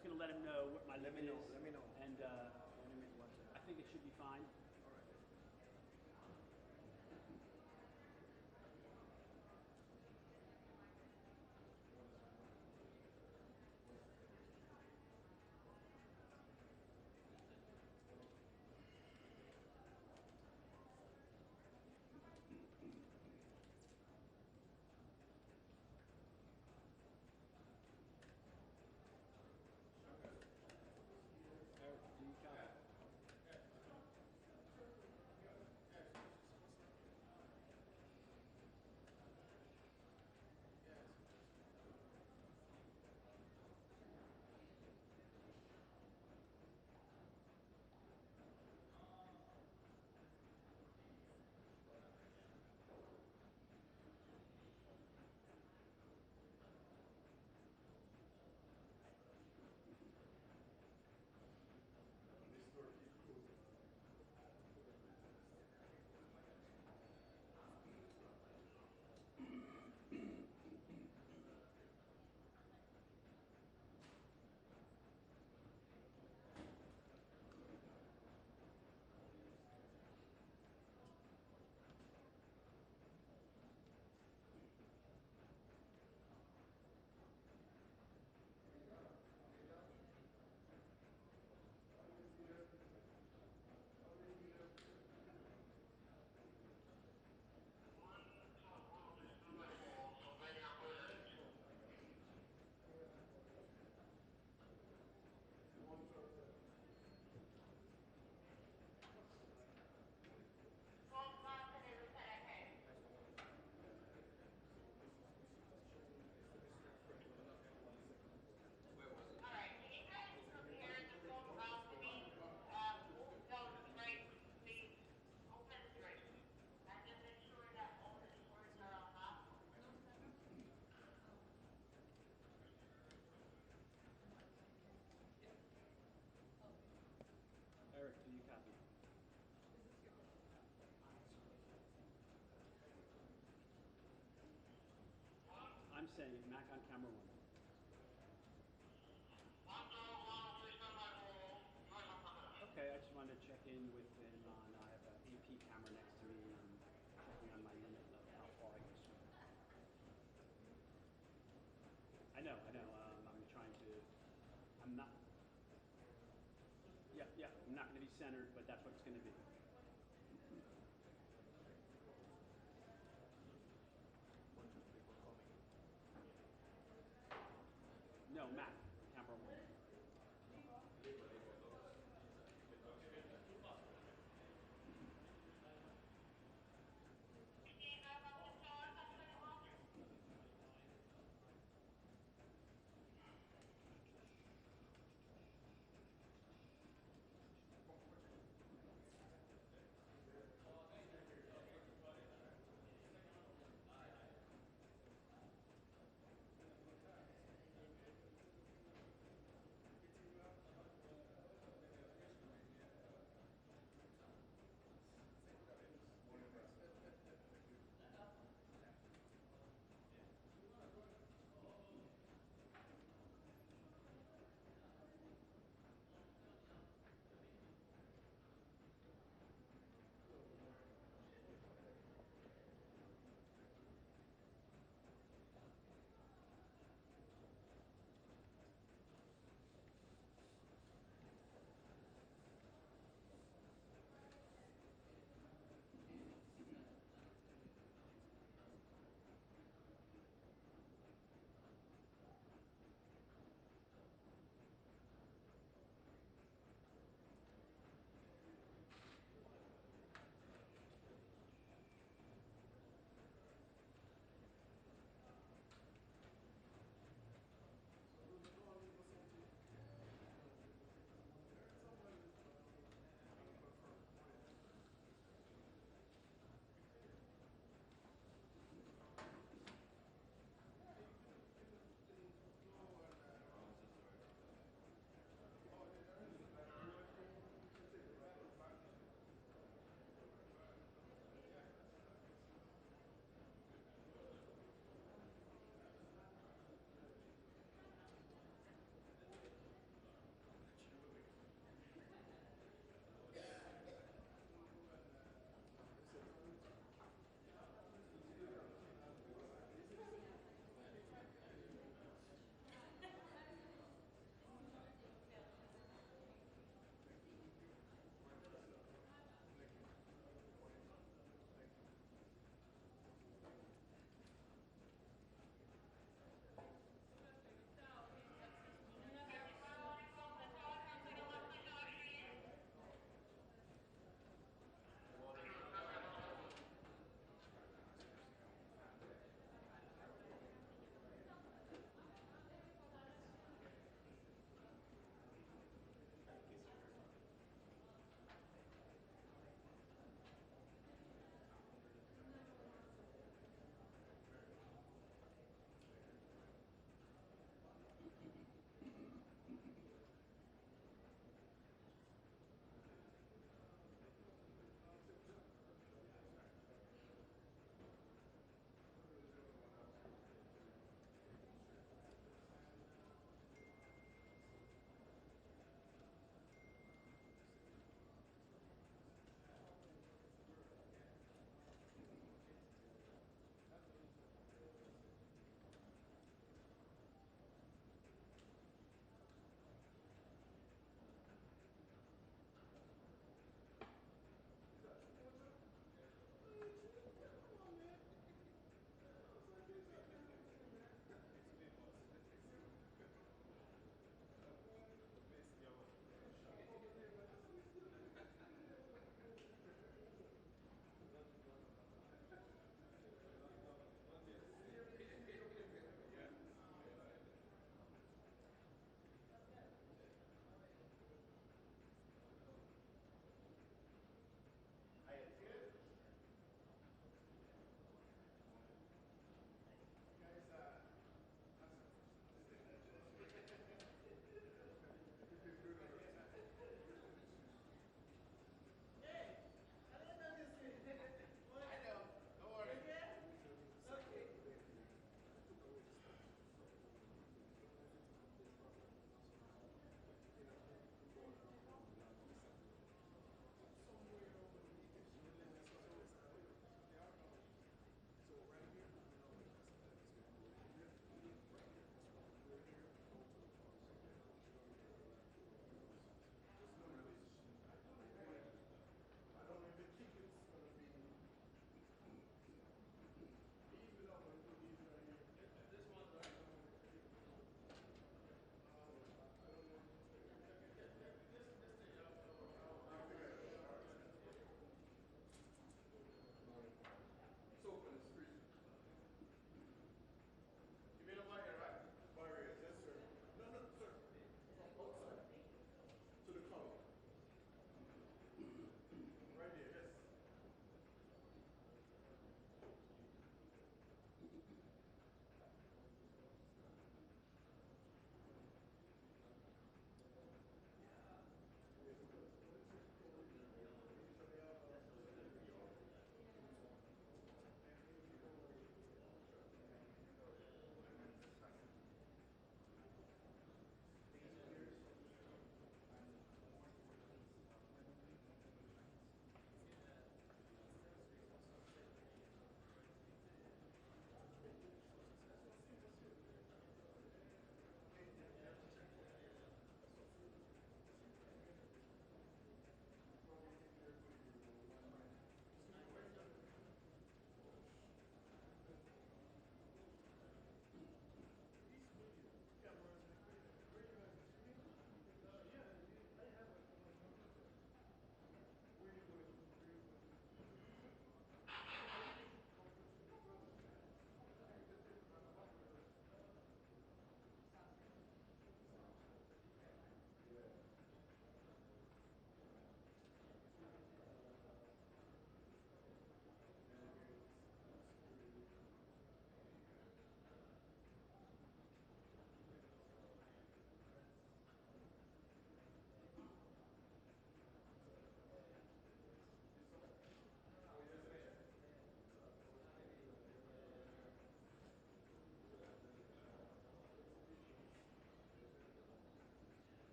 just going to let him know what my limit is. Let me know. And I think it should be fine. All right. Eric, do you copy? Eric, do you copy? I'm saying Mac on camera 1. Okay, I just wanted to check in with him on, I have an AP camera next to me and checking on my limit of how far I can swim. I know, I'm trying to, I'm not, yeah, I'm not going to be centered, but that's what it's going to be. No, Mac, camera 1.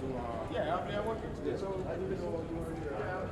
Yeah, I'm working today, so I didn't know what you were here.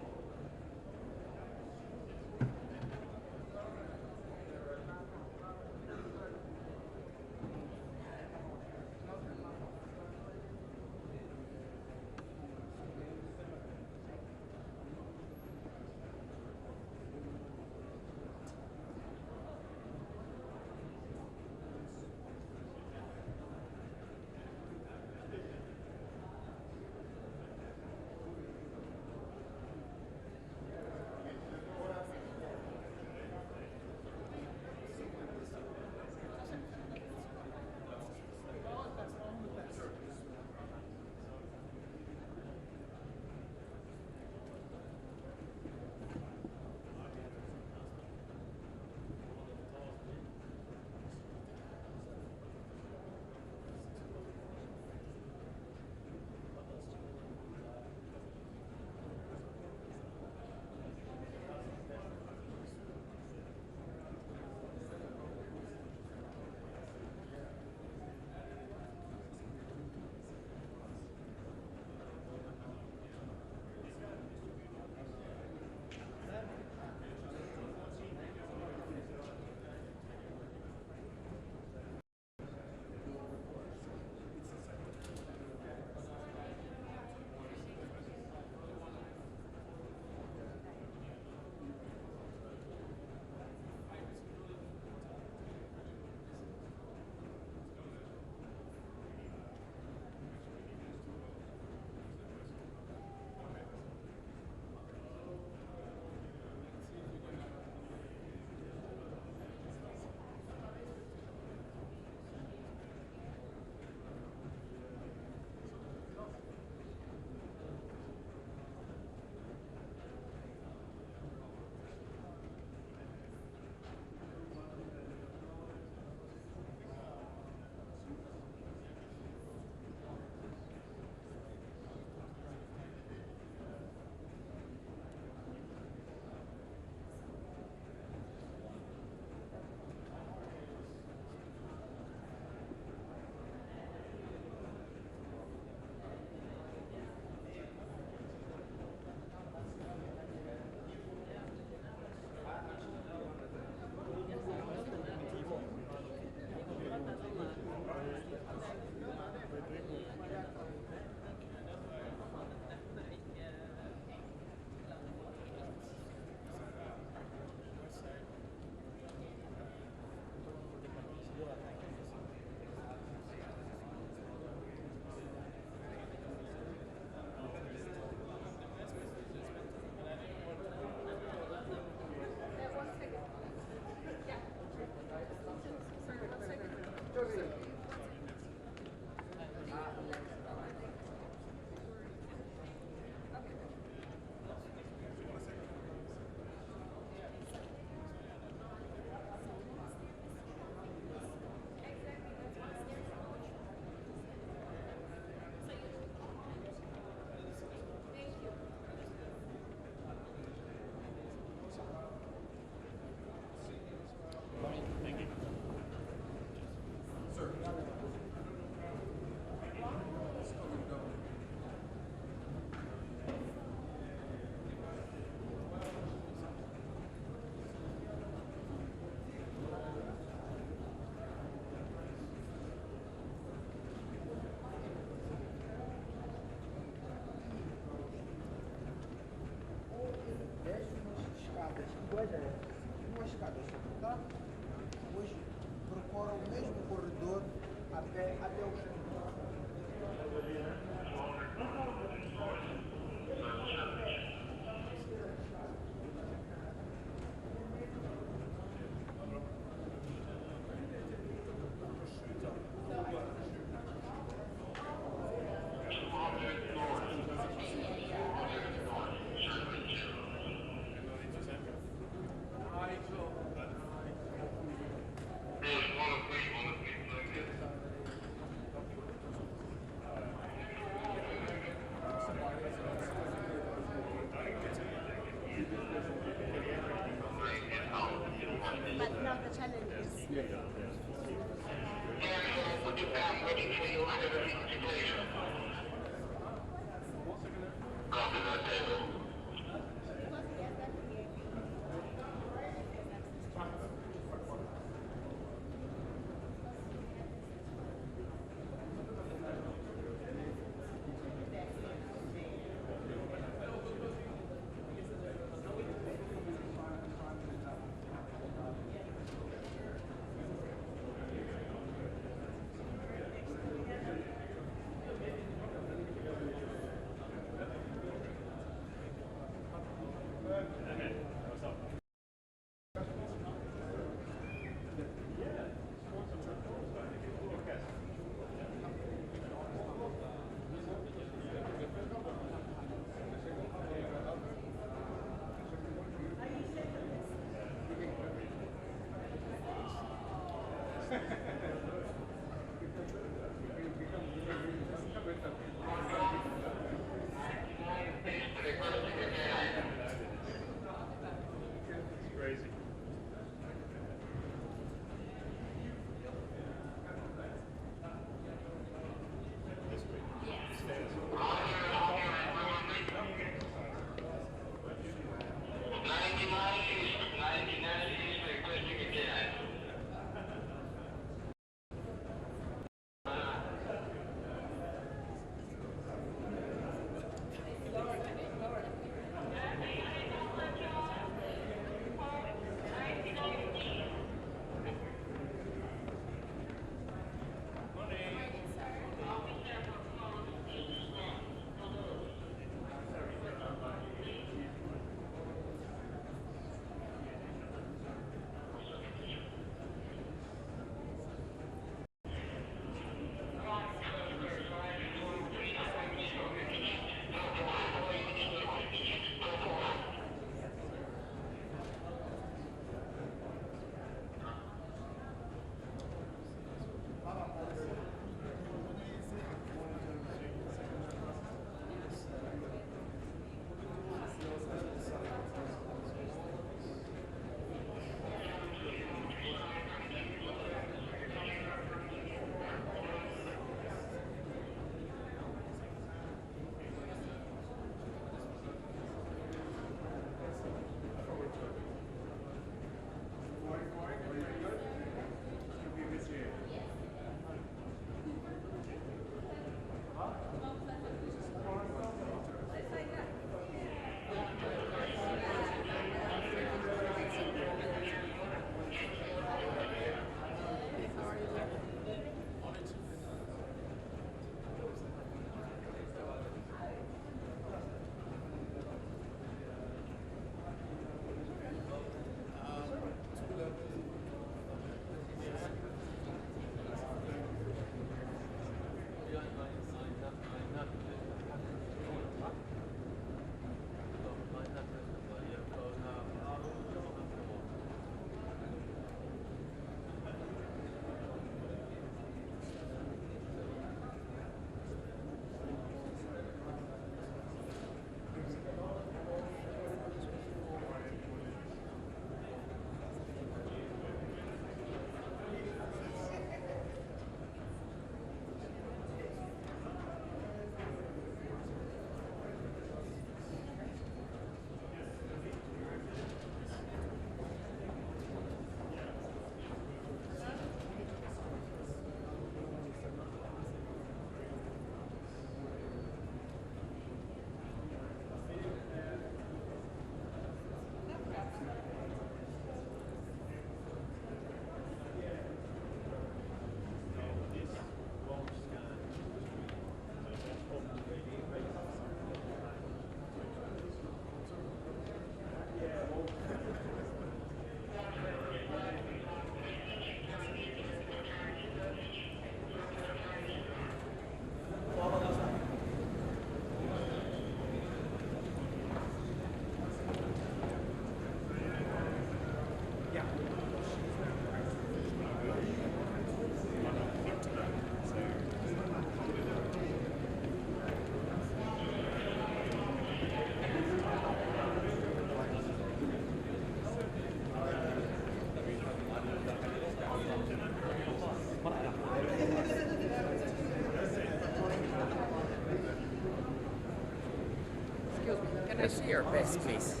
Let's see your best, please.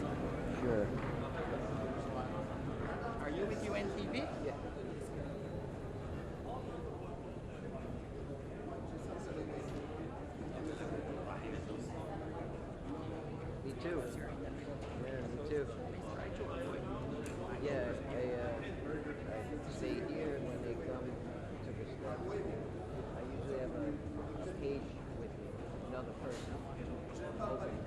Sure. Are you with UNTV? Yeah. Me too. Yeah, me too. Yeah, I stay here when they come to the step. I usually have a page with me, another person. Open.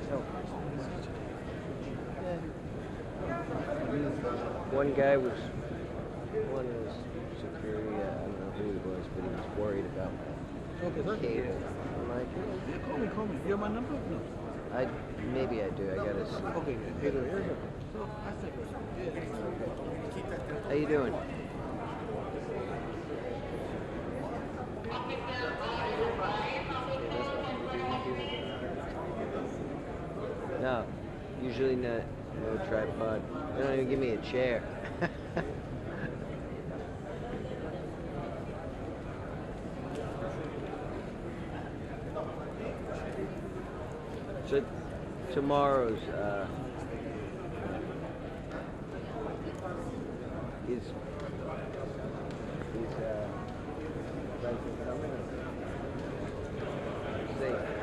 So, one guy was, one was security, I don't know who he was, but he was worried about Okay, the cable. I'm like, yeah, call me. You have my number? No. maybe I do. I gotta see. Okay, here we go. So, I think How you doing? No, usually not. No tripod. They don't even give me a chair. So tomorrow's is President coming? See.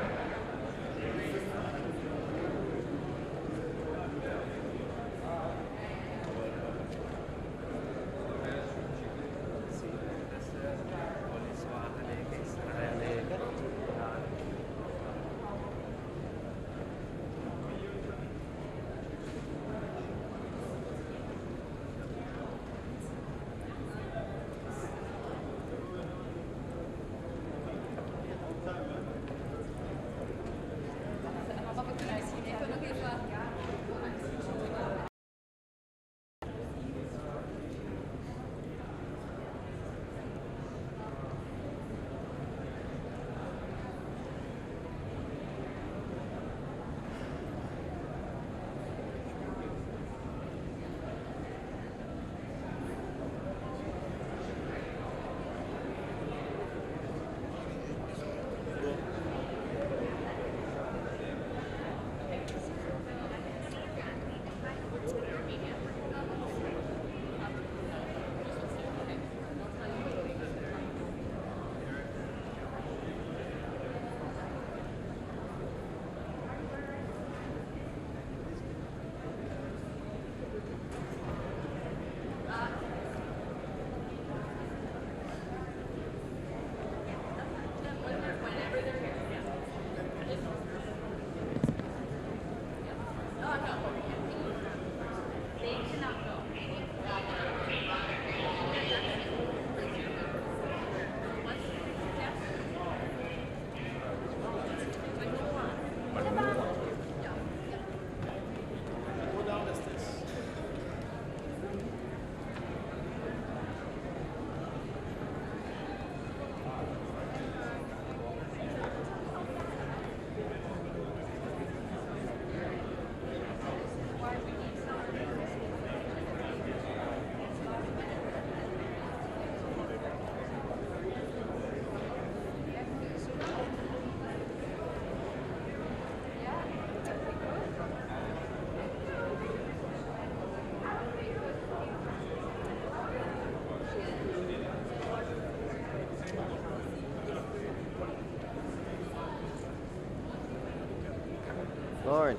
Lauren.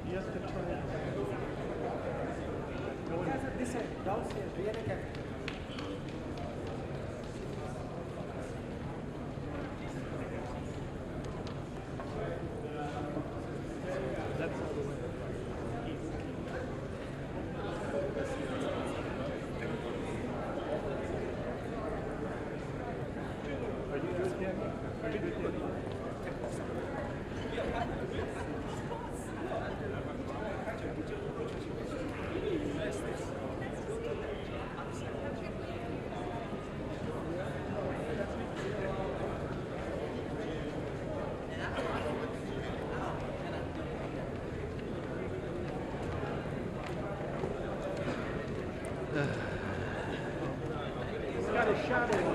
Y este turn. That's all the way. Are you good, Danny? Are you good, Danny? It's got a shot in it.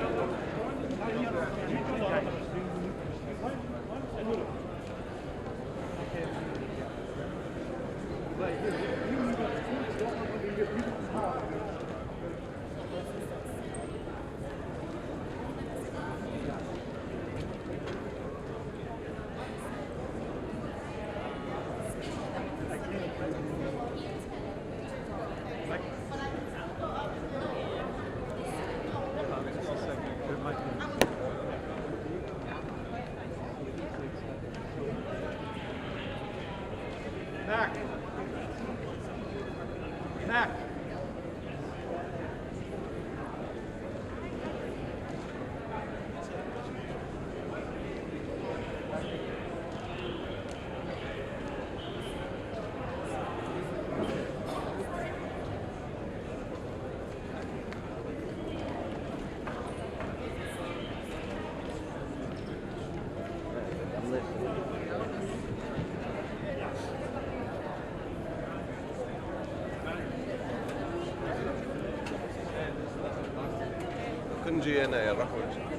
Back. Back. I'm listening. كنجي أنا يا رحمة.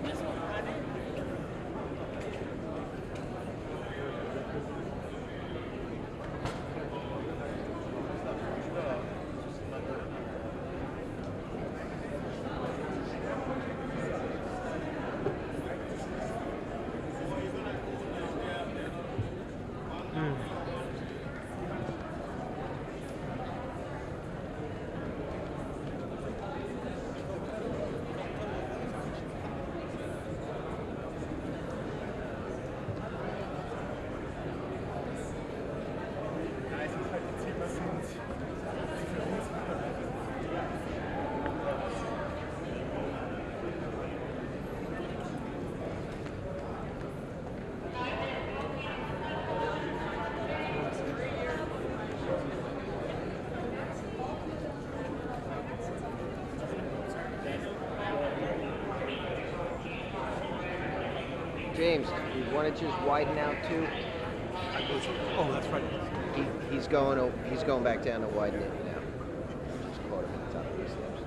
James, you want to just widen out too? Oh, that's right. He's going back down to widen it now. Just caught him at the top of the steps.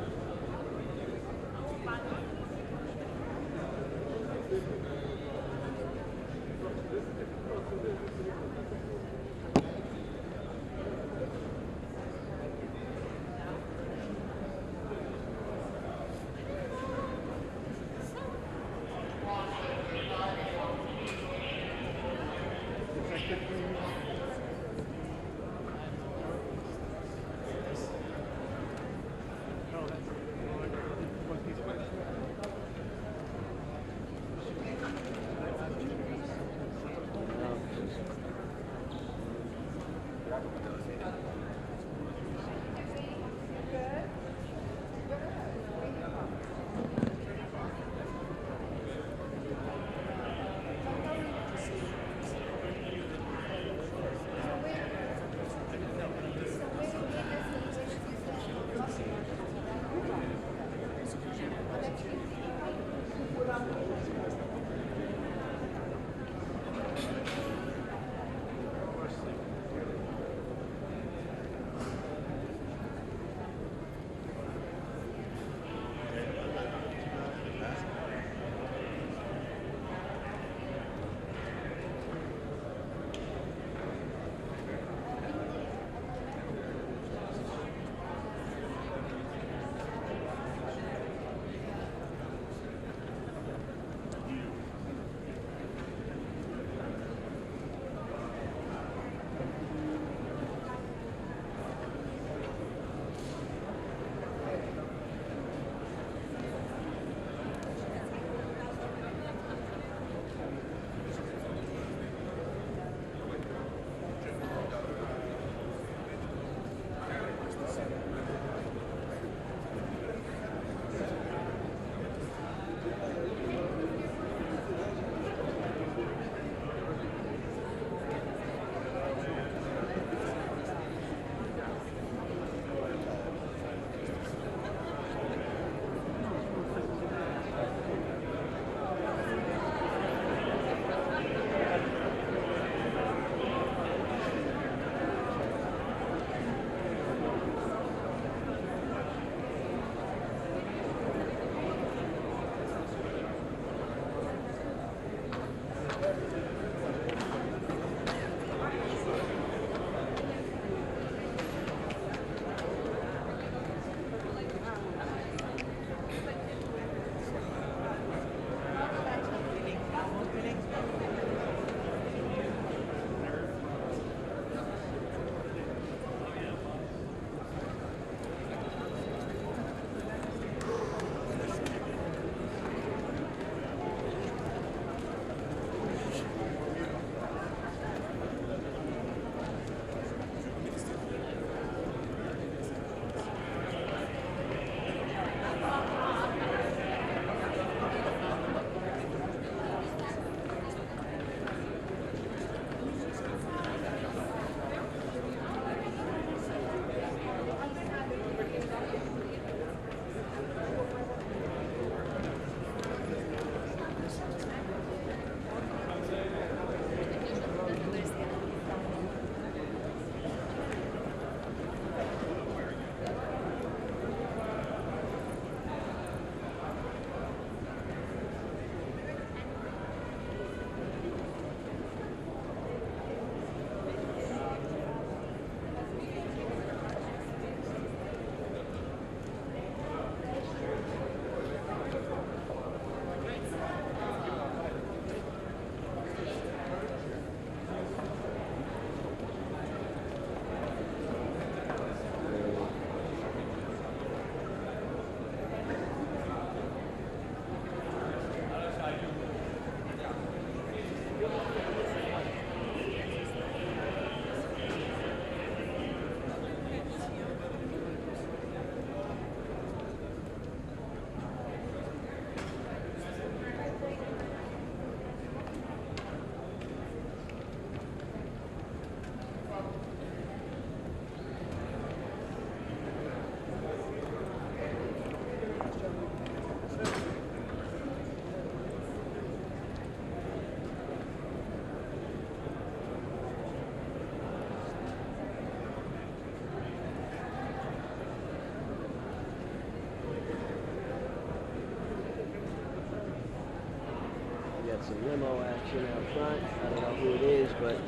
some limo action out front. I don't know who it is, but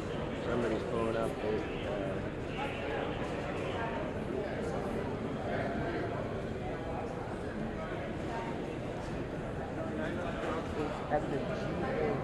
somebody's pulling up with, at the GA.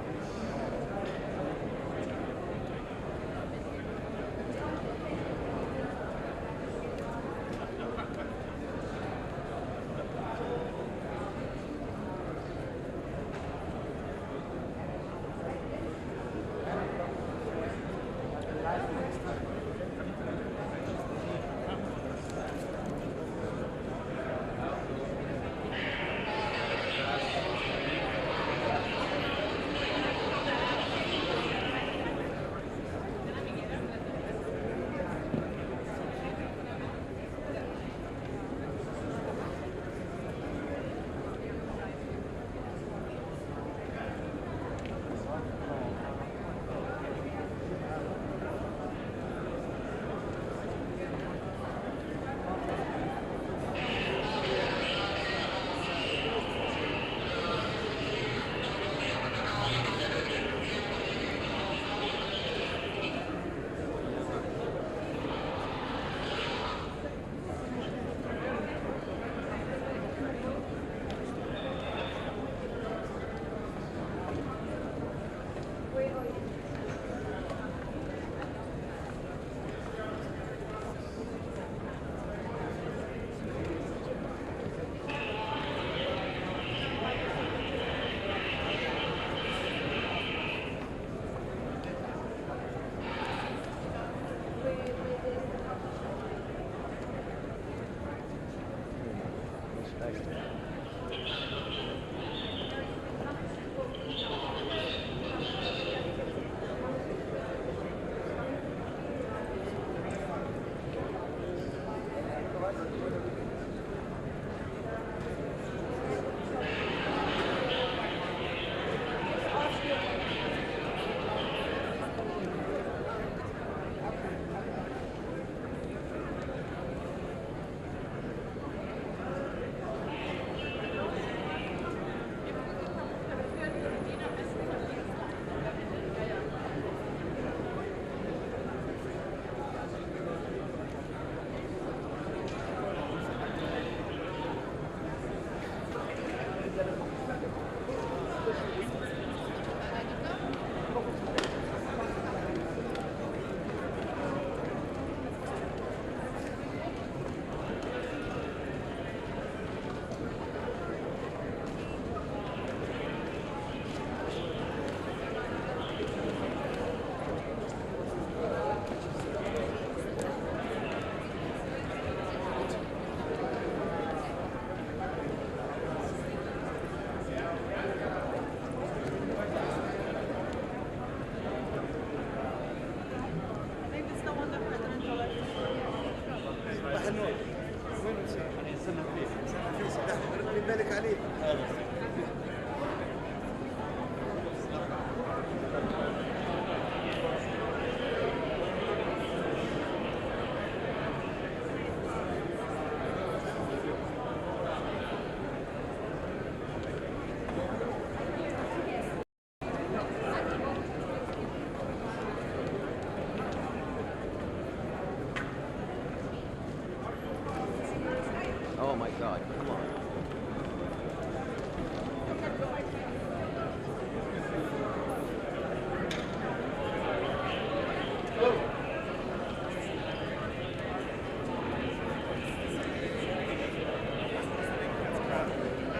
Oh my God, come on.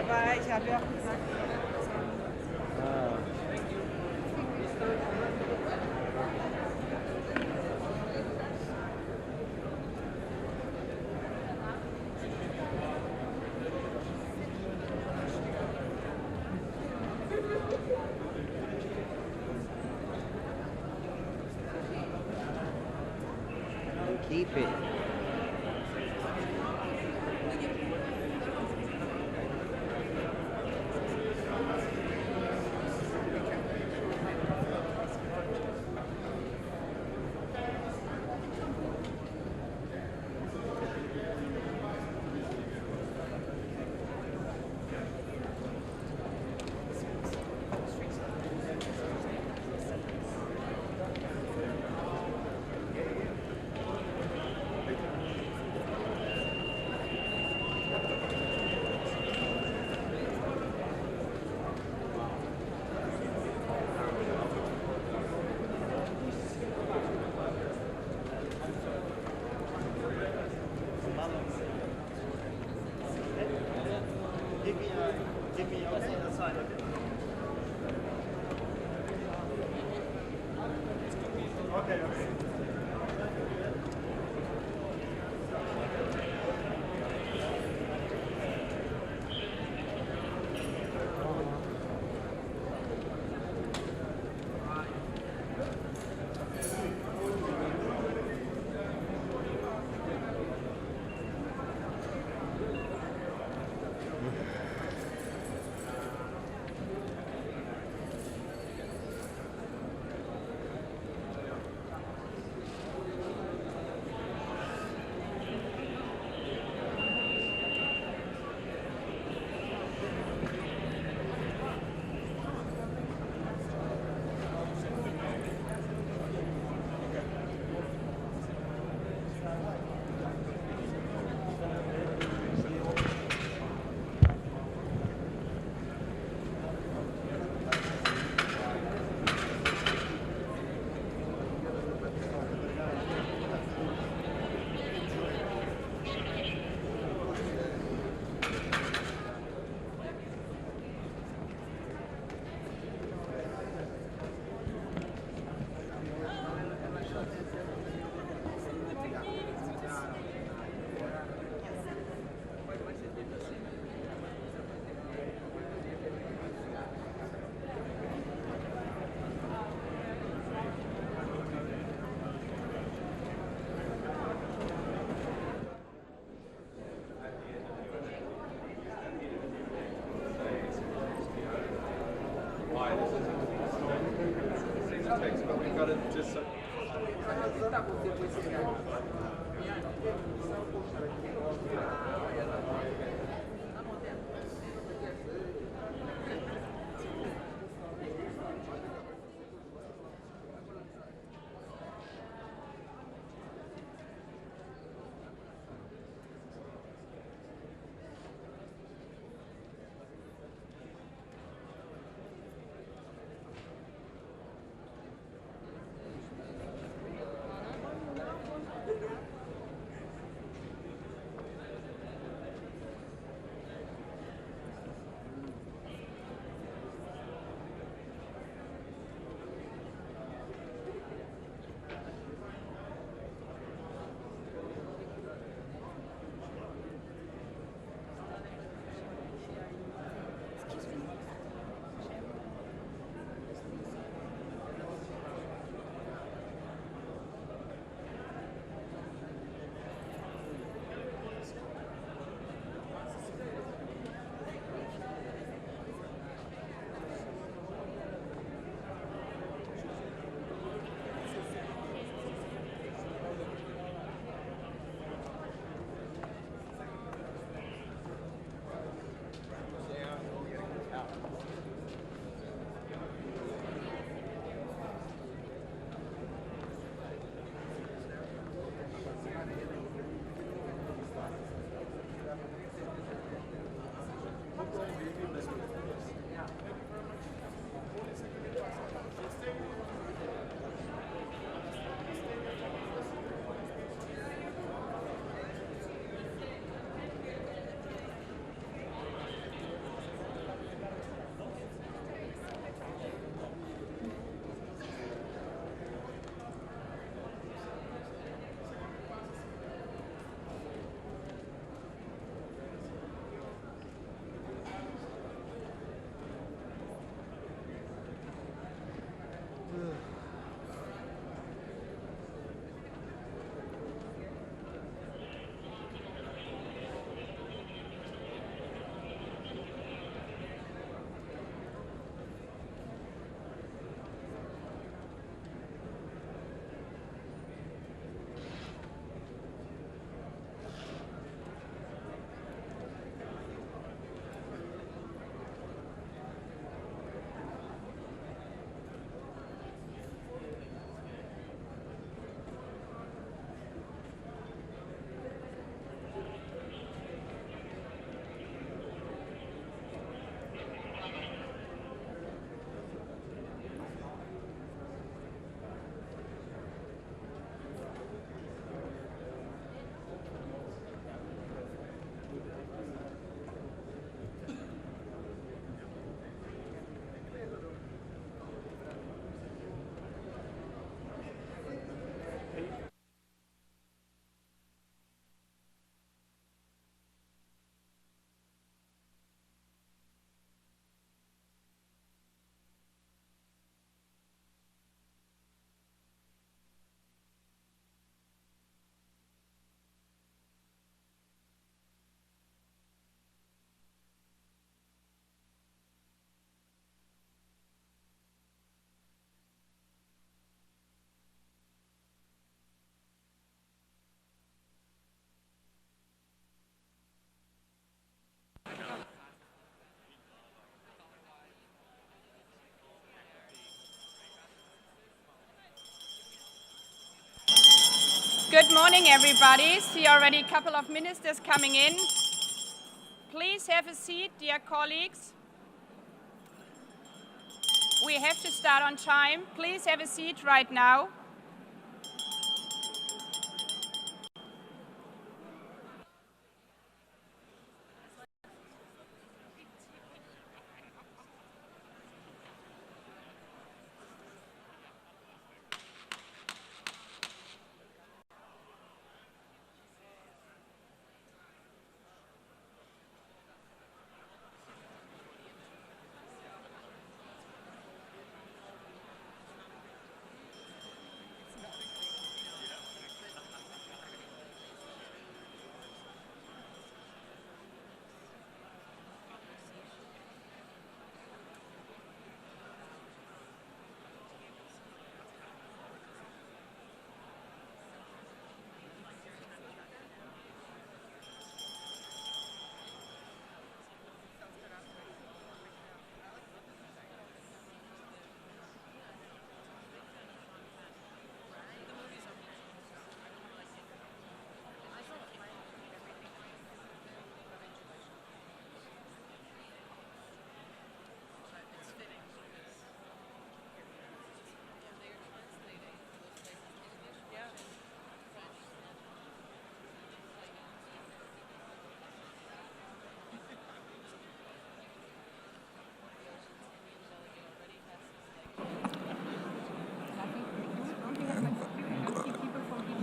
Bye, Xavier. Keep it. Okay, okay. Good morning, everybody. See already a couple of ministers coming in. Please have a seat, dear colleagues. We have to start on time. Please have a seat right now.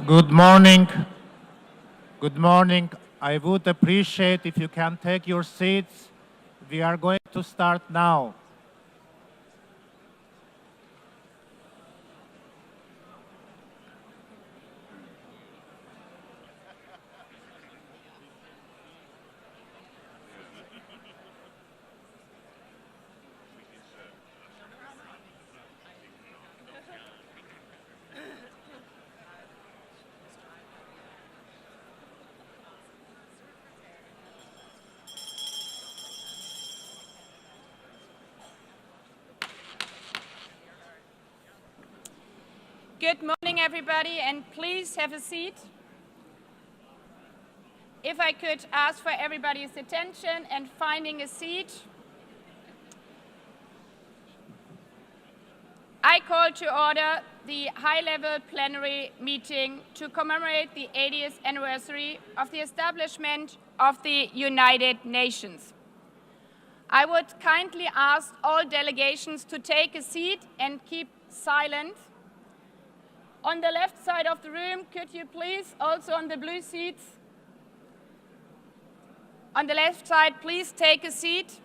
Good morning. Good morning. I would appreciate if you can take your seats. We are going to start now. Good morning, everybody, and please have a seat. If I could ask for everybody's attention and finding a seat. I call to order the high-level plenary meeting to commemorate the 80th anniversary of the establishment of the United Nations. I would kindly ask all delegations to take a seat and keep silent. On the left side of the room, could you please, also on the blue seats, on the left side, please take a seat.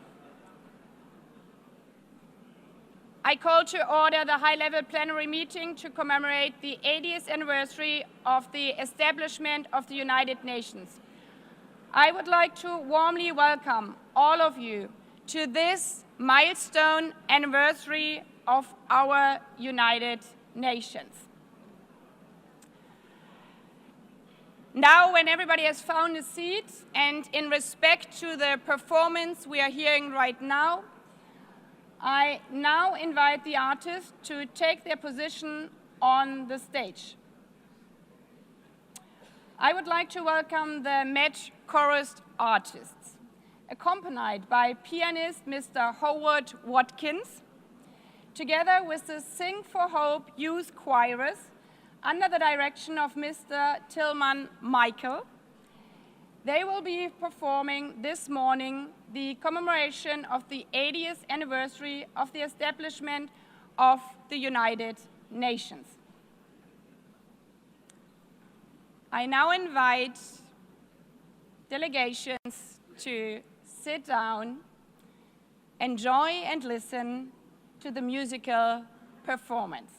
I call to order the high-level plenary meeting to commemorate the 80th anniversary of the establishment of the United Nations. I would like to warmly welcome all of you to this milestone anniversary of our United Nations. Now, when everybody has found a seat, and in respect to the performance we are hearing right now, I now invite the artists to take their position on the stage. I would like to welcome the Met Chorus artists, accompanied by pianist Mr. Howard Watkins, together with the Sing for Hope youth choirs, under the direction of Mr. Tillman Michael. They will be performing this morning the commemoration of the 80th anniversary of the establishment of the United Nations. I now invite delegations to sit down, enjoy and listen to the musical performance.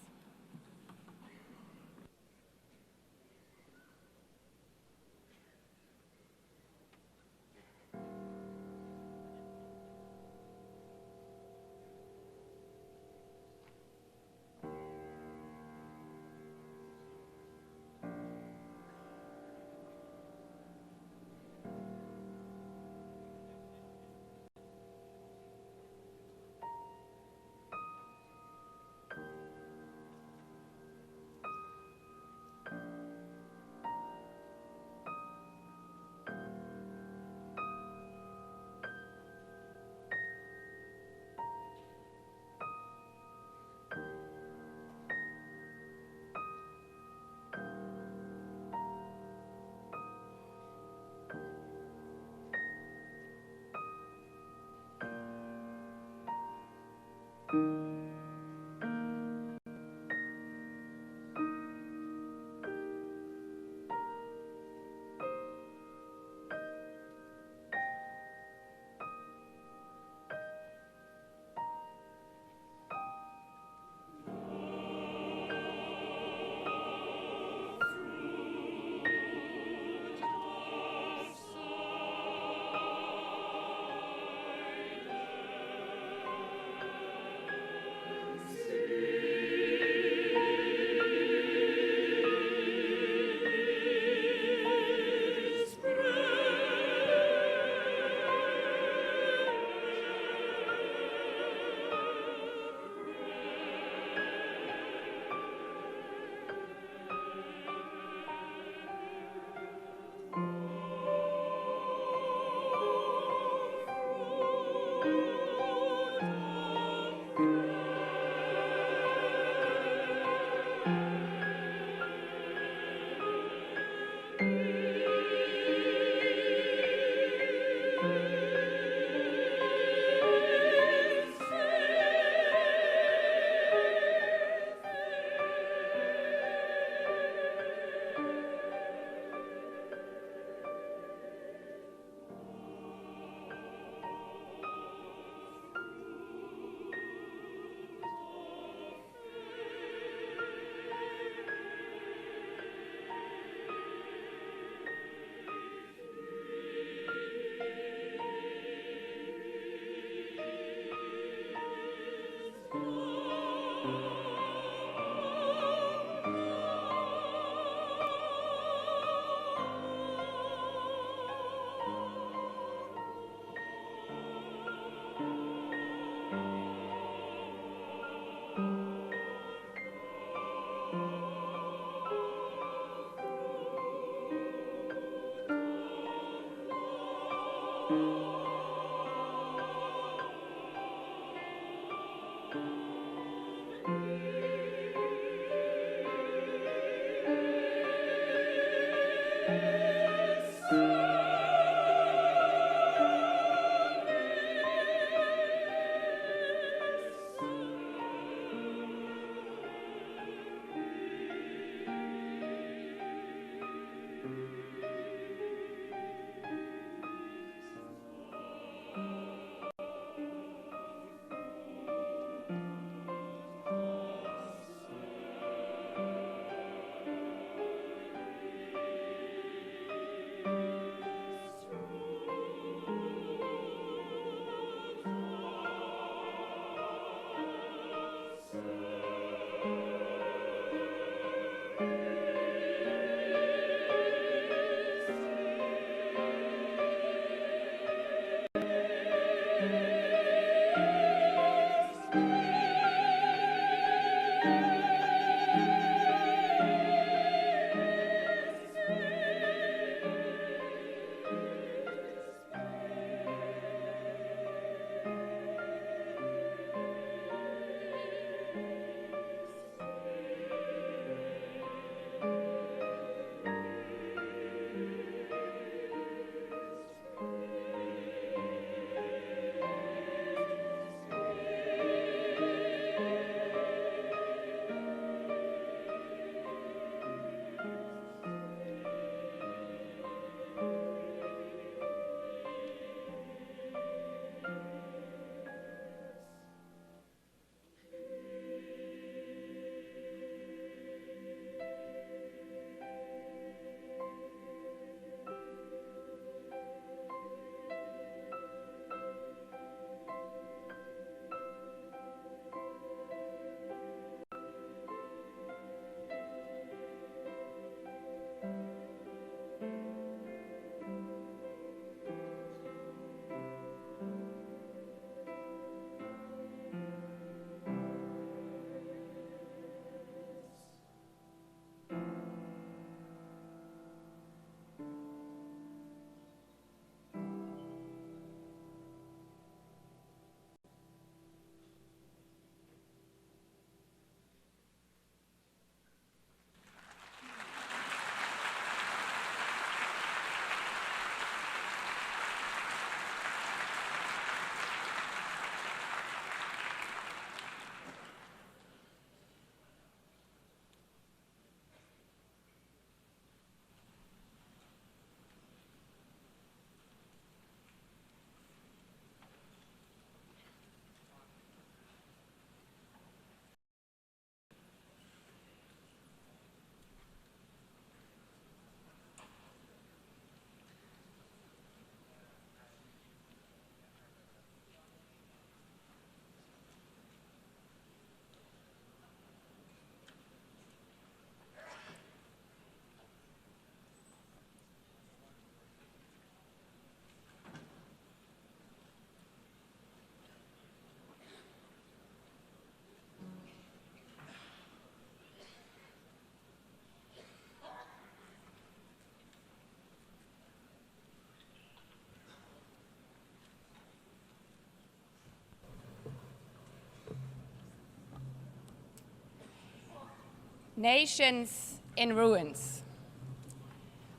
Nations in ruins.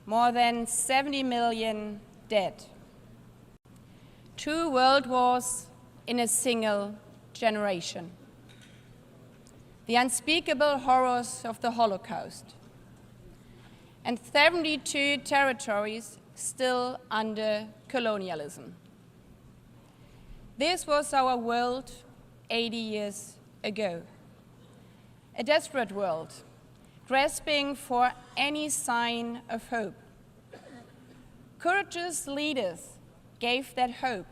More than 70 million dead. 2 world wars in a single generation. The unspeakable horrors of the Holocaust. And 72 territories still under colonialism. This was our world 80 years ago. A desperate world, grasping for any sign of hope. Courageous leaders gave that hope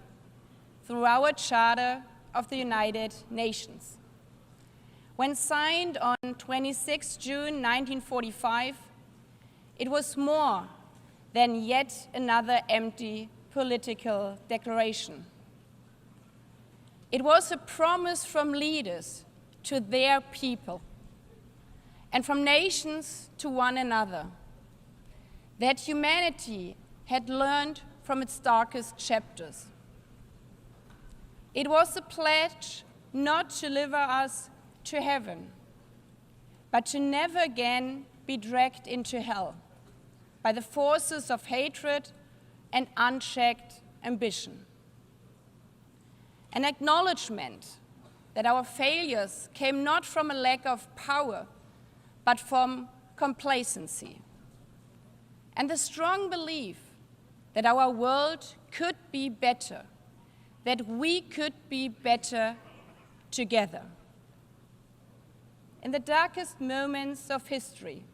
through our Charter of the United Nations. When signed on 26 June 1945, it was more than yet another empty political declaration. It was a promise from leaders to their people and from nations to one another that humanity had learned from its darkest chapters. It was a pledge not to deliver us to heaven, but to never again be dragged into hell by the forces of hatred and unchecked ambition. An acknowledgement that our failures came not from a lack of power, but from complacency. And the strong belief that our world could be better, that we could be better together. In the darkest moments of history,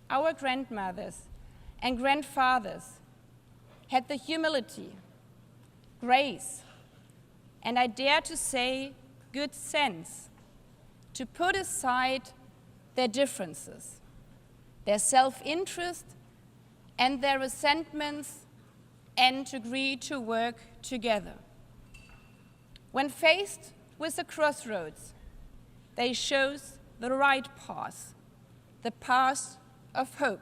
our grandmothers and grandfathers had the humility, grace, and I dare to say, good sense, to put aside their differences, their self-interest and their resentments, and to agree to work together. When faced with the crossroads, they chose the right path, the path of hope.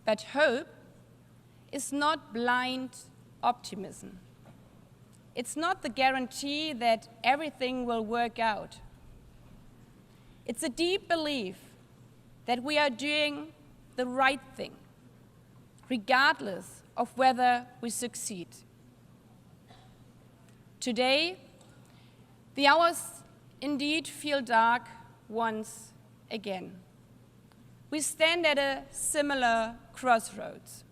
But hope is not blind optimism. It's not the guarantee that everything will work out. It's a deep belief that we are doing the right thing, regardless of whether we succeed. Today, the hours indeed feel dark once again. We stand at a similar crossroads.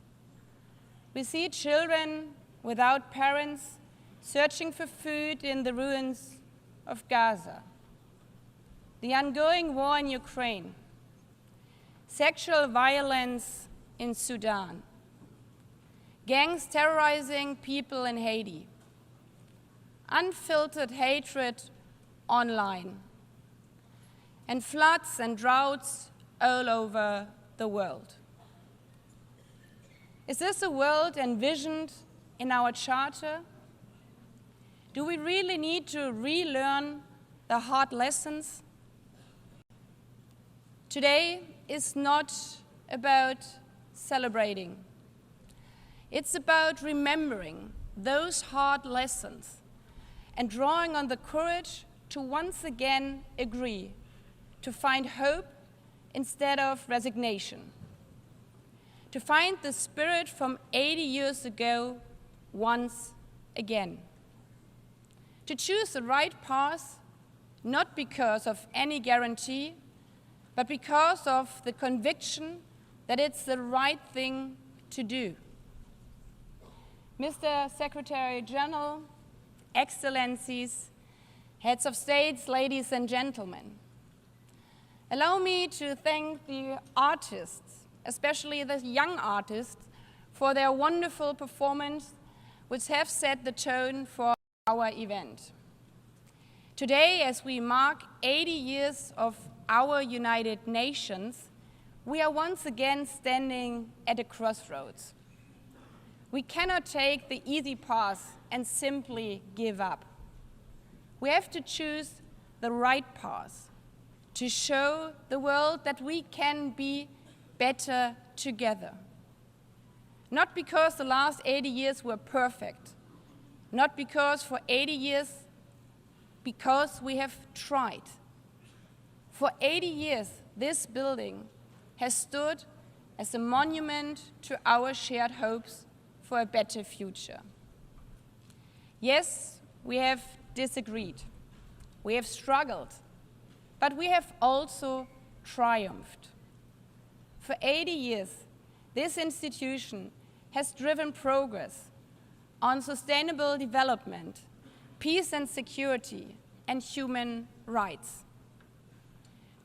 We see children without parents searching for food in the ruins of Gaza, the ongoing war in Ukraine, sexual violence in Sudan, gangs terrorizing people in Haiti, unfiltered hatred online, and floods and droughts all over the world. Is this a world envisioned in our charter? Do we really need to relearn the hard lessons? Today is not about celebrating. It's about remembering those hard lessons and drawing on the courage to once again agree, to find hope instead of resignation, to find the spirit from 80 years ago once again, to choose the right path, not because of any guarantee, but because of the conviction that it's the right thing to do. Mr. Secretary General, Excellencies, Heads of States, ladies and gentlemen, allow me to thank the artists, especially the young artists, for their wonderful performance, which have set the tone for our event. Today, as we mark 80 years of our United Nations, we are once again standing at a crossroads. We cannot take the easy path and simply give up. We have to choose the right path to show the world that we can be better together. Not because the last 80 years were perfect, not because for 80 years, because we have tried. For 80 years, this building has stood as a monument to our shared hopes for a better future. Yes, we have disagreed, we have struggled, but we have also triumphed. For 80 years, this institution has driven progress on sustainable development, peace and security, and human rights.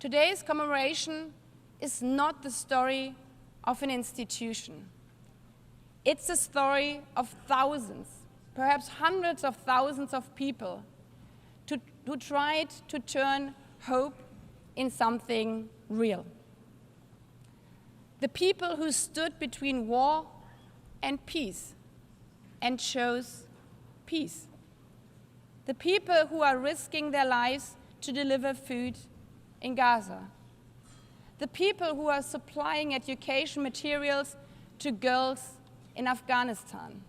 Today's commemoration is not the story of an institution. It's a story of thousands, perhaps hundreds of thousands of people who tried to turn hope in something real. The people who stood between war and peace and chose peace. The people who are risking their lives to deliver food in Gaza. The people who are supplying education materials to girls in Afghanistan.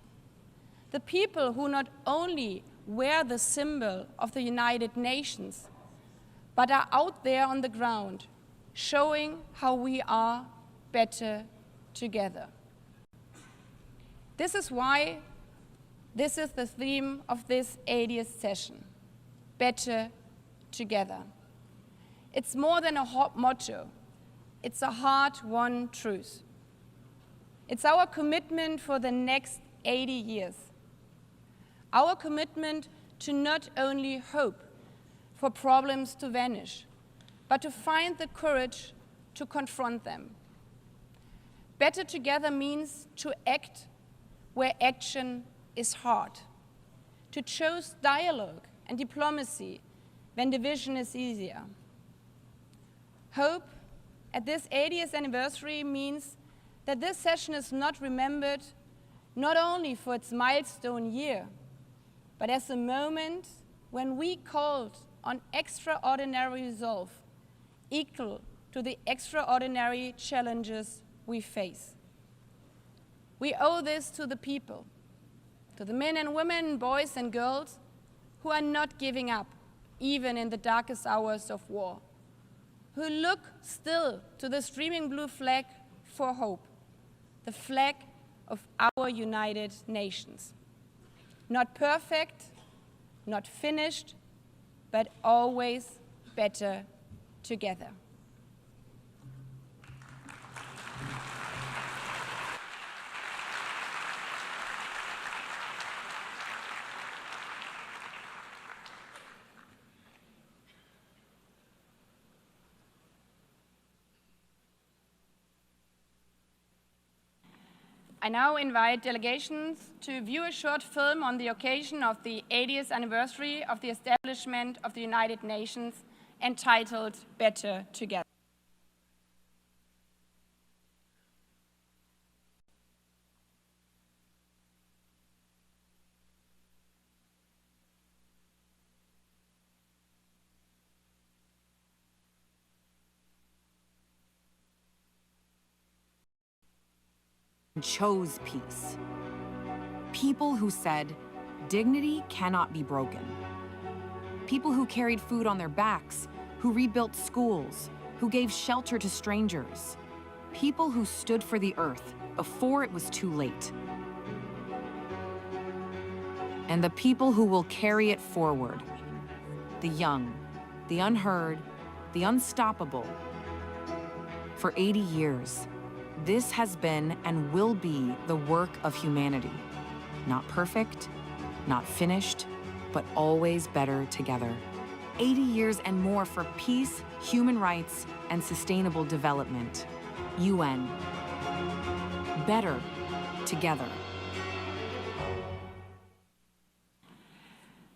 The people who not only wear the symbol of the United Nations, but are out there on the ground, showing how we are better together. This is why this is the theme of this 80th session, better together. It's more than a hot motto, it's a hard-won truth. It's our commitment for the next 80 years. Our commitment to not only hope for problems to vanish, but to find the courage to confront them. Better together means to act where action is hard, to choose dialogue and diplomacy when division is easier. Hope at this 80th anniversary means that this session is not remembered not only for its milestone year, but as a moment when we called on extraordinary resolve equal to the extraordinary challenges we face. We owe this to the people, to the men and women, boys and girls who are not giving up, even in the darkest hours of war, who look still to the streaming blue flag for hope, the flag of our United Nations. Not perfect, not finished, but always better together. I now invite delegations to view a short film on the occasion of the 80th anniversary of the establishment of the United Nations entitled Better Together. Chose peace. People who said, dignity cannot be broken. People who carried food on their backs, who rebuilt schools, who gave shelter to strangers. People who stood for the earth before it was too late. And the people who will carry it forward. The young, the unheard, the unstoppable. For 80 years, this has been and will be the work of humanity. Not perfect, not finished, but always better together. 80 years and more for peace, human rights, and sustainable development. UN. Better together.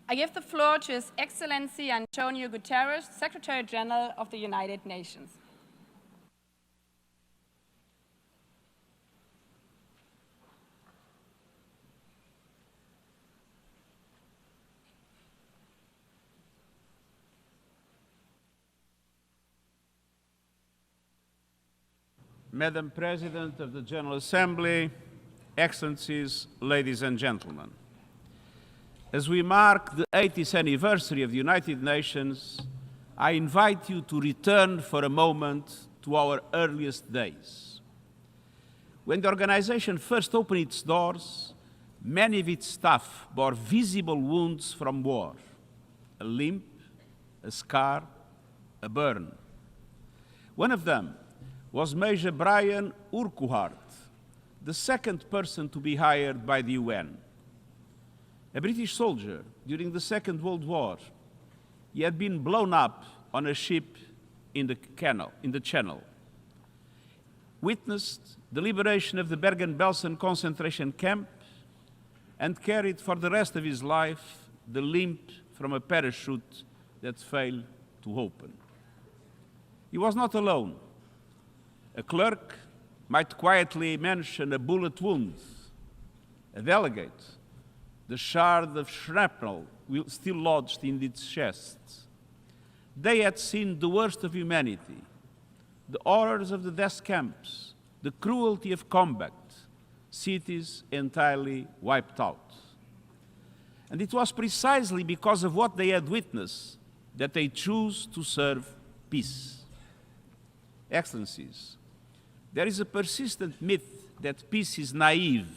I give the floor to His Excellency Antonio Guterres, Secretary General of the United Nations. Madam President of the General Assembly, Excellencies, ladies and gentlemen. As we mark the 80th anniversary of the United Nations, I invite you to return for a moment to our earliest days. When the organization first opened its doors, many of its staff bore visible wounds from war, a limp, a scar, a burn. One of them was Major Brian Urquhart, the second person to be hired by the UN. A British soldier during the Second World War. He had been blown up on a ship in the Channel, witnessed the liberation of the Bergen-Belsen concentration camp, and carried for the rest of his life the limp from a parachute that failed to open. He was not alone. A clerk might quietly mention a bullet wound, a delegate, the shard of shrapnel still lodged in its chest. They had seen the worst of humanity, the horrors of the death camps, the cruelty of combat, cities entirely wiped out. And it was precisely because of what they had witnessed that they chose to serve peace. Excellencies, there is a persistent myth that peace is naive,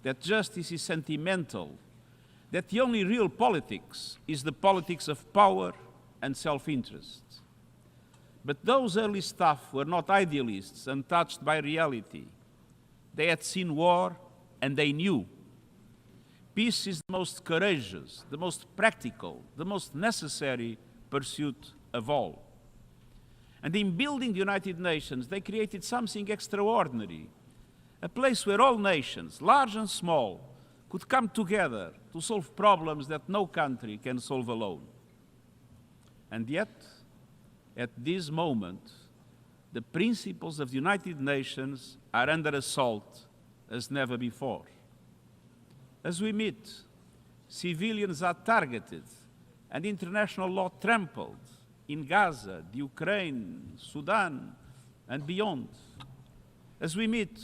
that justice is sentimental, that the only real politics is the politics of power and self-interest. But those early staff were not idealists untouched by reality. They had seen war and they knew. Peace is the most courageous, the most practical, the most necessary pursuit of all. And in building the United Nations, they created something extraordinary, a place where all nations, large and small, could come together to solve problems that no country can solve alone. And yet, at this moment, the principles of the United Nations are under assault as never before. As we meet, civilians are targeted and international law trampled in Gaza, the Ukraine, Sudan, and beyond. As we meet,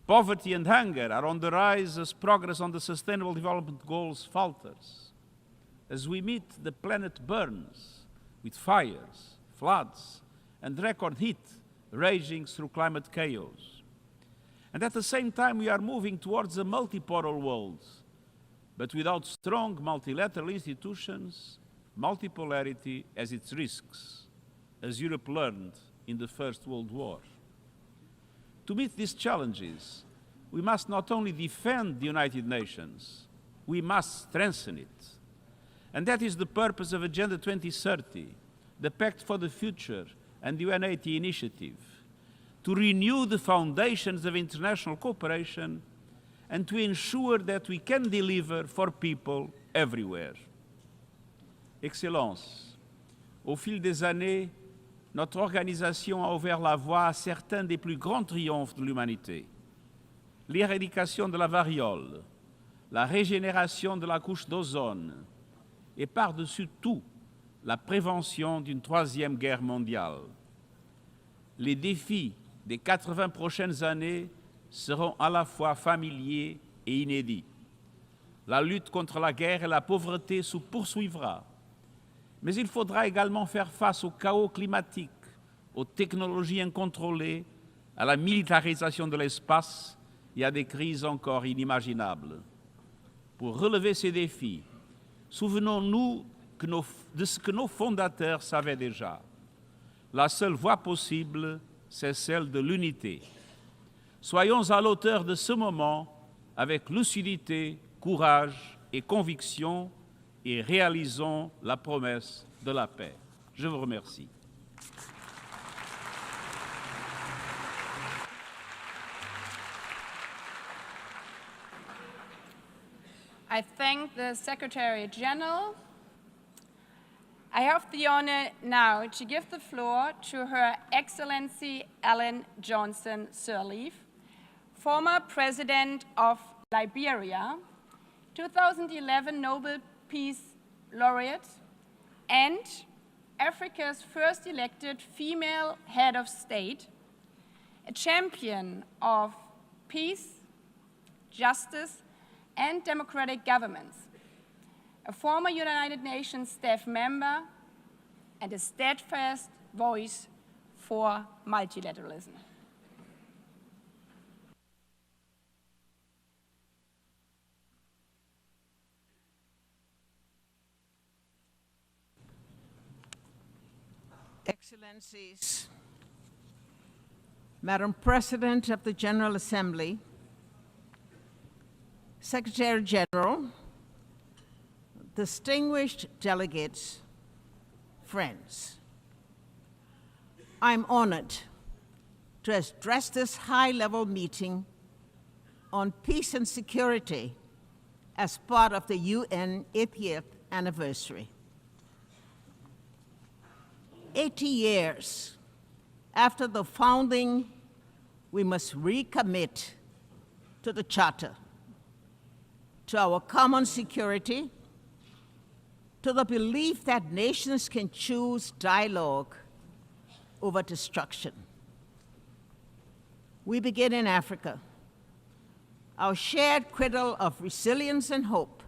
poverty and hunger are on the rise as progress on the Sustainable Development Goals falters. As we meet, the planet burns with fires, floods, and record heat raging through climate chaos. And at the same time, we are moving towards a multipolar world, but without strong multilateral institutions, multipolarity has its risks, as Europe learned in the First World War. To meet these challenges, we must not only defend the United Nations, we must strengthen it. And that is the purpose of Agenda 2030, the Pact for the Future, and the UN80 initiative, to renew the foundations of international cooperation and to ensure that we can deliver for people everywhere. Excellences, au fil des années, notre organisation a ouvert la voie à certains des plus grands triomphes de l'humanité. L'éradication de la variole, la régénération de la couche d'ozone et par-dessus tout, la prévention d'une troisième guerre mondiale. Les défis des 80 prochaines années seront à la fois familiers et inédits. La lutte contre la guerre et la pauvreté se poursuivra. Mais il faudra également faire face au chaos climatique, aux technologies incontrôlées, à la militarisation de l'espace et à des crises encore inimaginables. Pour relever ces défis, souvenons-nous de ce que nos fondateurs savaient déjà. La seule voie possible, c'est celle de l'unité. Soyons à l'auteur de ce moment avec lucidité, courage et conviction et réalisons la promesse de la paix. Je vous remercie. I thank the Secretary General. I have the honor now to give the floor to Her Excellency Ellen Johnson Sirleaf, former President of Liberia, 2011 Nobel Peace Laureate, and Africa's first elected female head of state, a champion of peace, justice, and democratic governments, a former United Nations staff member, and a steadfast voice for multilateralism. Excellencies, Madam President of the General Assembly, Secretary General, distinguished delegates, friends, I'm honored to address this high-level meeting on peace and security as part of the UN 80th anniversary. 80 years after the founding, we must recommit to the Charter, to our common security, to the belief that nations can choose dialogue over destruction. We begin in Africa, our shared cradle of resilience and hope,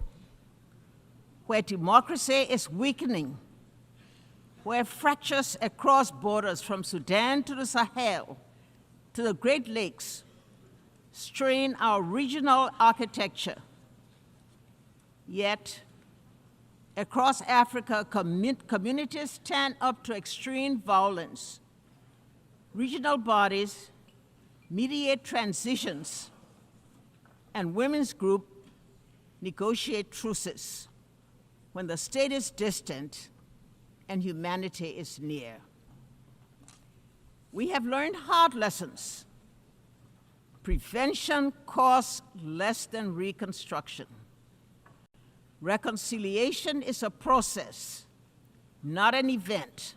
where democracy is weakening, where fractures across borders from Sudan to the Sahel to the Great Lakes strain our regional architecture. Yet, across Africa, communities stand up to extreme violence. Regional bodies mediate transitions, and women's groups negotiate truces when the state is distant and humanity is near. We have learned hard lessons. Prevention costs less than reconstruction. Reconciliation is a process, not an event.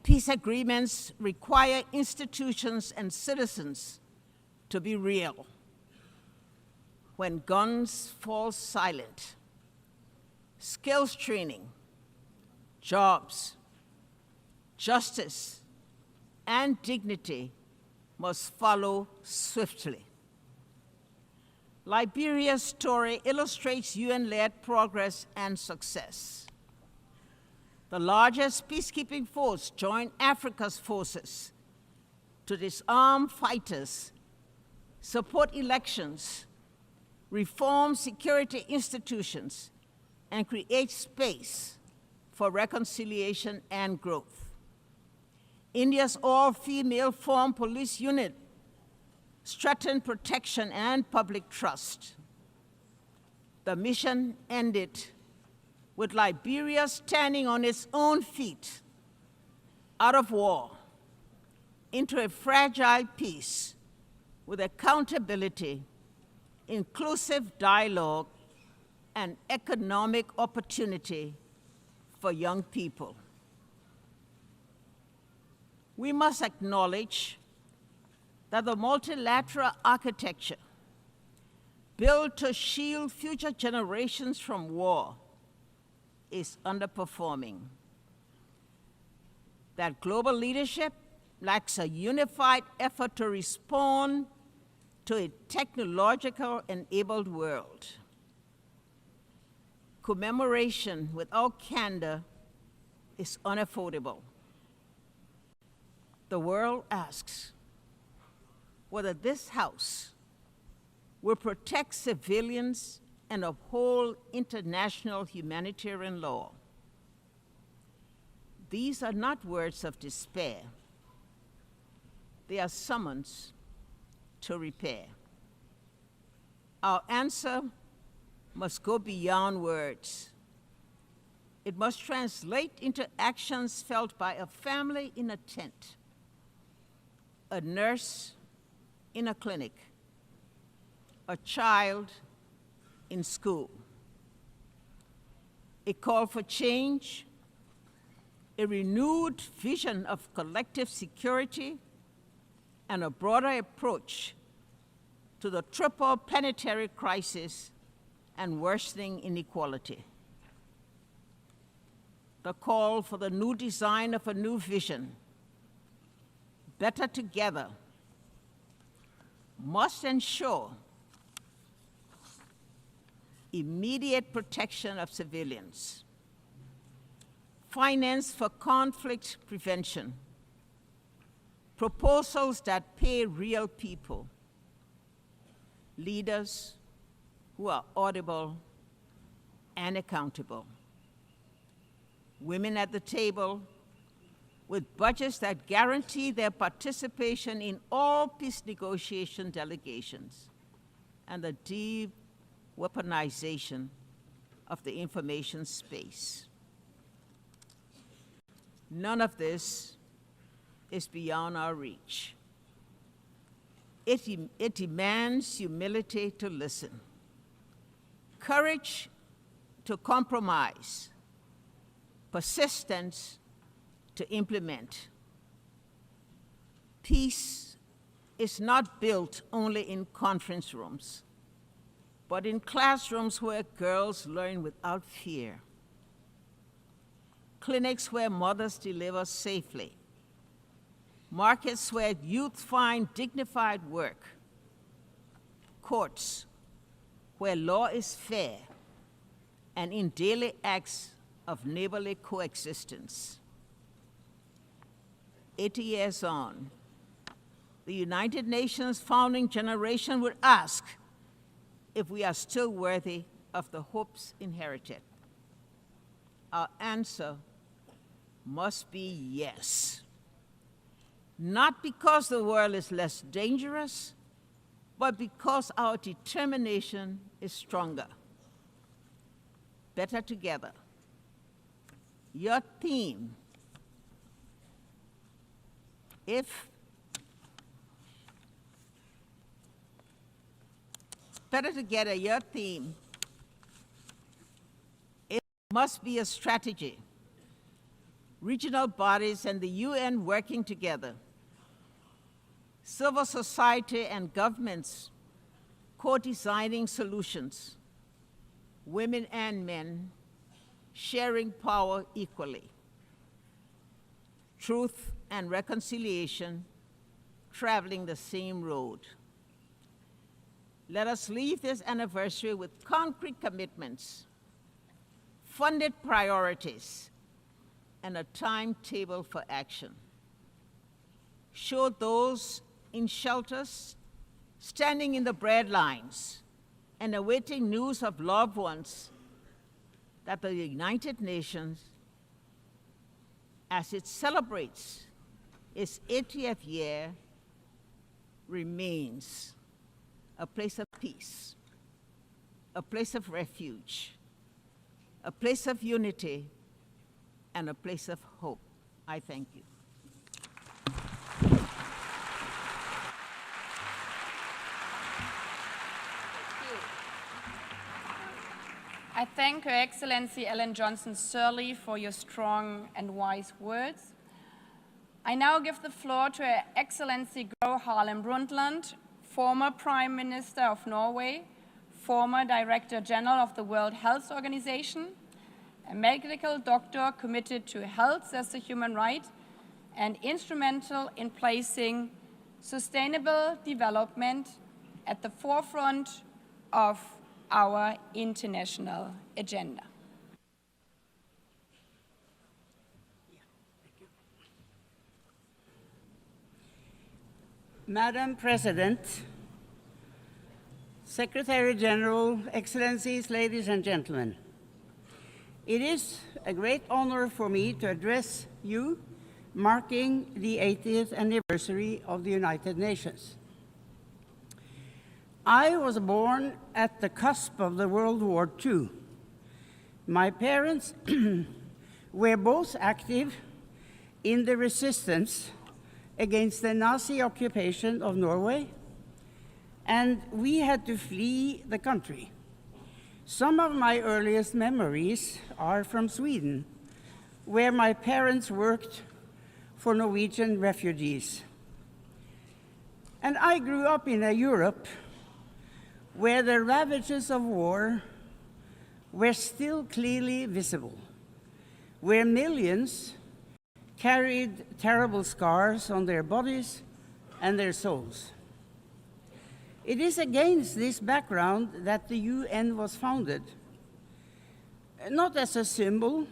Peace agreements require institutions and citizens to be real. When guns fall silent, skills training, jobs, justice, and dignity must follow swiftly. Liberia's story illustrates UN-led progress and success. The largest peacekeeping force joined Africa's forces to disarm fighters, support elections, reform security institutions, and create space for reconciliation and growth. India's all-female formed police unit strengthened protection and public trust. The mission ended with Liberia standing on its own feet, out of war, into a fragile peace with accountability, inclusive dialogue, and economic opportunity for young people. We must acknowledge that the multilateral architecture built to shield future generations from war is underperforming. That global leadership lacks a unified effort to respond to a technological-enabled world. Commemoration without candor is unaffordable. The world asks whether this House will protect civilians and uphold international humanitarian law. These are not words of despair. They are summons to repair. Our answer must go beyond words. It must translate into actions felt by a family in a tent, a nurse in a clinic, a child in school. A call for change, a renewed vision of collective security, and a broader approach to the triple planetary crisis and worsening inequality. The call for the new design of a new vision, better together, must ensure immediate protection of civilians, finance for conflict prevention, proposals that pay real people, leaders who are audible and accountable, women at the table with budgets that guarantee their participation in all peace negotiation delegations, and the de-weaponization of the information space. None of this is beyond our reach. It demands humility to listen, courage to compromise, persistence to implement. Peace is not built only in conference rooms, but in classrooms where girls learn without fear, clinics where mothers deliver safely, markets where youth find dignified work, courts where law is fair, and in daily acts of neighborly coexistence. 80 years on, the United Nations founding generation would ask if we are still worthy of the hopes inherited. Our answer must be yes. Not because the world is less dangerous, but because our determination is stronger. Better together. Your theme, better together, your theme, it must be a strategy. Regional bodies and the UN working together. Civil society and governments co-designing solutions. Women and men sharing power equally. Truth and reconciliation traveling the same road. Let us leave this anniversary with concrete commitments, funded priorities, and a timetable for action. Show those in shelters standing in the bread lines and awaiting news of loved ones that the United Nations, as it celebrates its 80th year, remains a place of peace, a place of refuge, a place of unity, and a place of hope. I thank you. I thank Her Excellency Ellen Johnson Sirleaf for your strong and wise words. I now give the floor to Her Excellency Gro Harlem Brundtland, former Prime Minister of Norway, former Director General of the World Health Organization, a medical doctor committed to health as a human right, and instrumental in placing sustainable development at the forefront of our international agenda. Madam President, Secretary General, Excellencies, ladies and gentlemen, it is a great honor for me to address you marking the 80th anniversary of the United Nations. I was born at the cusp of the World War II. My parents were both active in the resistance against the Nazi occupation of Norway, and we had to flee the country. Some of my earliest memories are from Sweden, where my parents worked for Norwegian refugees. And I grew up in a Europe where the ravages of war were still clearly visible, where millions carried terrible scars on their bodies and their souls. It is against this background that the UN was founded, not as a symbol,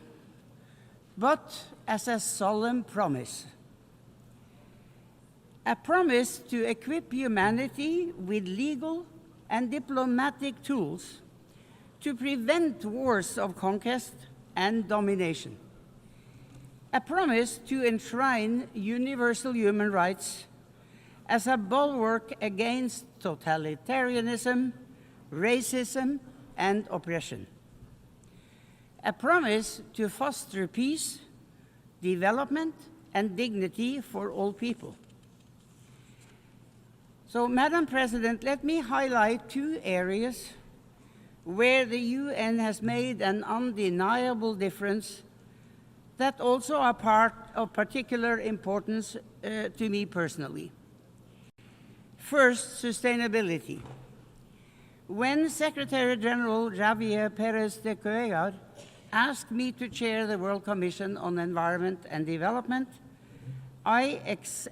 but as a solemn promise. A promise to equip humanity with legal and diplomatic tools to prevent wars of conquest and domination. A promise to enshrine universal human rights as a bulwark against totalitarianism, racism, and oppression. A promise to foster peace, development, and dignity for all people. So, Madam President, let me highlight two areas where the UN has made an undeniable difference that also are part of particular importance to me personally. First, sustainability. When Secretary General Javier Pérez de Cuellar asked me to chair the World Commission on Environment and Development, I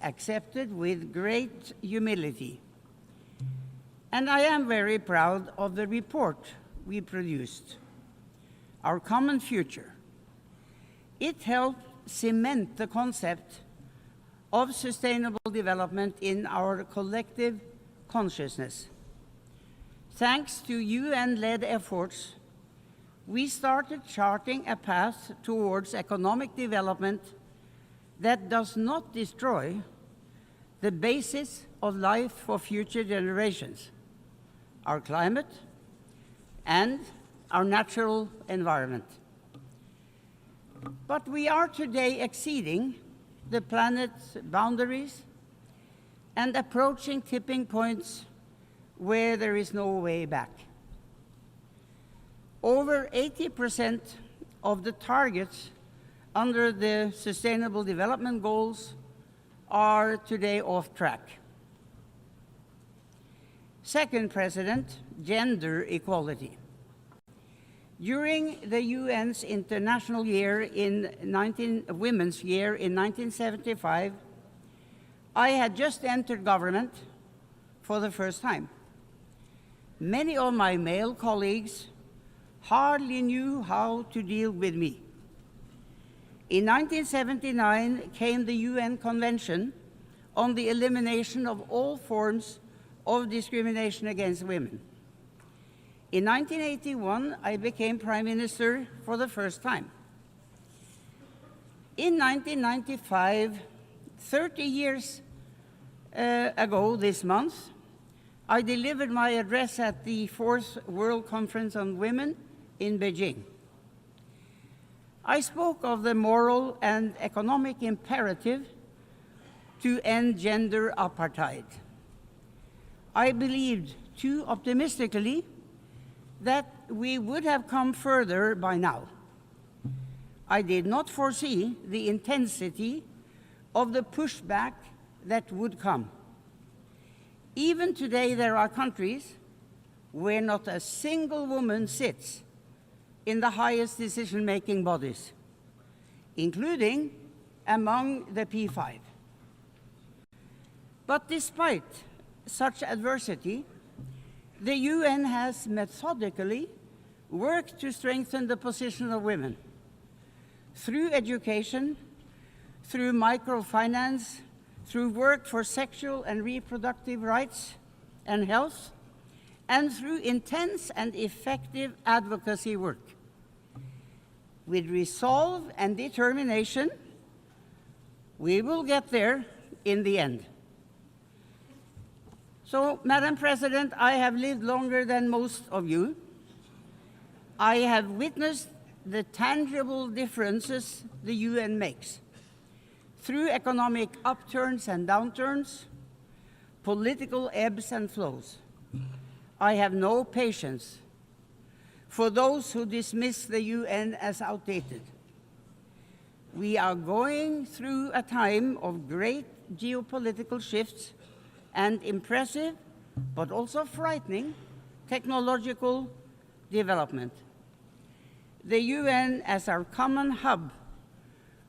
accepted with great humility. And I am very proud of the report we produced, Our Common Future. It helped cement the concept of sustainable development in our collective consciousness. Thanks to UN-led efforts, we started charting a path towards economic development that does not destroy the basis of life for future generations, our climate and our natural environment. But we are today exceeding the planet's boundaries and approaching tipping points where there is no way back. Over 80% of the targets under the Sustainable Development Goals are today off track. Second, President, gender equality. During the UN's International Year in Women's Year in 1975, I had just entered government for the first time. Many of my male colleagues hardly knew how to deal with me. In 1979 came the UN Convention on the Elimination of All Forms of Discrimination against Women. In 1981, I became Prime Minister for the first time. In 1995, 30 years ago this month, I delivered my address at the 4th World Conference on Women in Beijing. I spoke of the moral and economic imperative to end gender apartheid. I believed too optimistically that we would have come further by now. I did not foresee the intensity of the pushback that would come. Even today, there are countries where not a single woman sits in the highest decision-making bodies, including among the P5. But despite such adversity, the UN has methodically worked to strengthen the position of women through education, through microfinance, through work for sexual and reproductive rights and health, and through intense and effective advocacy work. With resolve and determination, we will get there in the end. So, Madam President, I have lived longer than most of you. I have witnessed the tangible differences the UN makes through economic upturns and downturns, political ebbs and flows. I have no patience for those who dismiss the UN as outdated. We are going through a time of great geopolitical shifts and impressive, but also frightening, technological development. The UN as our common hub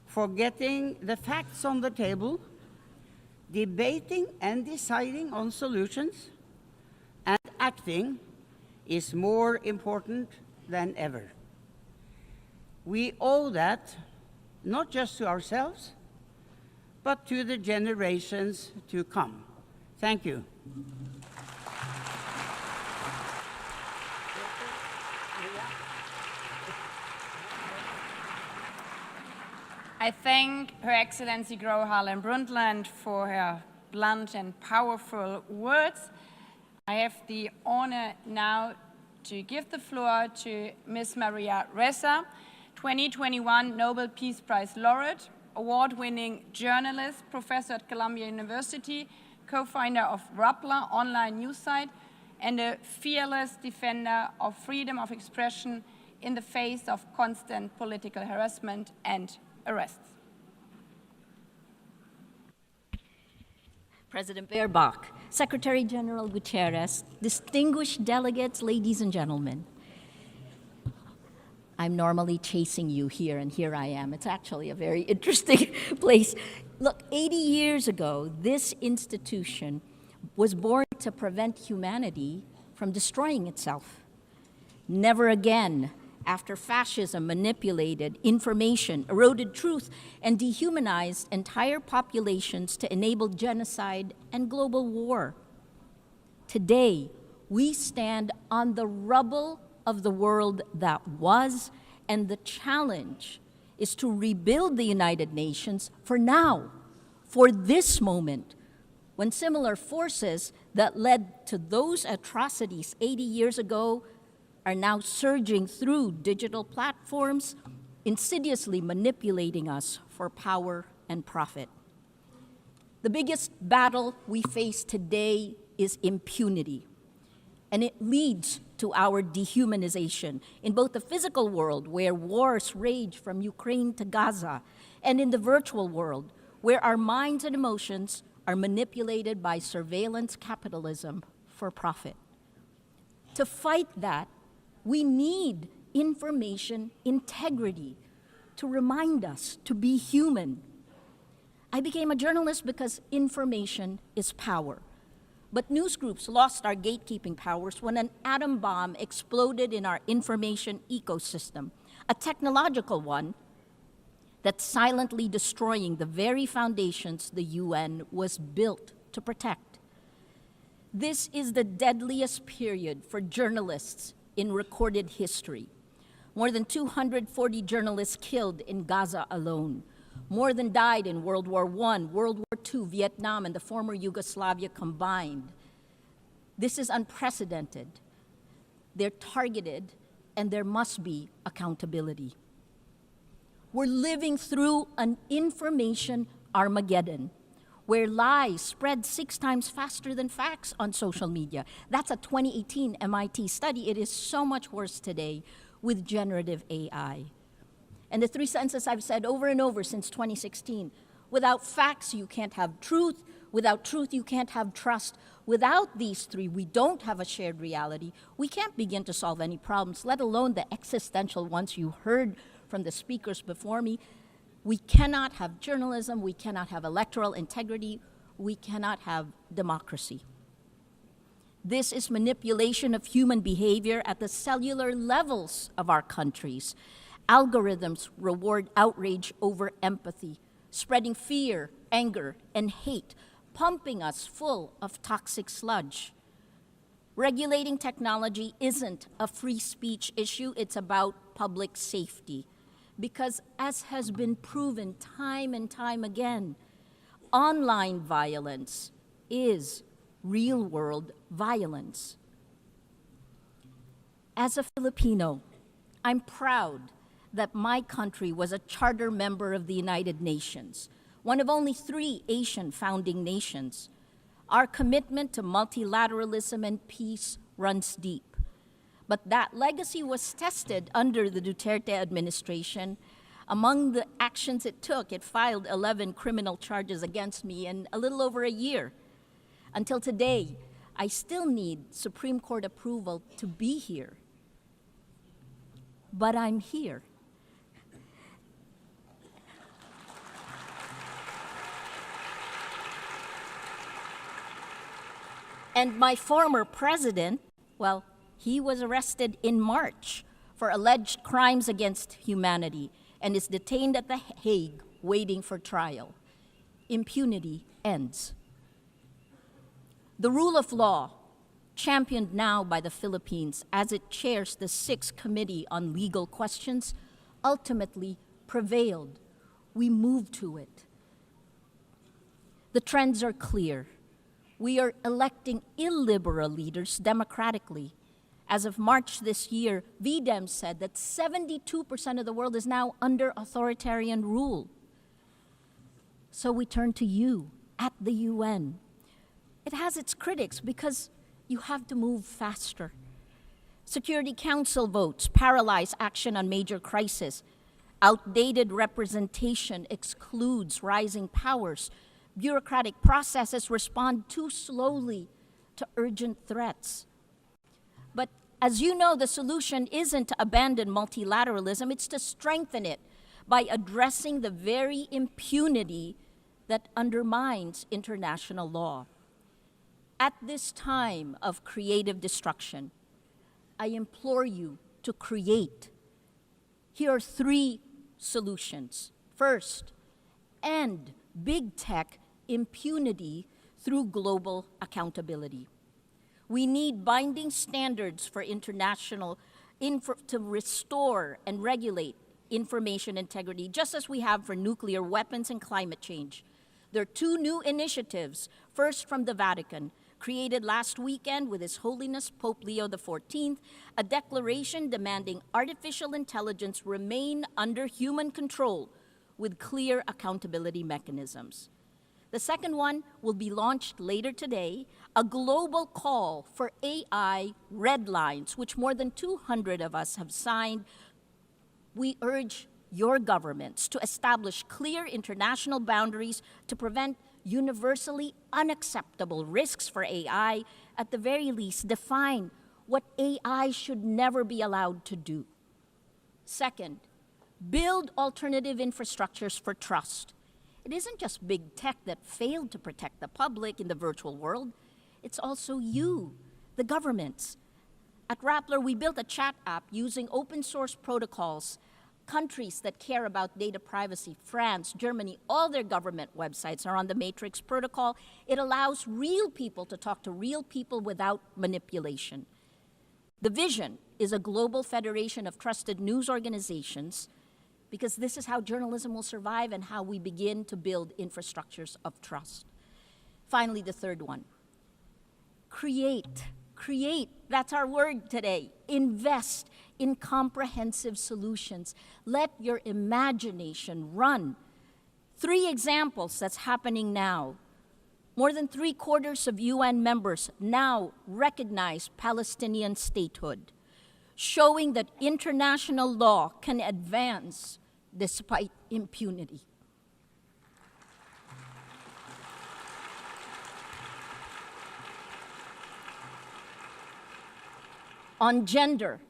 for getting the facts on the table, debating and deciding on solutions, and acting is more important than ever. We owe that not just to ourselves, but to the generations to come. Thank you. I thank Her Excellency Gro Harlem Brundtland for her blunt and powerful words. I have the honor now to give the floor to Ms. Maria Ressa, 2021 Nobel Peace Prize laureate, award-winning journalist, professor at Columbia University, co-founder of Rappler online news site, and a fearless defender of freedom of expression in the face of constant political harassment and arrests. President Baerbock, Secretary General Guterres, distinguished delegates, ladies and gentlemen. I'm normally chasing you here, and here I am. It's actually a very interesting place. Look, 80 years ago, this institution was born to prevent humanity from destroying itself. Never again, after fascism manipulated information, eroded truth, and dehumanized entire populations to enable genocide and global war. Today, we stand on the rubble of the world that was, and the challenge is to rebuild the United Nations for now, for this moment, when similar forces that led to those atrocities 80 years ago are now surging through digital platforms, insidiously manipulating us for power and profit. The biggest battle we face today is impunity, and it leads to our dehumanization in both the physical world, where wars rage from Ukraine to Gaza, and in the virtual world, where our minds and emotions are manipulated by surveillance capitalism for profit. To fight that, we need information integrity to remind us to be human. I became a journalist because information is power. But news groups lost our gatekeeping powers when an atom bomb exploded in our information ecosystem, a technological one that's silently destroying the very foundations the UN was built to protect. This is the deadliest period for journalists in recorded history. More than 240 journalists killed in Gaza alone. More than died in World War I, World War II, Vietnam, and the former Yugoslavia combined. This is unprecedented. They're targeted, and there must be accountability. We're living through an information Armageddon, where lies spread 6 times faster than facts on social media. That's a 2018 MIT study. It is so much worse today with generative AI. And the 3 sentences I've said over and over since 2016, without facts, you can't have truth. Without truth, you can't have trust. Without these 3, we don't have a shared reality. We can't begin to solve any problems, let alone the existential ones you heard from the speakers before me. We cannot have journalism, we cannot have electoral integrity, we cannot have democracy. This is manipulation of human behavior at the cellular levels of our countries. Algorithms reward outrage over empathy, spreading fear, anger, and hate, pumping us full of toxic sludge. Regulating technology isn't a free speech issue, it's about public safety. Because as has been proven time and time again, online violence is real-world violence. As a Filipino, I'm proud that my country was a charter member of the United Nations, one of only 3 Asian founding nations. Our commitment to multilateralism and peace runs deep. But that legacy was tested under the Duterte administration. Among the actions it took, it filed 11 criminal charges against me in a little over a year. Until today, I still need Supreme Court approval to be here. But I'm here. And my former president, well, he was arrested in March for alleged crimes against humanity, and is detained at The Hague waiting for trial. Impunity ends. The rule of law, championed now by the Philippines as it chairs the 6th Committee on Legal Questions, ultimately prevailed. We moved to it. The trends are clear. We are electing illiberal leaders democratically. As of March this year, VDEM said that 72% of the world is now under authoritarian rule. So we turn to you at the UN. It has its critics because you have to move faster. Security Council votes paralyze action on major crises. Outdated representation excludes rising powers. Bureaucratic processes respond too slowly to urgent threats. But as you know, the solution isn't to abandon multilateralism, it's to strengthen it by addressing the very impunity that undermines international law. At this time of creative destruction, I implore you to create. Here are 3 solutions. First, end big tech impunity through global accountability. We need binding standards for international to restore and regulate information integrity, just as we have for nuclear weapons and climate change. There are 2 new initiatives, first from the Vatican, created last weekend with His Holiness Pope Leo XIV, a declaration demanding artificial intelligence remain under human control with clear accountability mechanisms. The second one will be launched later today, a global call for AI red lines, which more than 200 of us have signed. We urge your governments to establish clear international boundaries to prevent universally unacceptable risks for AI, at the very least define what AI should never be allowed to do. Second, build alternative infrastructures for trust. It isn't just big tech that failed to protect the public in the virtual world, it's also you, the governments. At Rappler, we built a chat app using open source protocols. Countries that care about data privacy, France, Germany, all their government websites are on the Matrix protocol. It allows real people to talk to real people without manipulation. The vision is a global federation of trusted news organizations, because this is how journalism will survive and how we begin to build infrastructures of trust. Finally, the third one, create. Create, that's our word today. Invest in comprehensive solutions. Let your imagination run. 3 examples that's happening now. More than 3/4 of UN members now recognize Palestinian statehood, showing that international law can advance despite impunity. On gender,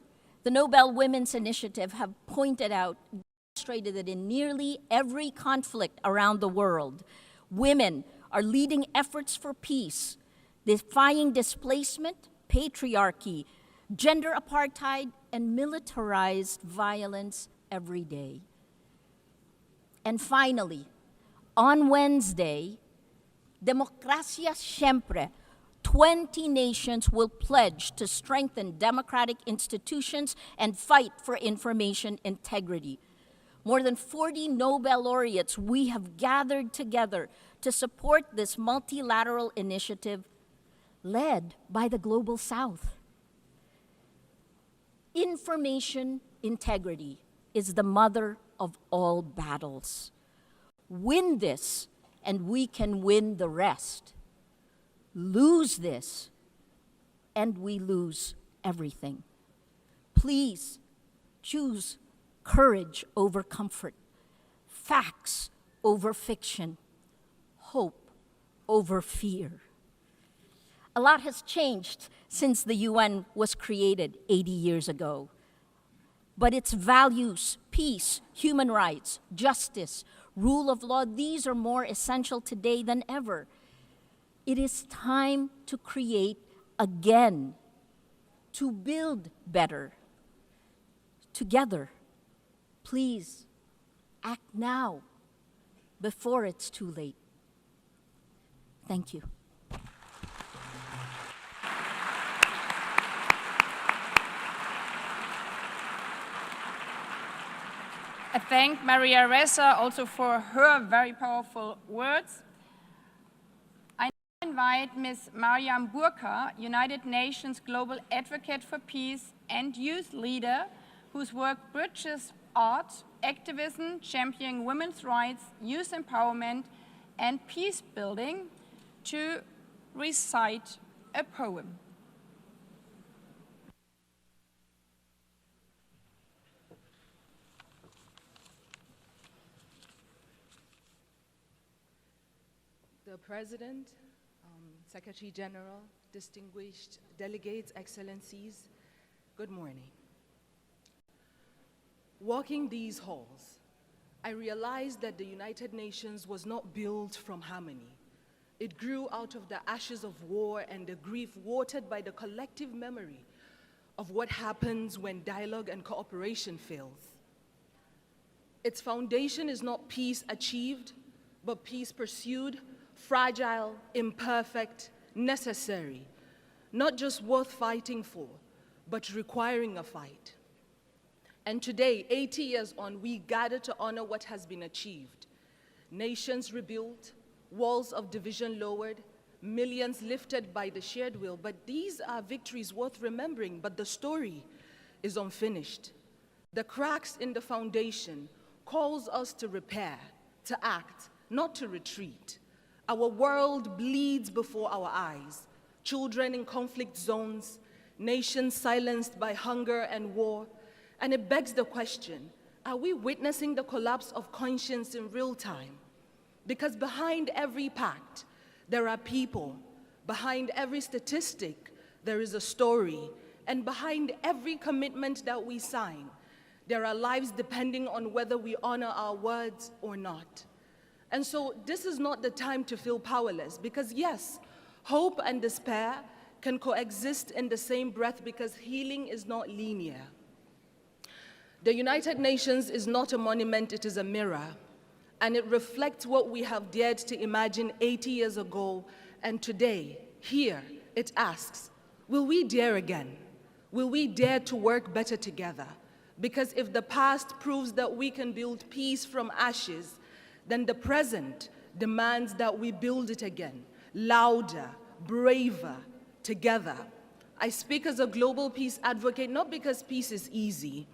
the Nobel Women's Initiative have pointed out, demonstrated that in nearly every conflict around the world, women are leading efforts for peace, defying displacement, patriarchy, gender apartheid, and militarized violence every day. And finally, on Wednesday, Demokrasya Siyempre, 20 nations will pledge to strengthen democratic institutions and fight for information integrity. More than 40 Nobel laureates we have gathered together to support this multilateral initiative led by the Global South. Information integrity is the mother of all battles. Win this, and we can win the rest. Lose this, and we lose everything. Please choose courage over comfort, facts over fiction, hope over fear. A lot has changed since the UN was created 80 years ago. But its values, peace, human rights, justice, rule of law, these are more essential today than ever. It is time to create again, to build better. Together, please Act now, before it's too late. Thank you. I thank Maria Ressa also for her very powerful words. I now invite Ms. Mariam Burka, United Nations Global Advocate for Peace and youth leader, whose work bridges art, activism, championing women's rights, youth empowerment, and peace building, to recite a poem. The President, Secretary General, distinguished delegates, excellencies, good morning. Walking these halls, I realized that the United Nations was not built from harmony. It grew out of the ashes of war and the grief watered by the collective memory of what happens when dialogue and cooperation fails. Its foundation is not peace achieved, but peace pursued, fragile, imperfect, necessary, not just worth fighting for, but requiring a fight. And today, 80 years on, we gather to honor what has been achieved. Nations rebuilt, walls of division lowered, millions lifted by the shared will. But these are victories worth remembering, but the story is unfinished. The cracks in the foundation calls us to repair, to act, not to retreat. Our world bleeds before our eyes. Children in conflict zones, nations silenced by hunger and war. And it begs the question, are we witnessing the collapse of conscience in real time? Because behind every pact, there are people. Behind every statistic, there is a story. And behind every commitment that we sign, there are lives depending on whether we honor our words or not. And so this is not the time to feel powerless, because yes, hope and despair can coexist in the same breath, because healing is not linear. The United Nations is not a monument, it is a mirror, and it reflects what we have dared to imagine 80 years ago, and today, here, it asks, will we dare again? Will we dare to work better together? Because if the past proves that we can build peace from ashes, then the present demands that we build it again, louder, braver, together. I speak as a global peace advocate, not because peace is easy,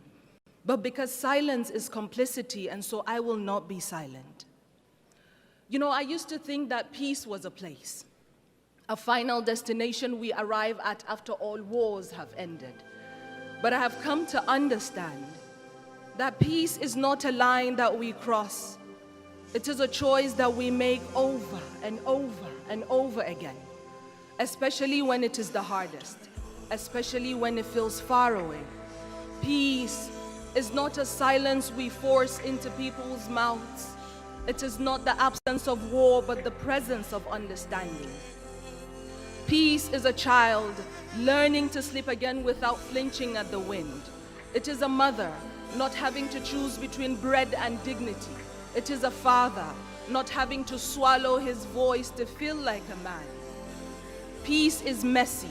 but because silence is complicity, and so I will not be silent. You know, I used to think that peace was a place, a final destination we arrive at after all wars have ended. But I have come to understand that peace is not a line that we cross. It is a choice that we make over and over and over again, especially when it is the hardest, especially when it feels far away. Peace is not a silence we force into people's mouths. It is not the absence of war, but the presence of understanding. Peace is a child learning to sleep again without flinching at the wind. It is a mother not having to choose between bread and dignity. It is a father not having to swallow his voice to feel like a man. Peace is messy,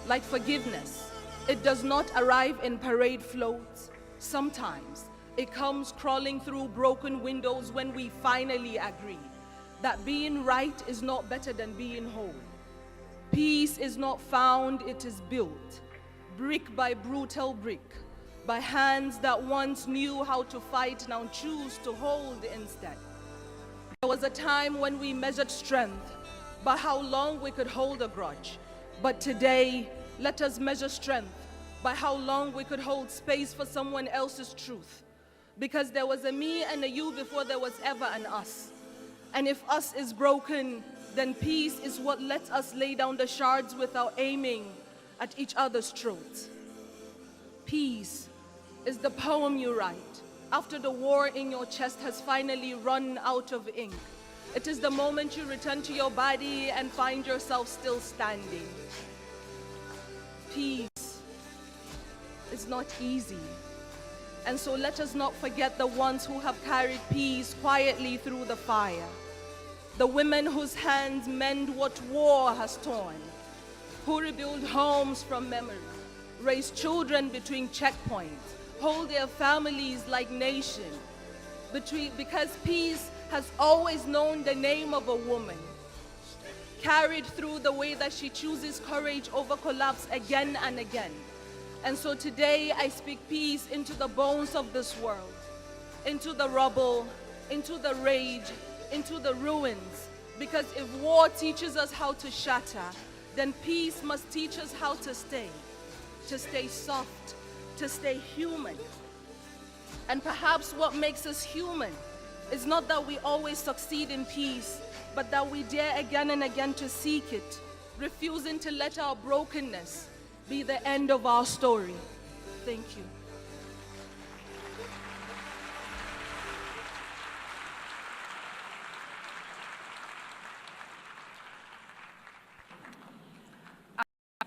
like forgiveness. It does not arrive in parade floats. Sometimes it comes crawling through broken windows when we finally agree that being right is not better than being whole. Peace is not found, it is built, brick by brutal brick, by hands that once knew how to fight, now choose to hold instead. There was a time when we measured strength by how long we could hold a grudge. But today, let us measure strength by how long we could hold space for someone else's truth. Because there was a me and a you before there was ever an us. And if us is broken, then peace is what lets us lay down the shards without aiming at each other's throats. Peace is the poem you write after the war in your chest has finally run out of ink. It is the moment you return to your body and find yourself still standing. Peace is not easy. And so let us not forget the ones who have carried peace quietly through the fire. The women whose hands mend what war has torn, who rebuild homes from memory, raise children between checkpoints, hold their families like nations, because peace has always known the name of a woman, carried through the way that she chooses courage over collapse again and again. And so today I speak peace into the bones of this world, into the rubble, into the rage, into the ruins. Because if war teaches us how to shatter, then peace must teach us how to stay soft, to stay human. And perhaps what makes us human is not that we always succeed in peace, but that we dare again and again to seek it, refusing to let our brokenness be the end of our story. Thank you.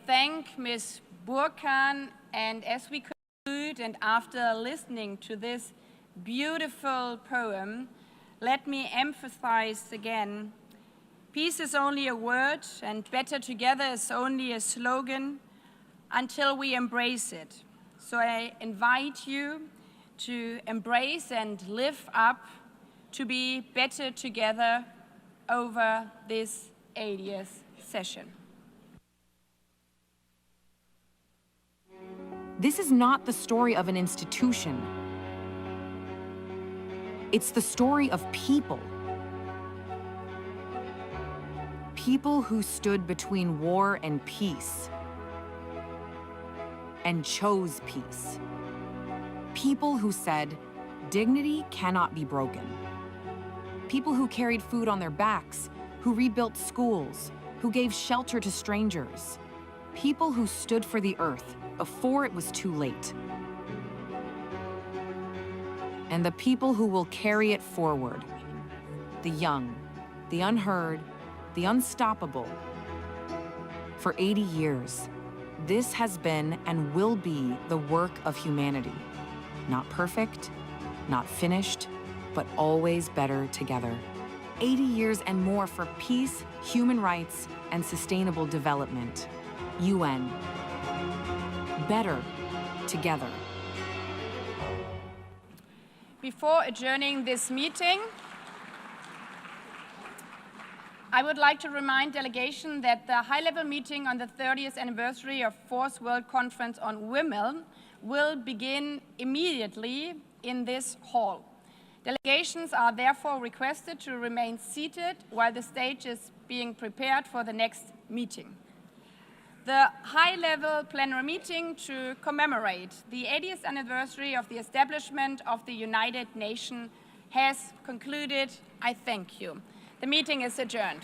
Thank Ms. Burkhan, and as we conclude and after listening to this beautiful poem, let me emphasize again, peace is only a word and better together is only a slogan until we embrace it. So I invite you to embrace and live up to be better together over this 80th session. This is not the story of an institution. It's the story of people. People who stood between war and peace and chose peace. People who said, dignity cannot be broken. People who carried food on their backs, who rebuilt schools, who gave shelter to strangers. People who stood for the earth before it was too late. And the people who will carry it forward, the young, the unheard, the unstoppable. For 80 years, this has been and will be the work of humanity. Not perfect, not finished, but always better together. 80 years and more for peace, human rights, and sustainable development. UN. Better together. Before adjourning this meeting, I would like to remind delegation that the high-level meeting on the 30th anniversary of Fourth World Conference on Women will begin immediately in this hall. Delegations are therefore requested to remain seated while the stage is being prepared for the next meeting. The high-level plenary meeting to commemorate the 80th anniversary of the establishment of the United Nations has concluded. I thank you. The meeting is adjourned.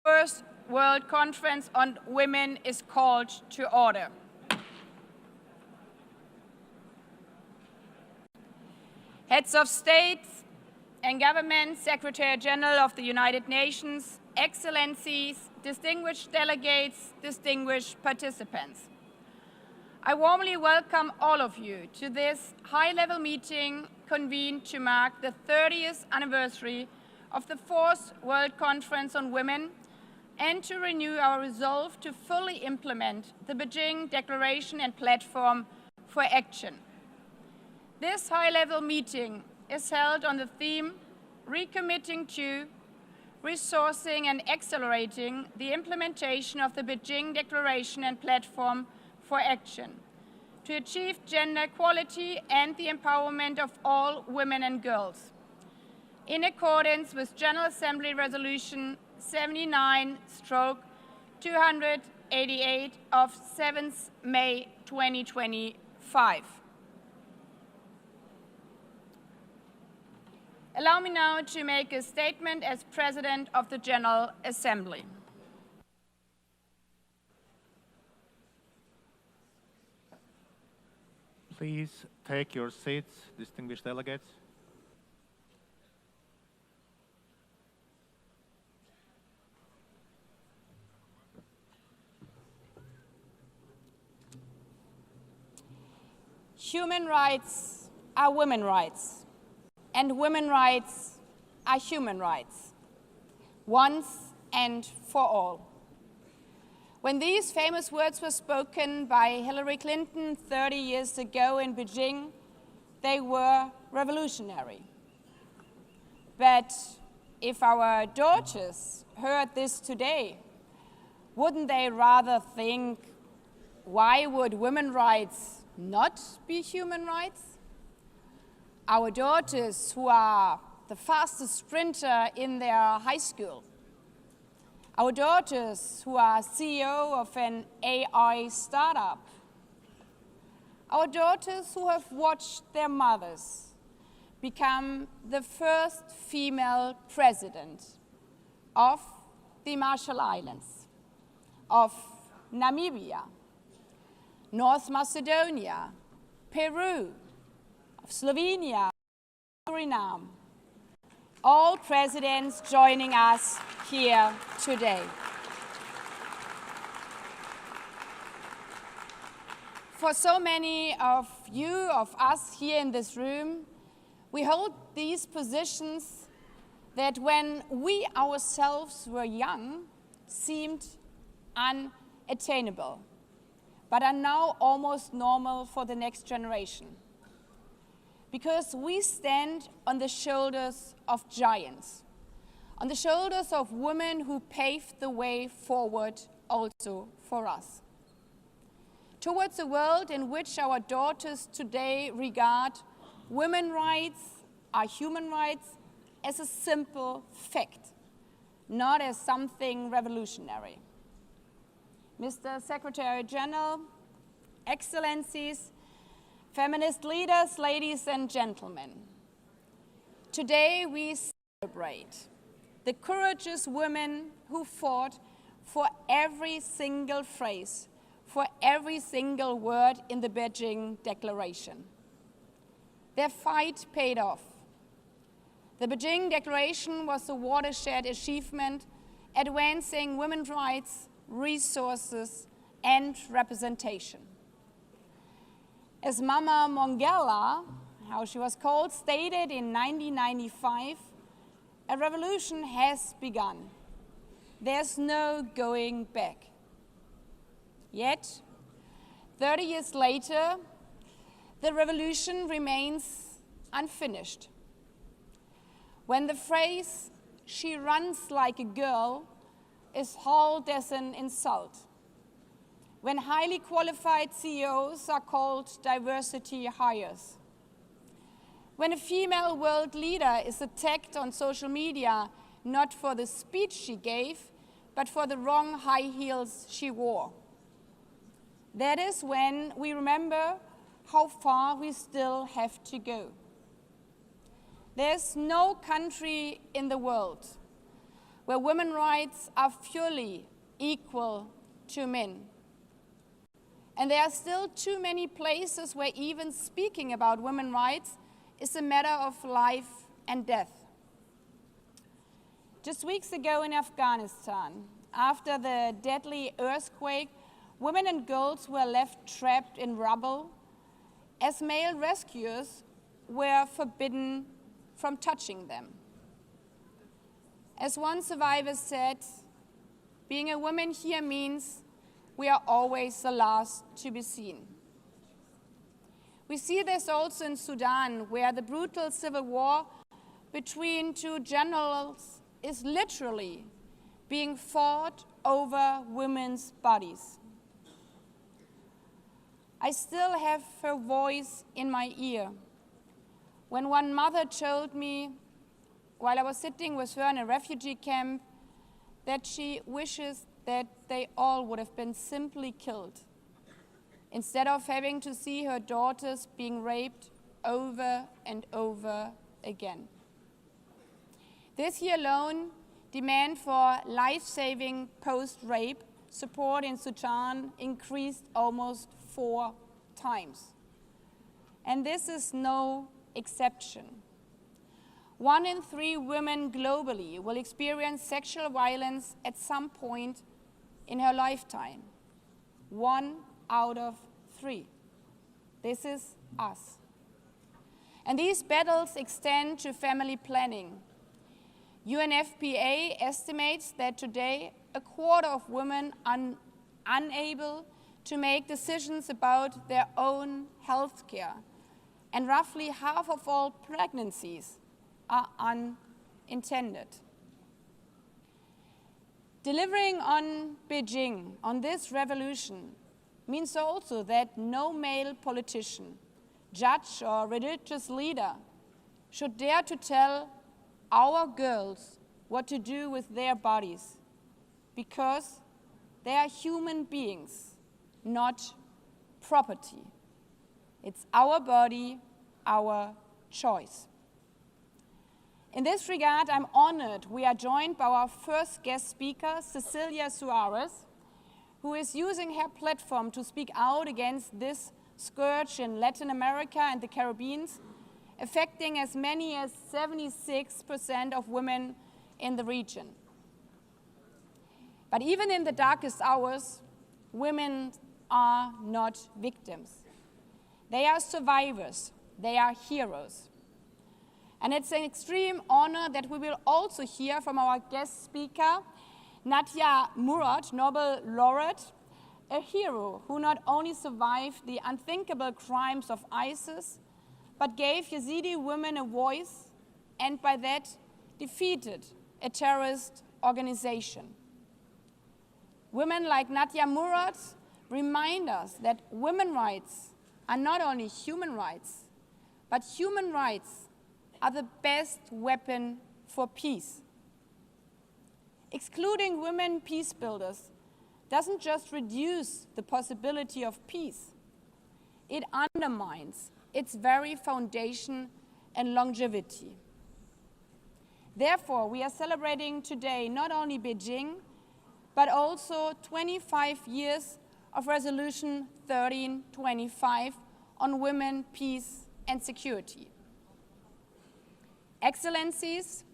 First World Conference on Women is called to order. Heads of state and government, Secretary General of the United Nations, Excellencies, distinguished delegates, distinguished participants. I warmly welcome all of you to this high-level meeting convened to mark the 30th anniversary of the Fourth World Conference on Women and to renew our resolve to fully implement the Beijing Declaration and Platform for Action. This high-level meeting is held on the theme Recommitting to, Resourcing and Accelerating the Implementation of the Beijing Declaration and Platform for Action to achieve gender equality and the empowerment of all women and girls, in accordance with General Assembly Resolution 79/288 of 7th May 2025. Allow me now to make a statement as President of the General Assembly. Please take your seats, distinguished delegates. Human rights are women's rights, and women's rights are human rights, once and for all. When these famous words were spoken by Hillary Clinton 30 years ago in Beijing, they were revolutionary. But if our daughters heard this today, wouldn't they rather think, why would women's rights not be human rights? Our daughters, who are the fastest sprinter in their high school, our daughters who are CEO of an AI startup, our daughters who have watched their mothers become the first female president of the Marshall Islands, of Namibia, North Macedonia, Peru, of Slovenia, Suriname, all presidents joining us here today. For so many of you, of us here in this room, we hold these positions that when we ourselves were young seemed unattainable, but are now almost normal for the next generation. Because we stand on the shoulders of giants, on the shoulders of women who paved the way forward also for us. Towards a world in which our daughters today regard women's rights, our human rights, as a simple fact, not as something revolutionary. Mr. Secretary General, Excellencies, feminist leaders, ladies and gentlemen, today we celebrate the courageous women who fought for every single phrase, for every single word in the Beijing Declaration. Their fight paid off. The Beijing Declaration was a watershed achievement advancing women's rights, resources, and representation. As Mama Mongella, how she was called, stated in 1995, a revolution has begun. There's no going back. Yet, 30 years later, the revolution remains unfinished. When the phrase, "she runs like a girl," is hailed as an insult, when highly qualified CEOs are called diversity hires, when a female world leader is attacked on social media not for the speech she gave, but for the wrong high heels she wore. That is when we remember how far we still have to go. There's no country in the world where women's rights are fully equal to men. And there are still too many places where even speaking about women's rights is a matter of life and death. Just weeks ago in Afghanistan, after the deadly earthquake, women and girls were left trapped in rubble as male rescuers were forbidden from touching them. As one survivor said, being a woman here means we are always the last to be seen. We see this also in Sudan, where the brutal civil war between two generals is literally being fought over women's bodies. I still have her voice in my ear when one mother told me, while I was sitting with her in a refugee camp, that she wishes that they all would have been simply killed instead of having to see her daughters being raped over and over again. This year alone, demand for life-saving post-rape support in Sudan increased almost 4 times. And this is no exception. 1 in 3 women globally will experience sexual violence at some point in her lifetime. 1 out of 3. This is us. And these battles extend to family planning. UNFPA estimates that today a quarter of women are unable to make decisions about their own health care, and roughly half of all pregnancies are unintended. Delivering on Beijing, on this revolution, means also that no male politician, judge, or religious leader should dare to tell our girls what to do with their bodies, because they are human beings, not property. It's our body, our choice. In this regard, I'm honored we are joined by our first guest speaker, Cecilia Suarez, who is using her platform to speak out against this scourge in Latin America and the Caribbean, affecting as many as 76% of women in the region. But even in the darkest hours, women are not victims. They are survivors. They are heroes. And it's an extreme honor that we will also hear from our guest speaker, Nadia Murad, Nobel laureate, a hero who not only survived the unthinkable crimes of ISIS, but gave Yazidi women a voice, and by that defeated a terrorist organization. Women like Nadia Murad remind us that women's rights are not only human rights, but human rights are the best weapon for peace. Excluding women peace builders doesn't just reduce the possibility of peace, it undermines its very foundation and longevity. Therefore, we are celebrating today not only Beijing, but also 25 years of Resolution 1325 on women, peace, and security. Excellencies,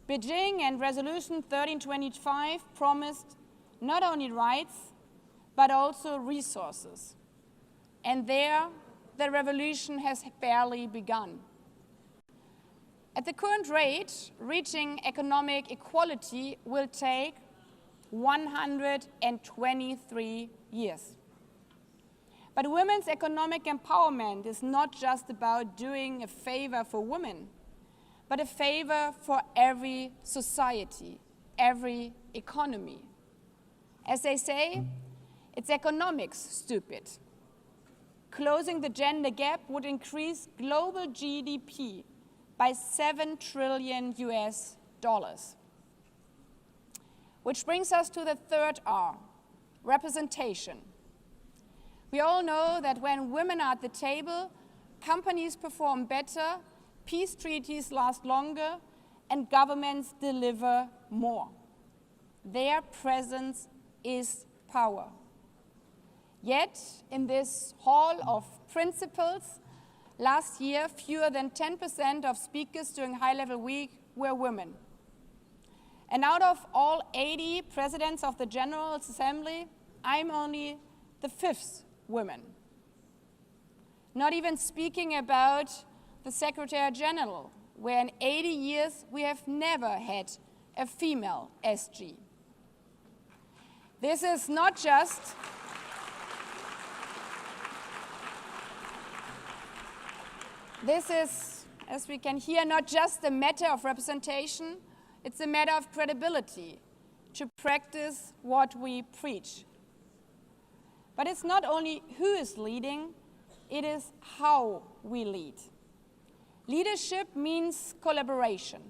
Beijing and Resolution 1325 promised not only rights, but also resources. And there, the revolution has barely begun. At the current rate, reaching economic equality will take 123 years. But women's economic empowerment is not just about doing a favor for women, but a favor for every society, every economy. As they say, it's economics, stupid. Closing the gender gap would increase global GDP by $7 trillion. Which brings us to the third R, representation. We all know that when women are at the table, companies perform better, peace treaties last longer, and governments deliver more. Their presence is power. Yet, in this hall of principles, last year, fewer than 10% of speakers during high-level week were women. And out of all 80 presidents of the General Assembly, I'm only the 5th woman. Not even speaking about the Secretary General, where in 80 years we have never had a female SG. This is not just This is, as we can hear, not just a matter of representation, it's a matter of credibility to practice what we preach. But it's not only who is leading, it is how we lead. Leadership means collaboration.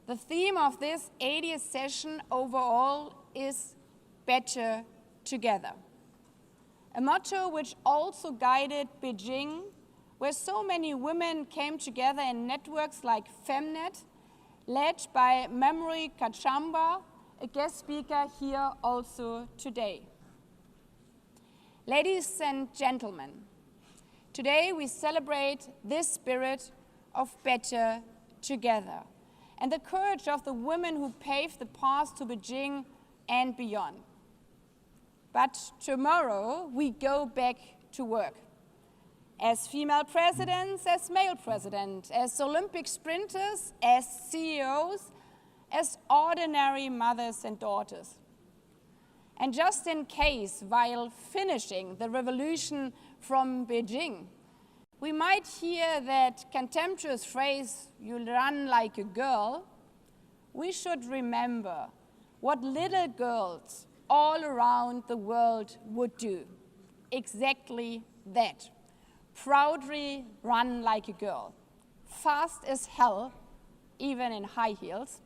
The theme of this 80th session overall is better together. A motto which also guided Beijing, where so many women came together in networks like Femnet, led by Memory Kachamba, a guest speaker here also today. Ladies and gentlemen, today we celebrate this spirit of better together and the courage of the women who paved the path to Beijing and beyond. But tomorrow we go back to work. As female presidents, as male presidents, as Olympic sprinters, as CEOs, as ordinary mothers and daughters. And just in case, while finishing the revolution from Beijing, we might hear that contemptuous phrase, "you run like a girl," we should remember what little girls all around the world would do. Exactly that. Proudly run like a girl, fast as hell, even in high heels,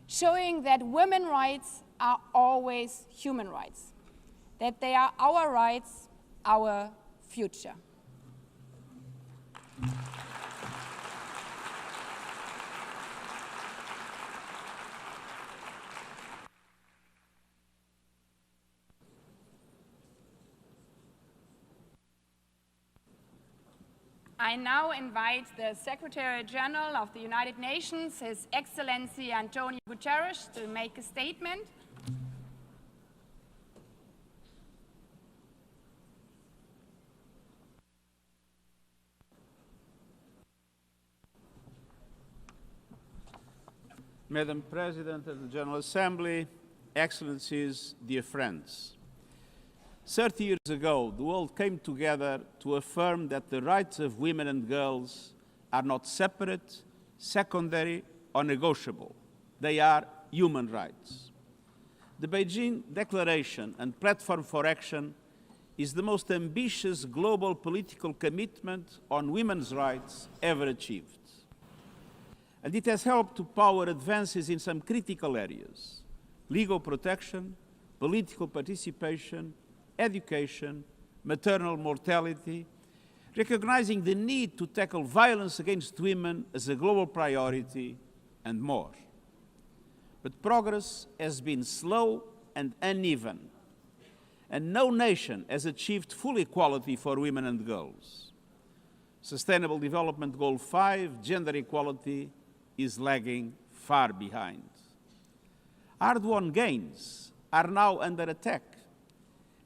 showing that women's rights are always human rights, that they are our rights, our future. I now invite the Secretary General of the United Nations, His Excellency Antonio Guterres, to make a statement. Madam President of the General Assembly, Excellencies, dear friends. 30 years ago, the world came together to affirm that the rights of women and girls are not separate, secondary, or negotiable. They are human rights. The Beijing Declaration and Platform for Action is the most ambitious global political commitment on women's rights ever achieved. And it has helped to power advances in some critical areas: legal protection, political participation, education, maternal mortality, recognizing the need to tackle violence against women as a global priority, and more. But progress has been slow and uneven, and no nation has achieved full equality for women and girls. Sustainable Development Goal 5, gender equality, is lagging far behind. Hard-won gains are now under attack.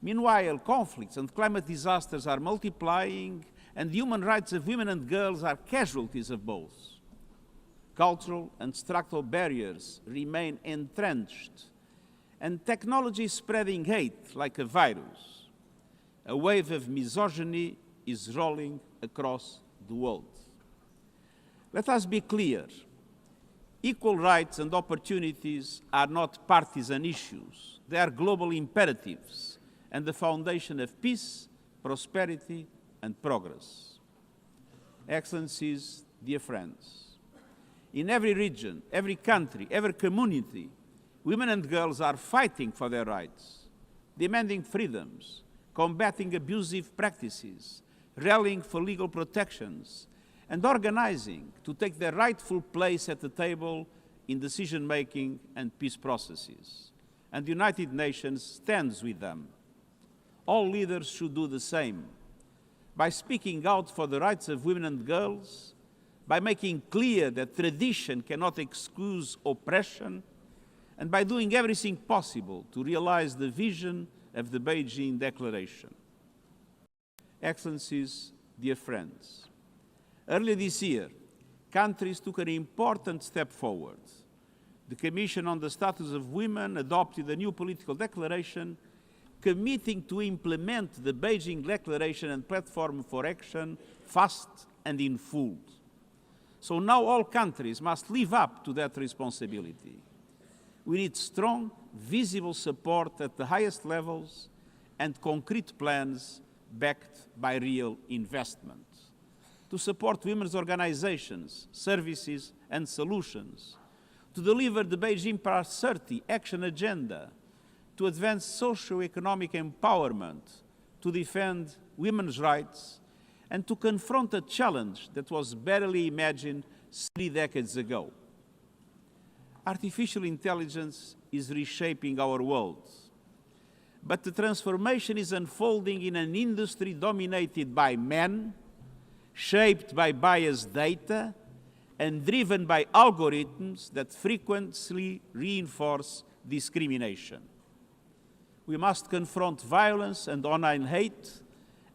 Meanwhile, conflicts and climate disasters are multiplying, and the human rights of women and girls are casualties of both. Cultural and structural barriers remain entrenched, and technology is spreading hate like a virus. A wave of misogyny is rolling across the world. Let us be clear. Equal rights and opportunities are not partisan issues. They are global imperatives and the foundation of peace, prosperity, and progress. Excellencies, dear friends, in every region, every country, every community, women and girls are fighting for their rights, demanding freedoms, combating abusive practices, rallying for legal protections, and organizing to take their rightful place at the table in decision-making and peace processes, and the United Nations stands with them. All leaders should do the same, by speaking out for the rights of women and girls, by making clear that tradition cannot excuse oppression, and by doing everything possible to realize the vision of the Beijing Declaration. Excellencies, dear friends, earlier this year, countries took an important step forward. The Commission on the Status of Women adopted a new political declaration committing to implement the Beijing Declaration and Platform for Action fast and in full. So now all countries must live up to that responsibility. We need strong, visible support at the highest levels and concrete plans backed by real investment to support women's organizations, services, and solutions, to deliver the Beijing Plus 30 action agenda, to advance socio-economic empowerment, to defend women's rights, and to confront a challenge that was barely imagined 3 decades ago. Artificial intelligence is reshaping our world, but the transformation is unfolding in an industry dominated by men, shaped by biased data, and driven by algorithms that frequently reinforce discrimination. We must confront violence and online hate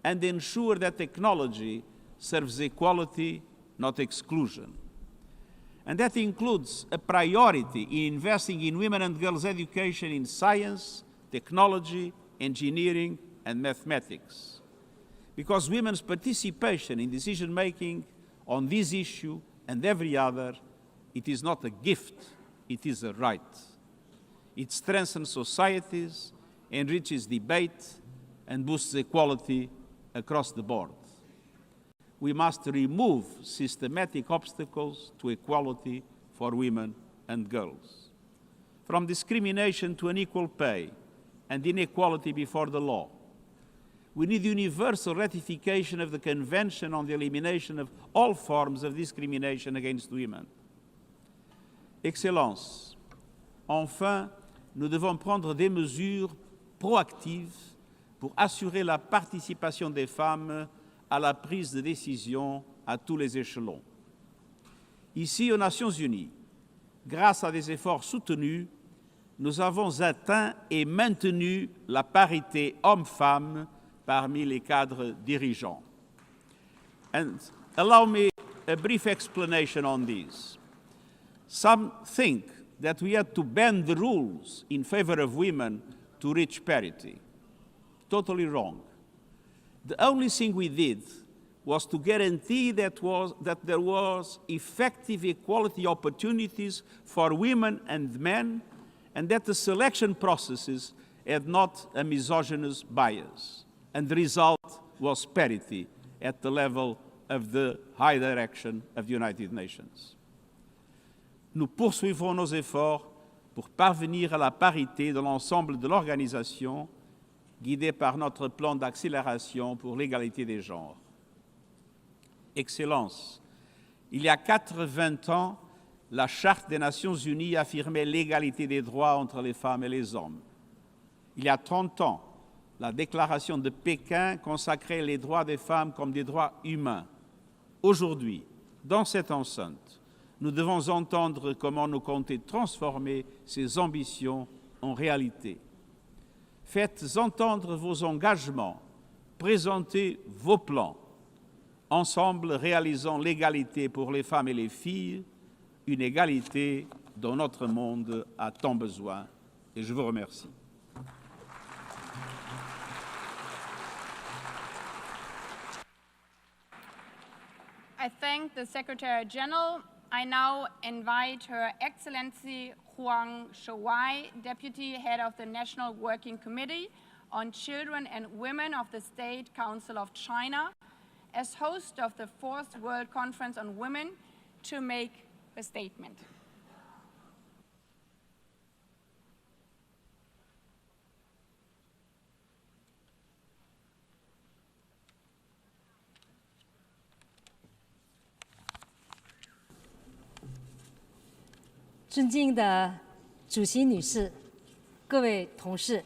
and ensure that technology serves equality, not exclusion. And that includes a priority in investing in women and girls' education in science, technology, engineering, and mathematics. Because women's participation in decision-making on this issue and every other, it is not a gift, it is a right. It strengthens societies, enriches debate, and boosts equality across the board. We must remove systematic obstacles to equality for women and girls. From discrimination to unequal pay and inequality before the law, we need universal ratification of the Convention on the Elimination of all forms of discrimination against women. Excellences, enfin, nous devons prendre des mesures proactives pour assurer la participation des femmes à la prise de décision à tous les échelons. Ici, aux Nations Unies, grâce à des efforts soutenus, nous avons atteint et maintenu la parité hommes-femmes parmi les cadres dirigeants. And allow me a brief explanation on this. Some think that we had to bend the rules in favor of women to reach parity. Totally wrong. The only thing we did was to guarantee that there was effective equality opportunities for women and men, and that the selection processes had not a misogynist bias. And the result was parity at the level of the high direction of the United Nations. Nous poursuivrons nos efforts pour parvenir à la parité dans l'ensemble de l'organisation, guidée par notre plan d'accélération pour l'égalité des genres. Excellences, il y a 80 ans, la Charte des Nations Unies affirmait l'égalité des droits entre les femmes et les hommes. Il y a 30 ans, la Déclaration de Pékin consacrait les droits des femmes comme des droits humains. Aujourd'hui, dans cette enceinte, nous devons entendre comment nous comptons transformer ces ambitions en réalité. Faites entendre vos engagements, présentez vos plans. Ensemble, réalisons l'égalité pour les femmes et les filles, une égalité dont notre monde a tant besoin. Et je vous remercie. I thank the Secretary General. I now invite Her Excellency Huang Shouwei, Deputy Head of the National Working Committee on Children and Women of the State Council of China, as host of the 4th World Conference on Women, to make a statement. 尊敬的主席女士、各位同事，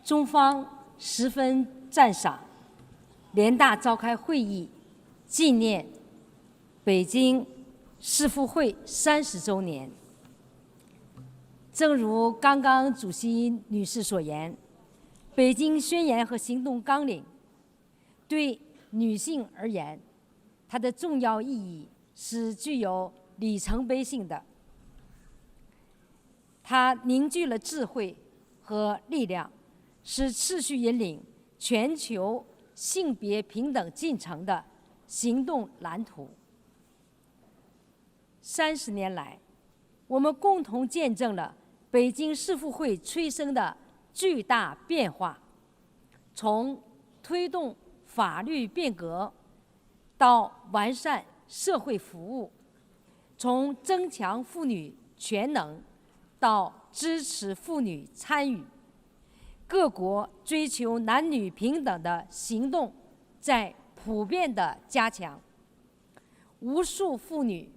中方十分赞赏联大召开会议，纪念北京世妇会30周年。正如刚刚主席女士所言，北京宣言和行动纲领对女性而言，它的重要意义是具有里程碑性的。它凝聚了智慧和力量，是持续引领全球性别平等进程的行动蓝图。30年来，我们共同见证了北京世妇会催生的巨大变化，从推动法律变革到完善社会服务，从增强妇女权能到支持妇女参与，各国追求男女平等的行动在普遍的加强，无数妇女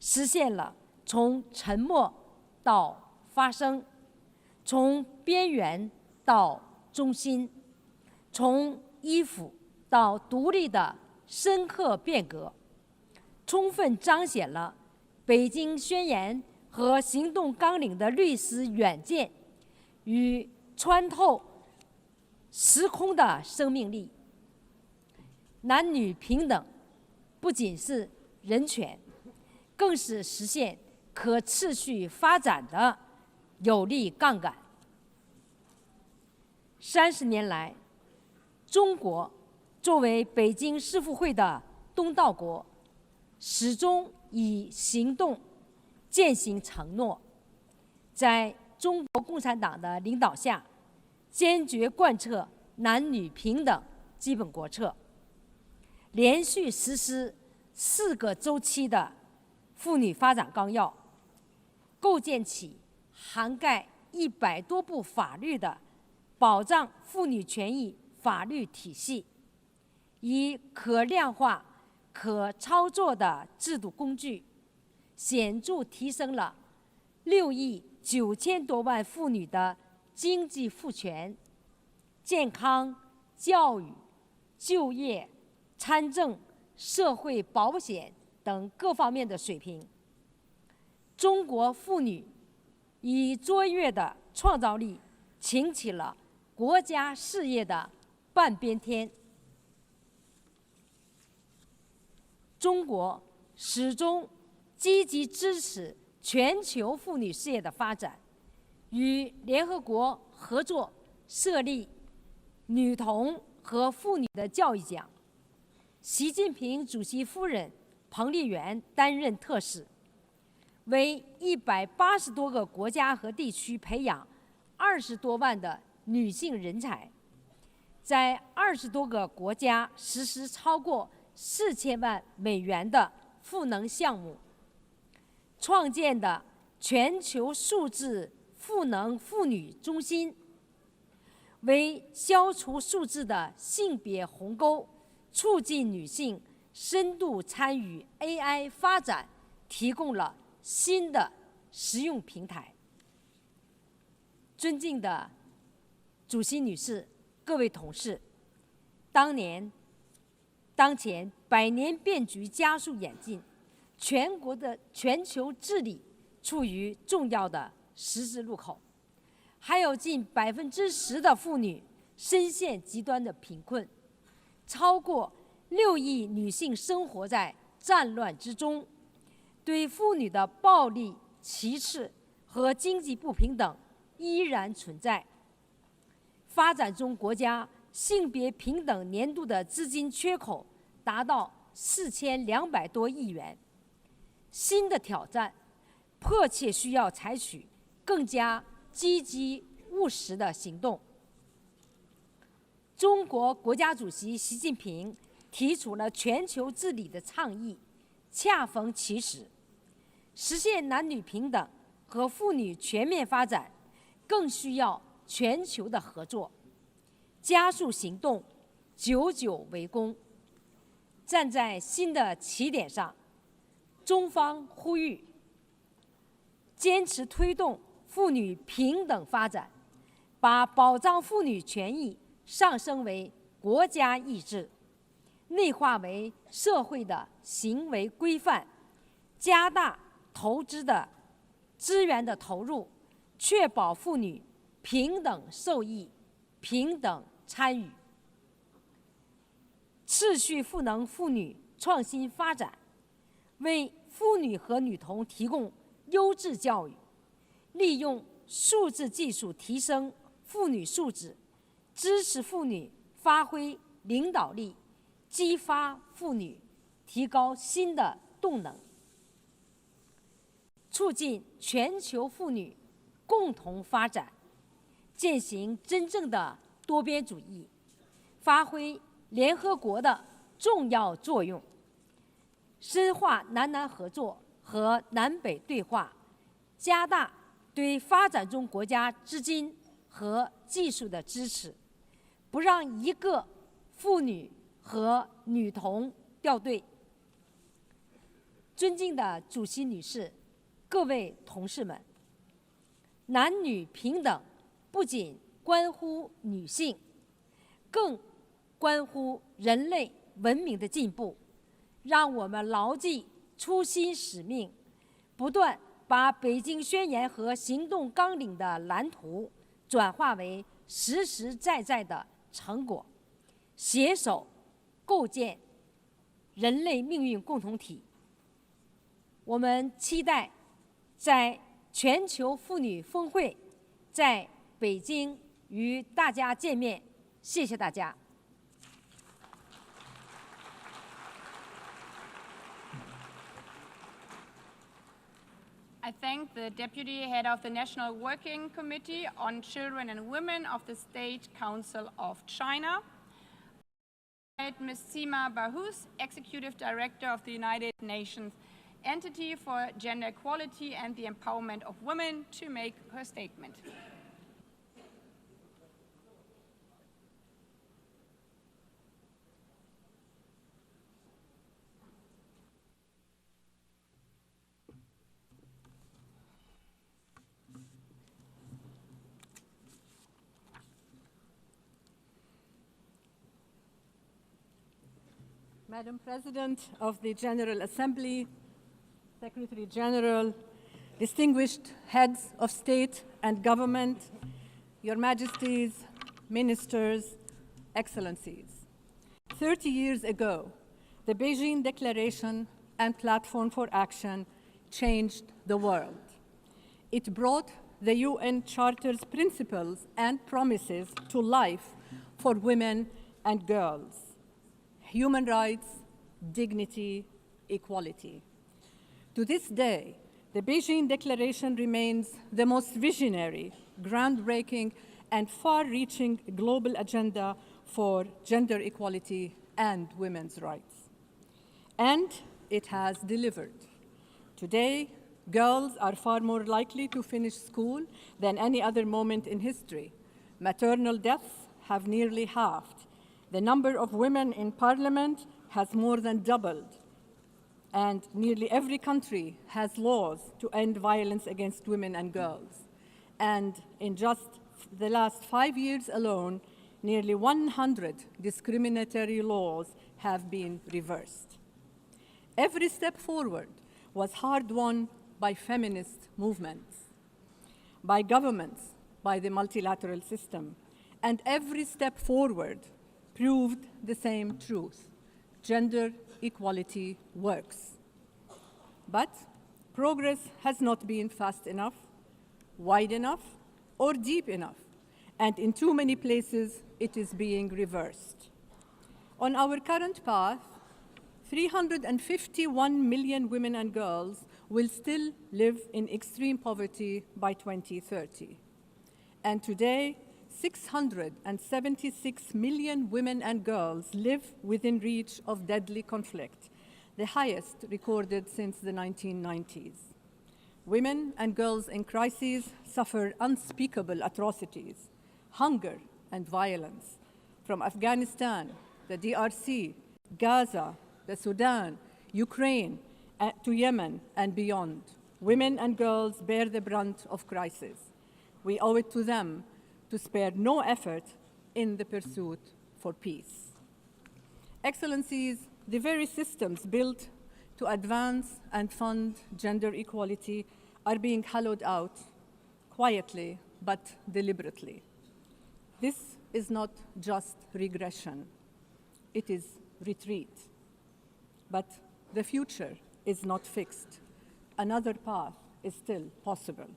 实现了从沉默到发声，从边缘到中心，从依附到独立的深刻变革，充分彰显了北京宣言和行动纲领的历史远见与穿透时空的生命力。男女平等不仅是人权，更是实现可持续发展的有力杠杆。30年来，中国作为北京世妇会的东道国，始终以行动践行承诺，在中国共产党的领导下，坚决贯彻男女平等基本国策，连续实施4个周期的妇女发展纲要，构建起涵盖100多部法律的保障妇女权益法律体系，以可量化、可操作的制度工具，显著提升了6亿9千多万妇女的经济赋权、健康、教育、就业、参政、社会保险等各方面的水平。中国妇女以卓越的创造力擎起了国家事业的半边天。中国始终积极支持全球妇女事业的发展，与联合国合作设立女童和妇女的教育奖。习近平主席夫人彭丽媛担任特使，为180多个国家和地区培养20多万的女性人才，在20多个国家实施超过4000万美元的赋能项目，创建的全球数字赋能妇女中心，为消除数字的性别鸿沟，促进女性深度参与 AI 发展提供了新的实用平台。尊敬的主席女士、各位同事，当前百年变局加速演进，全球治理处于重要的十字路口，还有近10%的妇女深陷极端的贫困，超过6亿女性生活在战乱之中，对妇女的暴力、歧视和经济不平等依然存在。发展中国家性别平等年度的资金缺口达到4200多亿元。新的挑战迫切需要采取更加积极务实的行动。中国国家主席习近平提出了全球治理的倡议，恰逢其时，实现男女平等和妇女全面发展，更需要全球的合作，加速行动，久久为功。站在新的起点上，中方呼吁坚持推动妇女平等发展，把保障妇女权益上升为国家意志，内化为社会的行为规范，加大投资的资源的投入，确保妇女平等受益、平等参与，持续赋能妇女创新发展，为妇女和女童提供优质教育，利用数字技术提升妇女素质，支持妇女发挥领导力，激发妇女提高新的动能，促进全球妇女共同发展，践行真正的多边主义，发挥联合国的重要作用，深化南南合作和南北对话，加大对发展中国家资金和技术的支持，不让一个妇女和女童掉队。尊敬的主席女士、各位同事们，男女平等不仅关乎女性，更关乎人类文明的进步。让我们牢记初心使命，不断把北京宣言和行动纲领的蓝图转化为实实在在的成果，携手构建人类命运共同体。我们期待在全球妇女峰会在北京与大家见面。谢谢大家。I thank the Deputy Head of the National Working Committee on Children and Women of the State Council of China, Ms. Sima Bahous, Executive Director of the United Nations Entity for Gender Equality and the Empowerment of Women, to make her statement. Madam President of the General Assembly, Secretary General, distinguished heads of state and government, Your Majesties, Ministers, Excellencies. 30 years ago, the Beijing Declaration and Platform for Action changed the world. It brought the UN Charter's principles and promises to life for women and girls. Human rights, dignity, equality. To this day, the Beijing Declaration remains the most visionary, groundbreaking, and far-reaching global agenda for gender equality and women's rights. And it has delivered. Today, girls are far more likely to finish school than any other moment in history. Maternal deaths have nearly halved. The number of women in parliament has more than doubled, and nearly every country has laws to end violence against women and girls. And in just the last 5 years alone, nearly 100 discriminatory laws have been reversed. Every step forward was hard-won by feminist movements, by governments, by the multilateral system, and every step forward proved the same truth: gender equality works. But progress has not been fast enough, wide enough, or deep enough, and in too many places it is being reversed. On our current path, 351 million women and girls will still live in extreme poverty by 2030. And today, 676 million women and girls live within reach of deadly conflict, the highest recorded since the 1990s. Women and girls in crises suffer unspeakable atrocities, hunger and violence, from Afghanistan, the DRC, Gaza, the Sudan, Ukraine, to Yemen and beyond. women and girls bear the brunt of crisis. We owe it to them to spare no effort in the pursuit for peace. Excellencies, the very systems built to advance and fund gender equality are being hollowed out quietly but deliberately. This is not just regression, it is retreat. But the future is not fixed. Another path is still possible.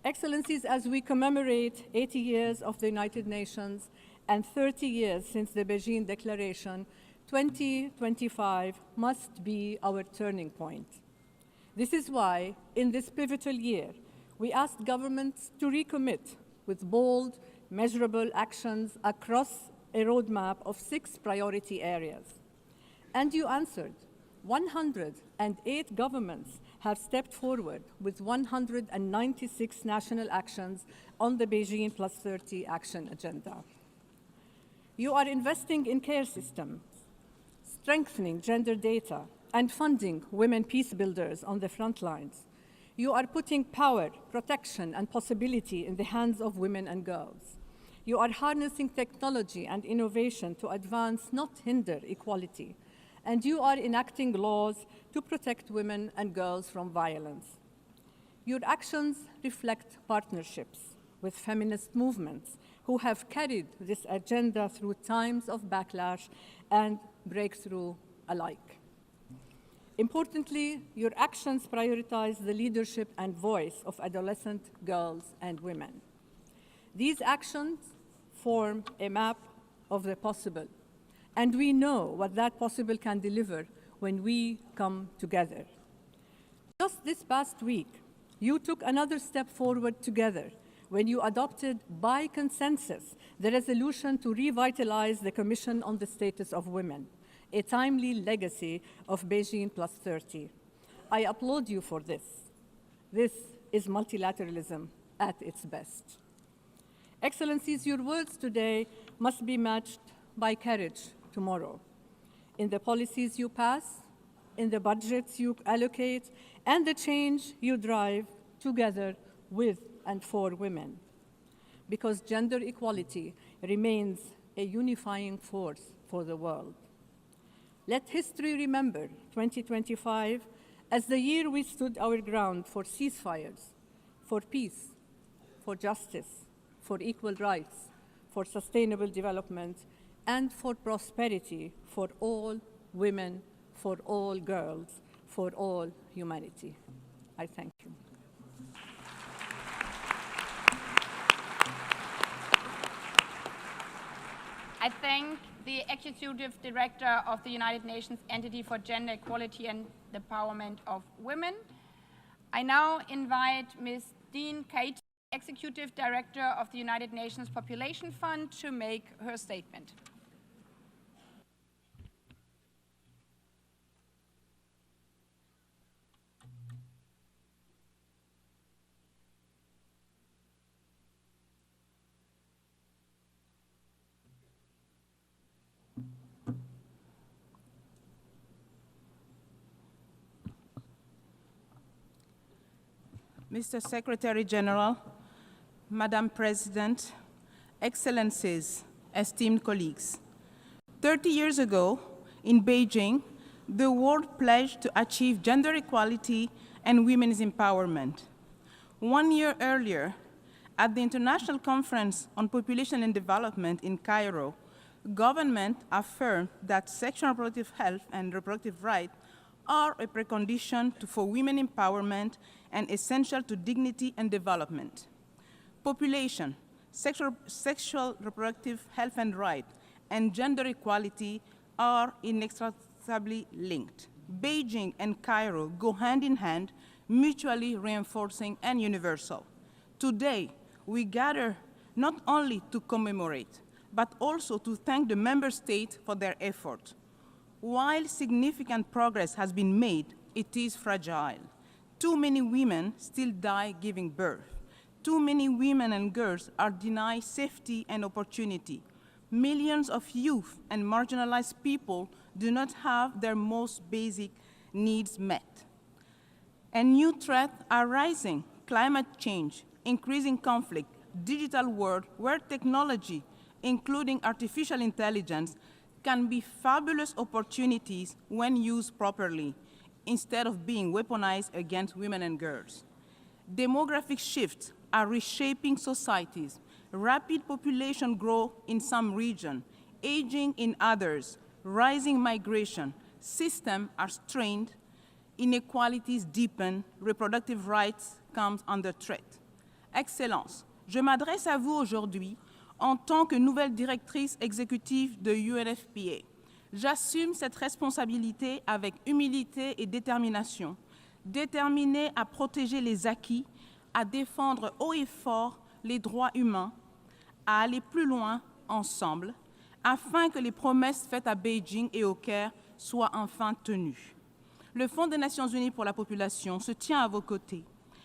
Excellencies, as we commemorate 80 years of the United Nations and 30 years since the Beijing Declaration, 2025 must be our turning point. This is why, in this pivotal year, we asked governments to recommit with bold, measurable actions across a roadmap of 6 priority areas. And you answered. 108 governments have stepped forward with 196 national actions on the Beijing Plus 30 action agenda. You are investing in care systems, strengthening gender data, and funding women peace builders on the front lines. You are putting power, protection, and possibility in the hands of women and girls. You are harnessing technology and innovation to advance, not hinder, equality. And you are enacting laws to protect women and girls from violence. Your actions reflect partnerships with feminist movements who have carried this agenda through times of backlash and breakthrough alike. Importantly, your actions prioritize the leadership and voice of adolescent girls and women. These actions form a map of the possible, and we know what that possible can deliver when we come together. Just this past week, you took another step forward together when you adopted by consensus the resolution to revitalize the Commission on the Status of Women, a timely legacy of Beijing Plus 30. I applaud you for this. This is multilateralism at its best. Excellencies, your words today must be matched by courage tomorrow. In the policies you pass, in the budgets you allocate, and the change you drive together with and for women. Because gender equality remains a unifying force for the world. Let history remember 2025 as the year we stood our ground for ceasefires, for peace, for justice, for equal rights, for sustainable development, and for prosperity for all women, for all girls, for all humanity. I thank you. I thank the Executive Director of the United Nations Entity for Gender Equality and the Empowerment of Women. I now invite Ms. Dean Kate, Executive Director of the United Nations Population Fund, to make her statement. Mr. Secretary General, Madam President, Excellencies, esteemed colleagues. 30 years ago, in Beijing, the world pledged to achieve gender equality and women's empowerment. 1 year earlier, at the International Conference on Population and Development in Cairo, government affirmed that sexual and reproductive health and reproductive rights are a precondition for women empowerment and essential to dignity and development. Population, sexual reproductive health and rights, and gender equality are inextricably linked. Beijing and Cairo go hand in hand, mutually reinforcing and universal. Today, we gather not only to commemorate, but also to thank the member states for their effort. While significant progress has been made, it is fragile. Too many women still die giving birth. Too many women and girls are denied safety and opportunity. Millions of youth and marginalized people do not have their most basic needs met. And new threats are rising: climate change, increasing conflict, digital world where technology, including artificial intelligence, can be fabulous opportunities when used properly, instead of being weaponized against women and girls. Demographic shifts are reshaping societies. Rapid population growth in some regions, aging in others, rising migration, systems are strained, inequalities deepen, reproductive rights come under threat. Excellences, je m'adresse à vous aujourd'hui en tant que nouvelle directrice exécutive de UNFPA. J'assume cette responsabilité avec humilité et détermination, déterminée à protéger les acquis, à défendre haut et fort les droits humains, à aller plus loin ensemble, afin que les promesses faites à Beijing et au Caire soient enfin tenues. Le Fonds des Nations Unies pour la population se tient à vos côtés,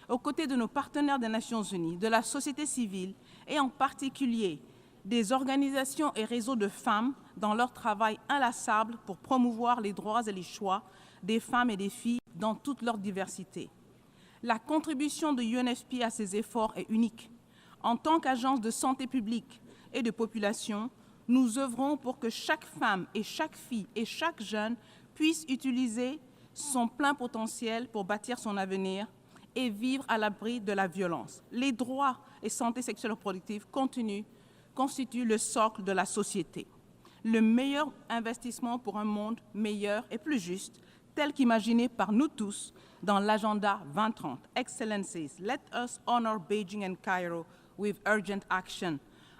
aux côtés de nos partenaires des Nations Unies, de la société civile et en particulier des organisations et réseaux de femmes dans leur travail inlassable pour promouvoir les droits et les choix des femmes et des filles dans toute leur diversité. La contribution de UNFPA à ces efforts est unique. En tant qu'agence de santé publique et de population, nous œuvrons pour que chaque femme et chaque fille et chaque jeune puisse utiliser son plein potentiel pour bâtir son avenir et vivre à l'abri de la violence. Les droits et santé sexuelle et reproductive constituent le socle de la société. Le meilleur investissement pour un monde meilleur et plus juste, tel qu'imaginé par nous tous dans l'agenda 2030. Excellencies, let us honor Beijing and Cairo with urgent action.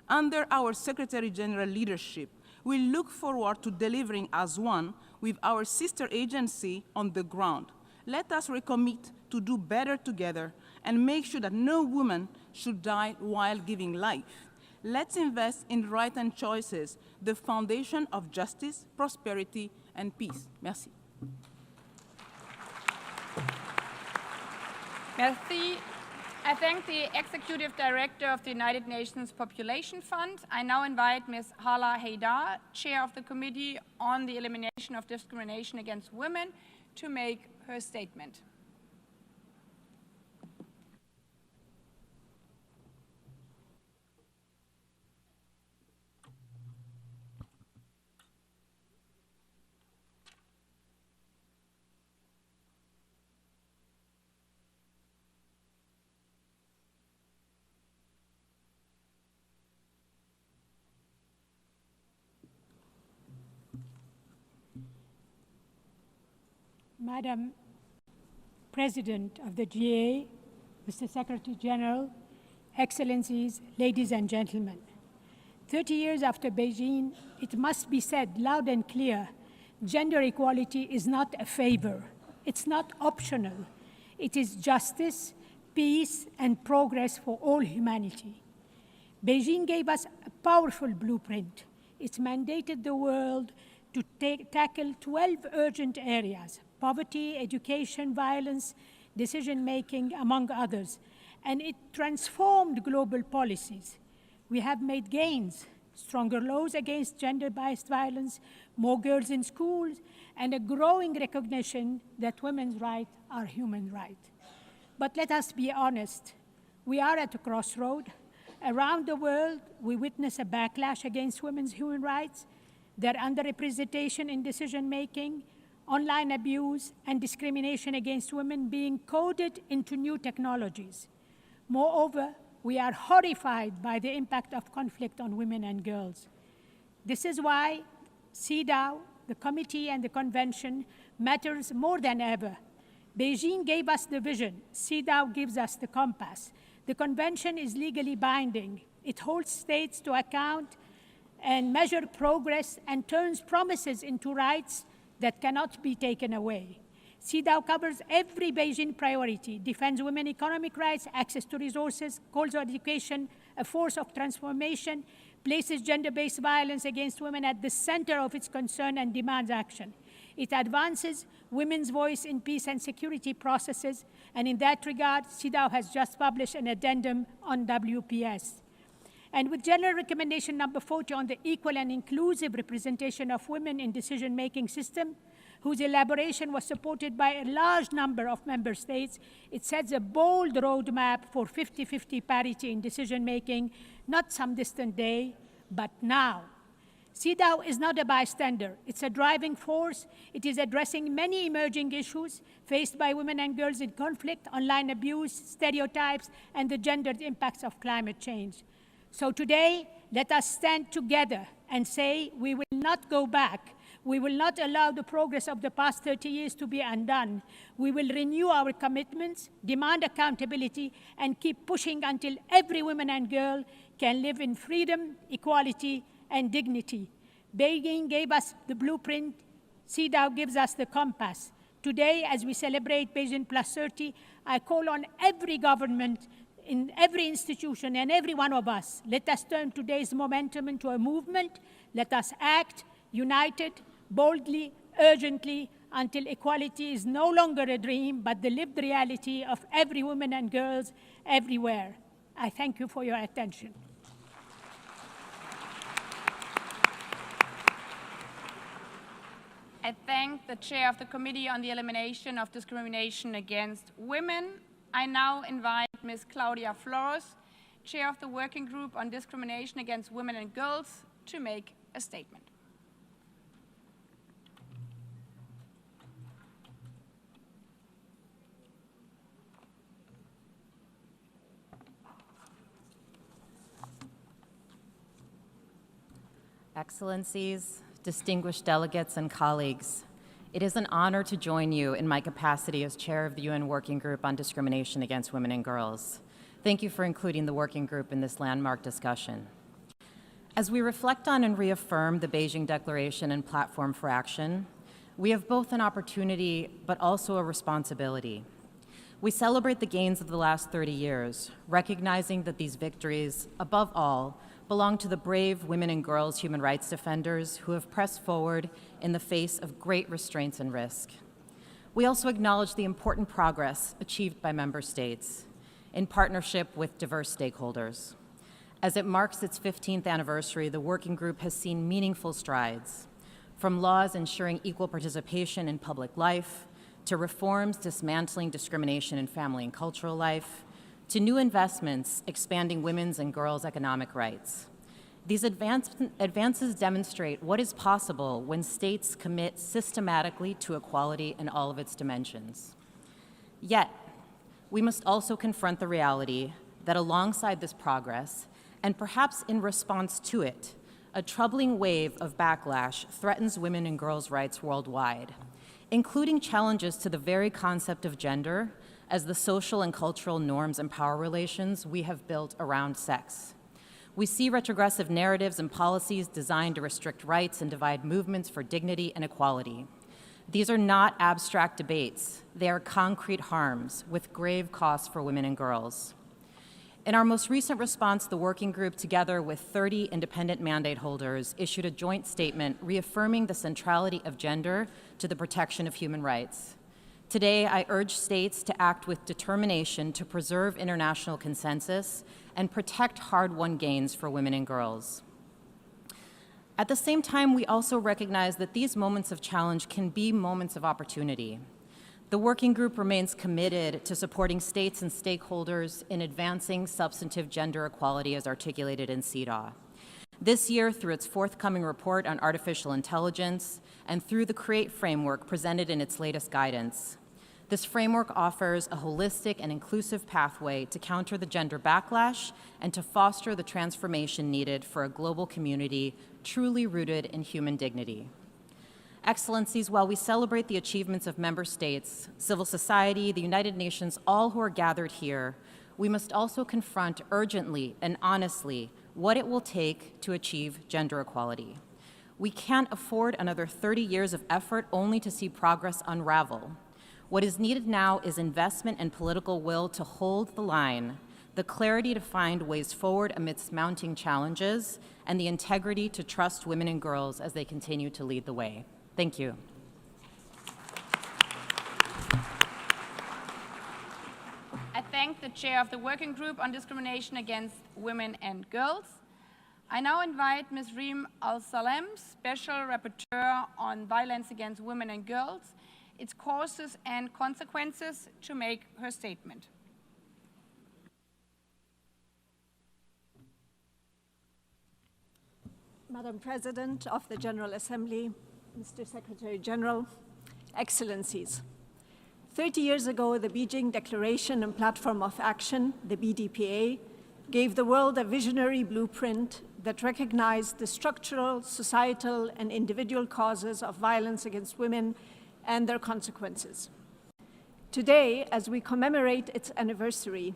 Under our Secretary General leadership, we look forward to delivering as one with our sister agency on the ground. Let us recommit to do better together and make sure that no woman should die while giving life. Let's invest in right and choices, the foundation of justice, prosperity, and peace. Merci. Merci. I thank the Executive Director of the United Nations Population Fund. I now invite Ms. Hala Haidar, Chair of the Committee on the Elimination of Discrimination Against Women, to make her statement. Madam President of the GA, Mr. Secretary General, Excellencies, ladies and gentlemen. 30 years after Beijing, it must be said loud and clear, gender equality is not a favor. It's not optional. It is justice, peace, and progress for all humanity. Beijing gave us a powerful blueprint. It mandated the world to tackle 12 urgent areas: poverty, education, violence, decision-making, among others. And it transformed global policies. We have made gains: stronger laws against gender-based violence, more girls in schools, and a growing recognition that women's rights are human rights. But let us be honest, we are at a crossroad. Around the world, we witness a backlash against women's human rights, their underrepresentation in decision-making, online abuse, and discrimination against women being coded into new technologies. Moreover, we are horrified by the impact of conflict on women and girls. This is why CEDAW, the committee and the convention, matters more than ever. Beijing gave us the vision. CEDAW gives us the compass. The convention is legally binding. It holds states to account and measures progress and turns promises into rights that cannot be taken away. CEDAW covers every Beijing priority: defends women's economic rights, access to resources, calls for education, a force of transformation, places gender-based violence against women at the center of its concern and demands action. It advances women's voice in peace and security processes, and in that regard, CEDAW has just published an addendum on WPS. And with General Recommendation number 40 on the equal and inclusive representation of women in decision-making system, whose elaboration was supported by a large number of member states. It sets a bold roadmap for 50-50 parity in decision-making, not some distant day, but now. CEDAW is not a bystander. It's a driving force. It is addressing many emerging issues faced by women and girls in conflict, online abuse, stereotypes, and the gendered impacts of climate change. So today, let us stand together and say we will not go back. We will not allow the progress of the past 30 years to be undone. We will renew our commitments, demand accountability, and keep pushing until every woman and girl can live in freedom, equality, and dignity. Beijing gave us the blueprint. CEDAW gives us the compass. Today, as we celebrate Beijing Plus 30, I call on every government, in every institution, and every one of us. Let us turn today's momentum into a movement. Let us act united, boldly, urgently, until equality is no longer a dream, but the lived reality of every woman and girls everywhere. I thank you for your attention. I thank the chair of the Committee on the Elimination of Discrimination Against Women. I now invite Ms. Claudia Flores, chair of the Working Group on Discrimination Against Women and Girls, to make a statement. Excellencies, distinguished delegates and colleagues, it is an honor to join you in my capacity as chair of the UN Working Group on Discrimination Against Women and Girls. Thank you for including the working group in this landmark discussion. As we reflect on and reaffirm the Beijing Declaration and Platform for Action, we have both an opportunity but also a responsibility. We celebrate the gains of the last 30 years, recognizing that these victories, above all, belong to the brave women and girls human rights defenders who have pressed forward in the face of great restraints and risk. We also acknowledge the important progress achieved by member states in partnership with diverse stakeholders. As it marks its 15th anniversary, the working group has seen meaningful strides, from laws ensuring equal participation in public life, to reforms dismantling discrimination in family and cultural life, to new investments expanding women's and girls' economic rights. These advances demonstrate what is possible when states commit systematically to equality in all of its dimensions. Yet, we must also confront the reality that alongside this progress, and perhaps in response to it, a troubling wave of backlash threatens women and girls' rights worldwide, including challenges to the very concept of gender as the social and cultural norms and power relations we have built around sex. We see retrogressive narratives and policies designed to restrict rights and divide movements for dignity and equality. These are not abstract debates. They are concrete harms with grave costs for women and girls. In our most recent response, the working group, together with 30 independent mandate holders, issued a joint statement reaffirming the centrality of gender to the protection of human rights. Today, I urge states to act with determination to preserve international consensus and protect hard-won gains for women and girls. At the same time, we also recognize that these moments of challenge can be moments of opportunity. The working group remains committed to supporting states and stakeholders in advancing substantive gender equality as articulated in CEDAW. This year, through its forthcoming report on artificial intelligence and through the CREATE framework presented in its latest guidance, this framework offers a holistic and inclusive pathway to counter the gender backlash and to foster the transformation needed for a global community truly rooted in human dignity. Excellencies, while we celebrate the achievements of member states, civil society, the United Nations, all who are gathered here, we must also confront urgently and honestly what it will take to achieve gender equality. We can't afford another 30 years of effort only to see progress unravel. What is needed now is investment and political will to hold the line, the clarity to find ways forward amidst mounting challenges, and the integrity to trust women and girls as they continue to lead the way. Thank you. I thank the chair of the Working Group on Discrimination Against Women and Girls. I now invite Ms. Reem Al-Salem, Special Rapporteur on Violence Against Women and Girls, its causes and consequences, to make her statement. Madam President of the General Assembly, Mr. Secretary General, Excellencies. 30 years ago, the Beijing Declaration and Platform of Action, the BDPA, gave the world a visionary blueprint that recognized the structural, societal, and individual causes of violence against women and their consequences. Today, as we commemorate its anniversary,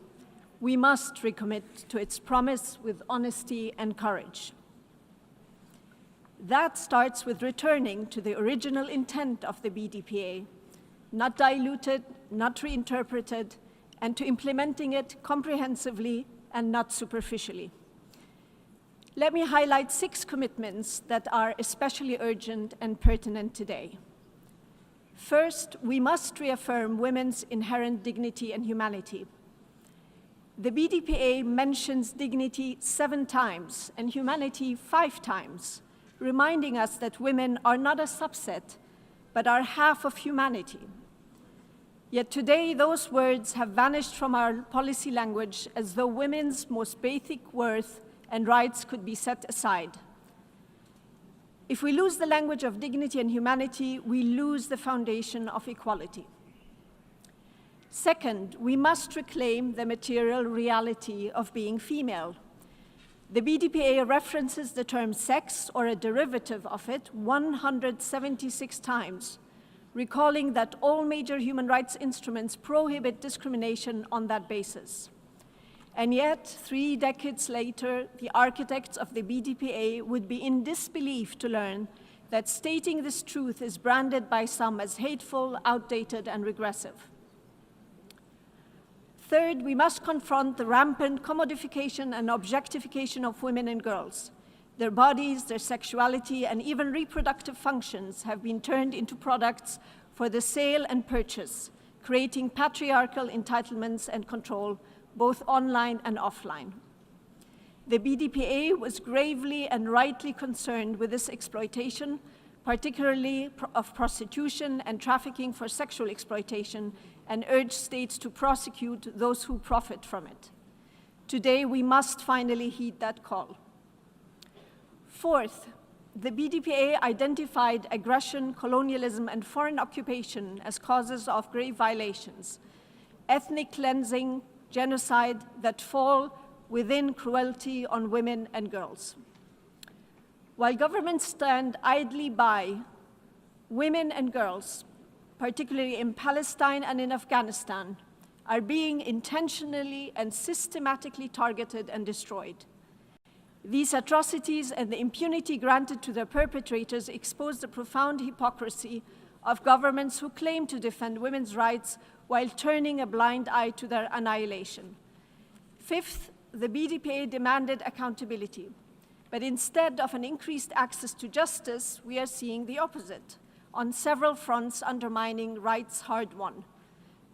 we must recommit to its promise with honesty and courage. That starts with returning to the original intent of the BDPA, not diluted, not reinterpreted, and to implementing it comprehensively and not superficially. Let me highlight 6 commitments that are especially urgent and pertinent today. First, we must reaffirm women's inherent dignity and humanity. The BDPA mentions dignity 7 times and humanity 5 times, reminding us that women are not a subset, but are half of humanity. Yet today, those words have vanished from our policy language as though women's most basic worth and rights could be set aside. If we lose the language of dignity and humanity, we lose the foundation of equality. Second, we must reclaim the material reality of being female. The BDPA references the term sex or a derivative of it 176 times, recalling that all major human rights instruments prohibit discrimination on that basis. And yet, 3 decades later, the architects of the BDPA would be in disbelief to learn that stating this truth is branded by some as hateful, outdated, and regressive. Third, we must confront the rampant commodification and objectification of women and girls. Their bodies, their sexuality, and even reproductive functions have been turned into products for the sale and purchase, creating patriarchal entitlements and control, both online and offline. The BDPA was gravely and rightly concerned with this exploitation, particularly of prostitution and trafficking for sexual exploitation, and urged states to prosecute those who profit from it. Today, we must finally heed that call. Fourth, the BDPA identified aggression, colonialism, and foreign occupation as causes of grave violations, ethnic cleansing, genocide that fall within cruelty on women and girls. While governments stand idly by, women and girls, particularly in Palestine and in Afghanistan, are being intentionally and systematically targeted and destroyed. These atrocities and the impunity granted to their perpetrators expose the profound hypocrisy of governments who claim to defend women's rights while turning a blind eye to their annihilation. Fifth, the BDPA demanded accountability, but instead of an increased access to justice, we are seeing the opposite, on several fronts undermining rights hard won.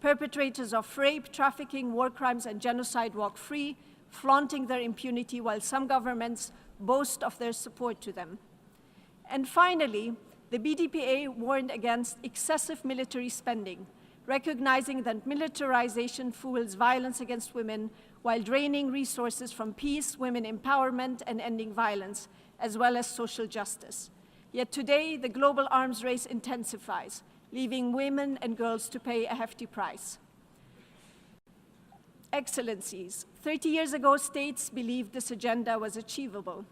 Perpetrators of rape, trafficking, war crimes, and genocide walk free, flaunting their impunity while some governments boast of their support to them. And finally, the BDPA warned against excessive military spending, recognizing that militarization fuels violence against women while draining resources from peace, women empowerment, and ending violence, as well as social justice. Yet today, the global arms race intensifies, leaving women and girls to pay a hefty price. Excellencies, 30 years ago, states believed this agenda was achievable.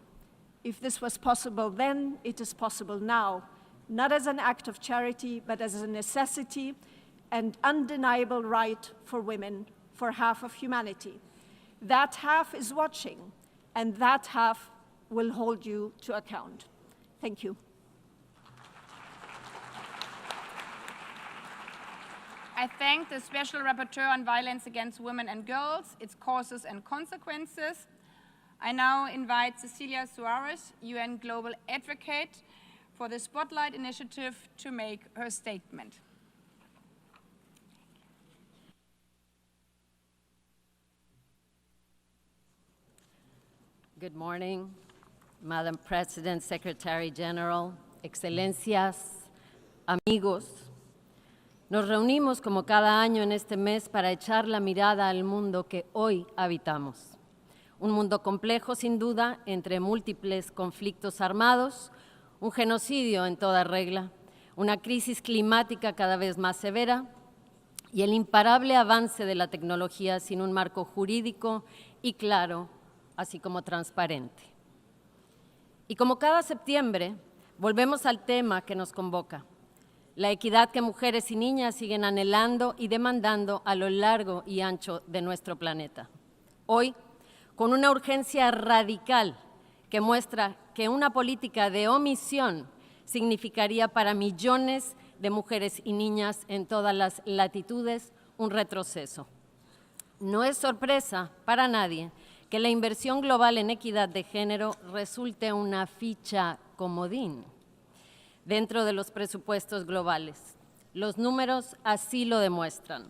If this was possible then, it is possible now, not as an act of charity, but as a necessity and undeniable right for women, for half of humanity. That half is watching, and that half will hold you to account. Thank you. I thank the Special Rapporteur on Violence Against Women and Girls, its causes and consequences. I now invite Cecilia Suarez, UN Global Advocate for the Spotlight Initiative, to make her statement. Good morning. Madam President, Secretary General, Excelencias, amigos, nos reunimos como cada año en este mes para echar la mirada al mundo que hoy habitamos. Un mundo complejo, sin duda, entre múltiples conflictos armados, un genocidio en toda regla, una crisis climática cada vez más severa y el imparable avance de la tecnología sin un marco jurídico y claro, así como transparente. Y como cada septiembre, volvemos al tema que nos convoca, la equidad que mujeres y niñas siguen anhelando y demandando a lo largo y ancho de nuestro planeta. Hoy, con una urgencia radical que muestra que una política de omisión significaría para millones de mujeres y niñas en todas las latitudes un retroceso. No es sorpresa para nadie que la inversión global en equidad de género resulte una ficha comodín dentro de los presupuestos globales. Los números así lo demuestran.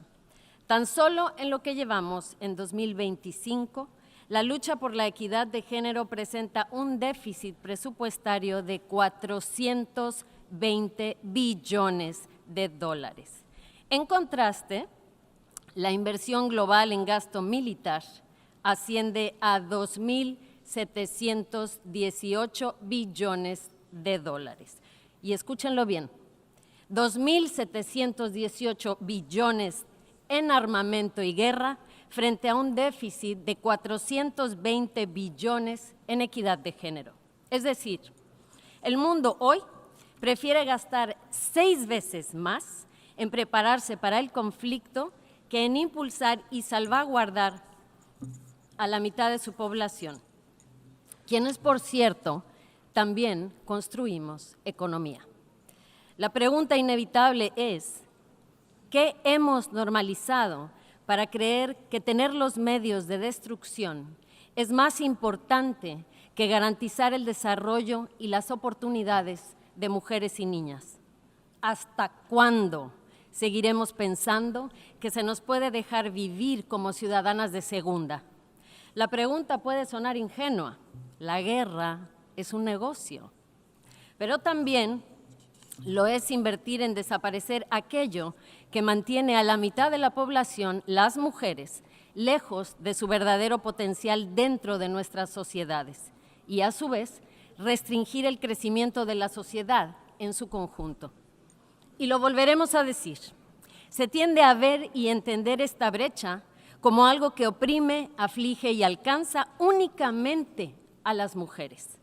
Tan solo en lo que llevamos en 2025, la lucha por la equidad de género presenta un déficit presupuestario de 420 billones de dólares. En contraste, la inversión global en gasto militar asciende a 2.718 billones de dólares. Y escúchenlo bien, 2.718 billones en armamento y guerra frente a un déficit de 420 billones en equidad de género. Es decir, el mundo hoy prefiere gastar 6 veces más en prepararse para el conflicto que en impulsar y salvaguardar a la mitad de su población, quienes, por cierto, también construimos economía. La pregunta inevitable es, ¿qué hemos normalizado para creer que tener los medios de destrucción es más importante que garantizar el desarrollo y las oportunidades de mujeres y niñas? ¿Hasta cuándo seguiremos pensando que se nos puede dejar vivir como ciudadanas de segunda? La pregunta puede sonar ingenua. La guerra es un negocio, pero también lo es invertir en desaparecer aquello que mantiene a la mitad de la población, las mujeres, lejos de su verdadero potencial dentro de nuestras sociedades y, a su vez, restringir el crecimiento de la sociedad en su conjunto. Y lo volveremos a decir, se tiende a ver y entender esta brecha como algo que oprime, aflige y alcanza únicamente a las mujeres.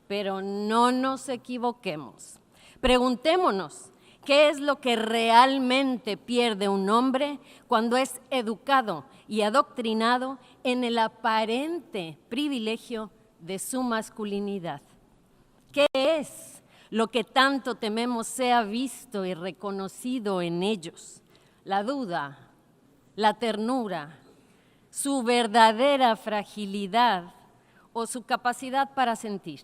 Pero no nos equivoquemos. Preguntémonos, ¿qué es lo que realmente pierde un hombre cuando es educado y adoctrinado en el aparente privilegio de su masculinidad? ¿Qué es lo que tanto tememos sea visto y reconocido en ellos? La duda, la ternura, su verdadera fragilidad o su capacidad para sentir.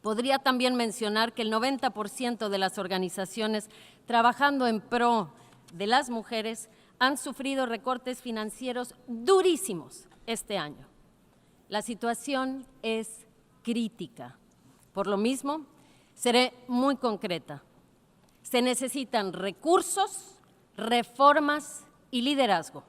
Podría también mencionar que el 90% de las organizaciones trabajando en pro de las mujeres han sufrido recortes financieros durísimos este año. La situación es crítica. Por lo mismo, seré muy concreta. Se necesitan recursos, reformas y liderazgo.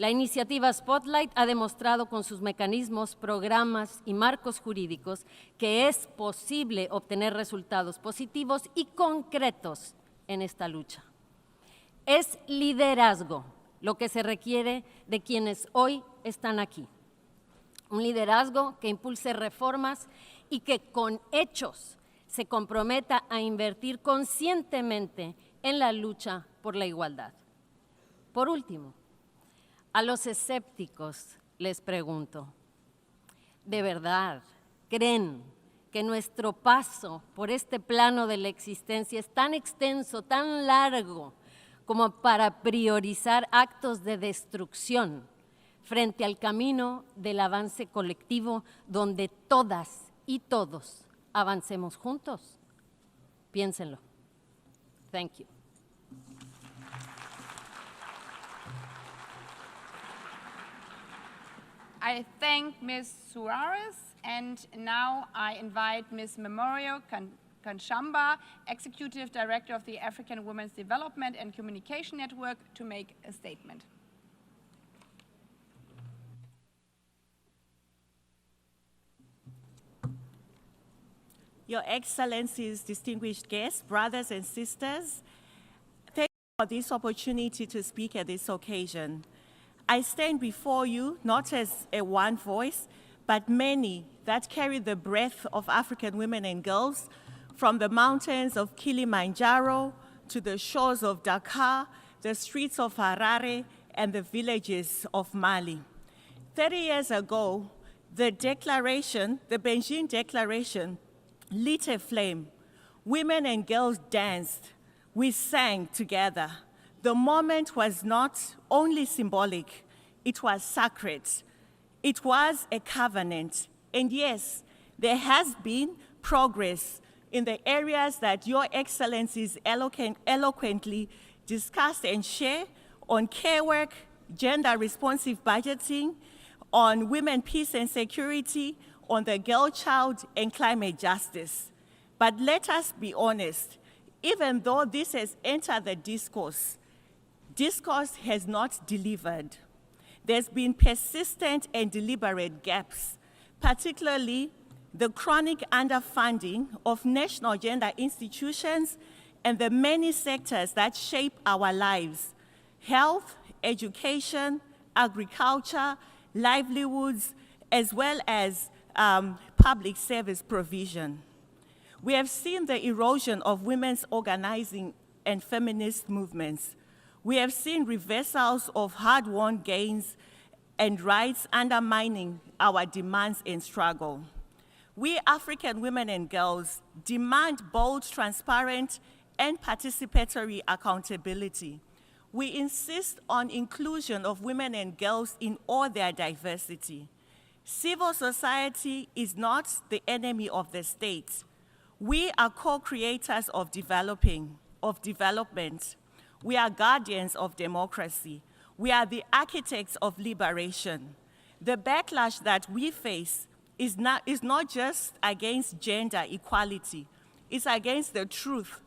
La iniciativa Spotlight ha demostrado con sus mecanismos, programas y marcos jurídicos que es posible obtener resultados positivos y concretos en esta lucha. Es liderazgo lo que se requiere de quienes hoy están aquí. Un liderazgo que impulse reformas y que con hechos se comprometa a invertir conscientemente en la lucha por la igualdad. Por último, a los escépticos les pregunto, ¿de verdad creen que nuestro paso por este plano de la existencia es tan extenso, tan largo, como para priorizar actos de destrucción frente al camino del avance colectivo donde todas y todos avancemos juntos? Piénsenlo. Thank you. I thank Ms. Suarez, and now I invite Ms. Memorio Kanshamba, Executive Director of the African Women's Development and Communication Network, to make a statement. Your Excellencies, distinguished guests, brothers and sisters, thank you for this opportunity to speak at this occasion. I stand before you not as a one voice, but many that carry the breath of African women and girls from the mountains of Kilimanjaro to the shores of Dakar, the streets of Harare, and the villages of Mali. 30 years ago, the Beijing Declaration, lit a flame. Women and girls danced. We sang together. The moment was not only symbolic, it was sacred. It was a covenant. And yes, there has been progress in the areas that Your Excellencies eloquently discussed and share on care work, gender-responsive budgeting, on women, peace and security, on the girl child, and climate justice. But let us be honest, even though this has entered the discourse has not delivered. There's been persistent and deliberate gaps, particularly the chronic underfunding of national gender institutions and the many sectors that shape our lives: health, education, agriculture, livelihoods, as well as public service provision. We have seen the erosion of women's organizing and feminist movements. We have seen reversals of hard-won gains and rights undermining our demands and struggle. We African women and girls demand bold, transparent, and participatory accountability. We insist on inclusion of women and girls in all their diversity. Civil society is not the enemy of the state. We are co-creators of development. We are guardians of democracy. We are the architects of liberation. The backlash that we face is not just against gender equality. It's against the truth.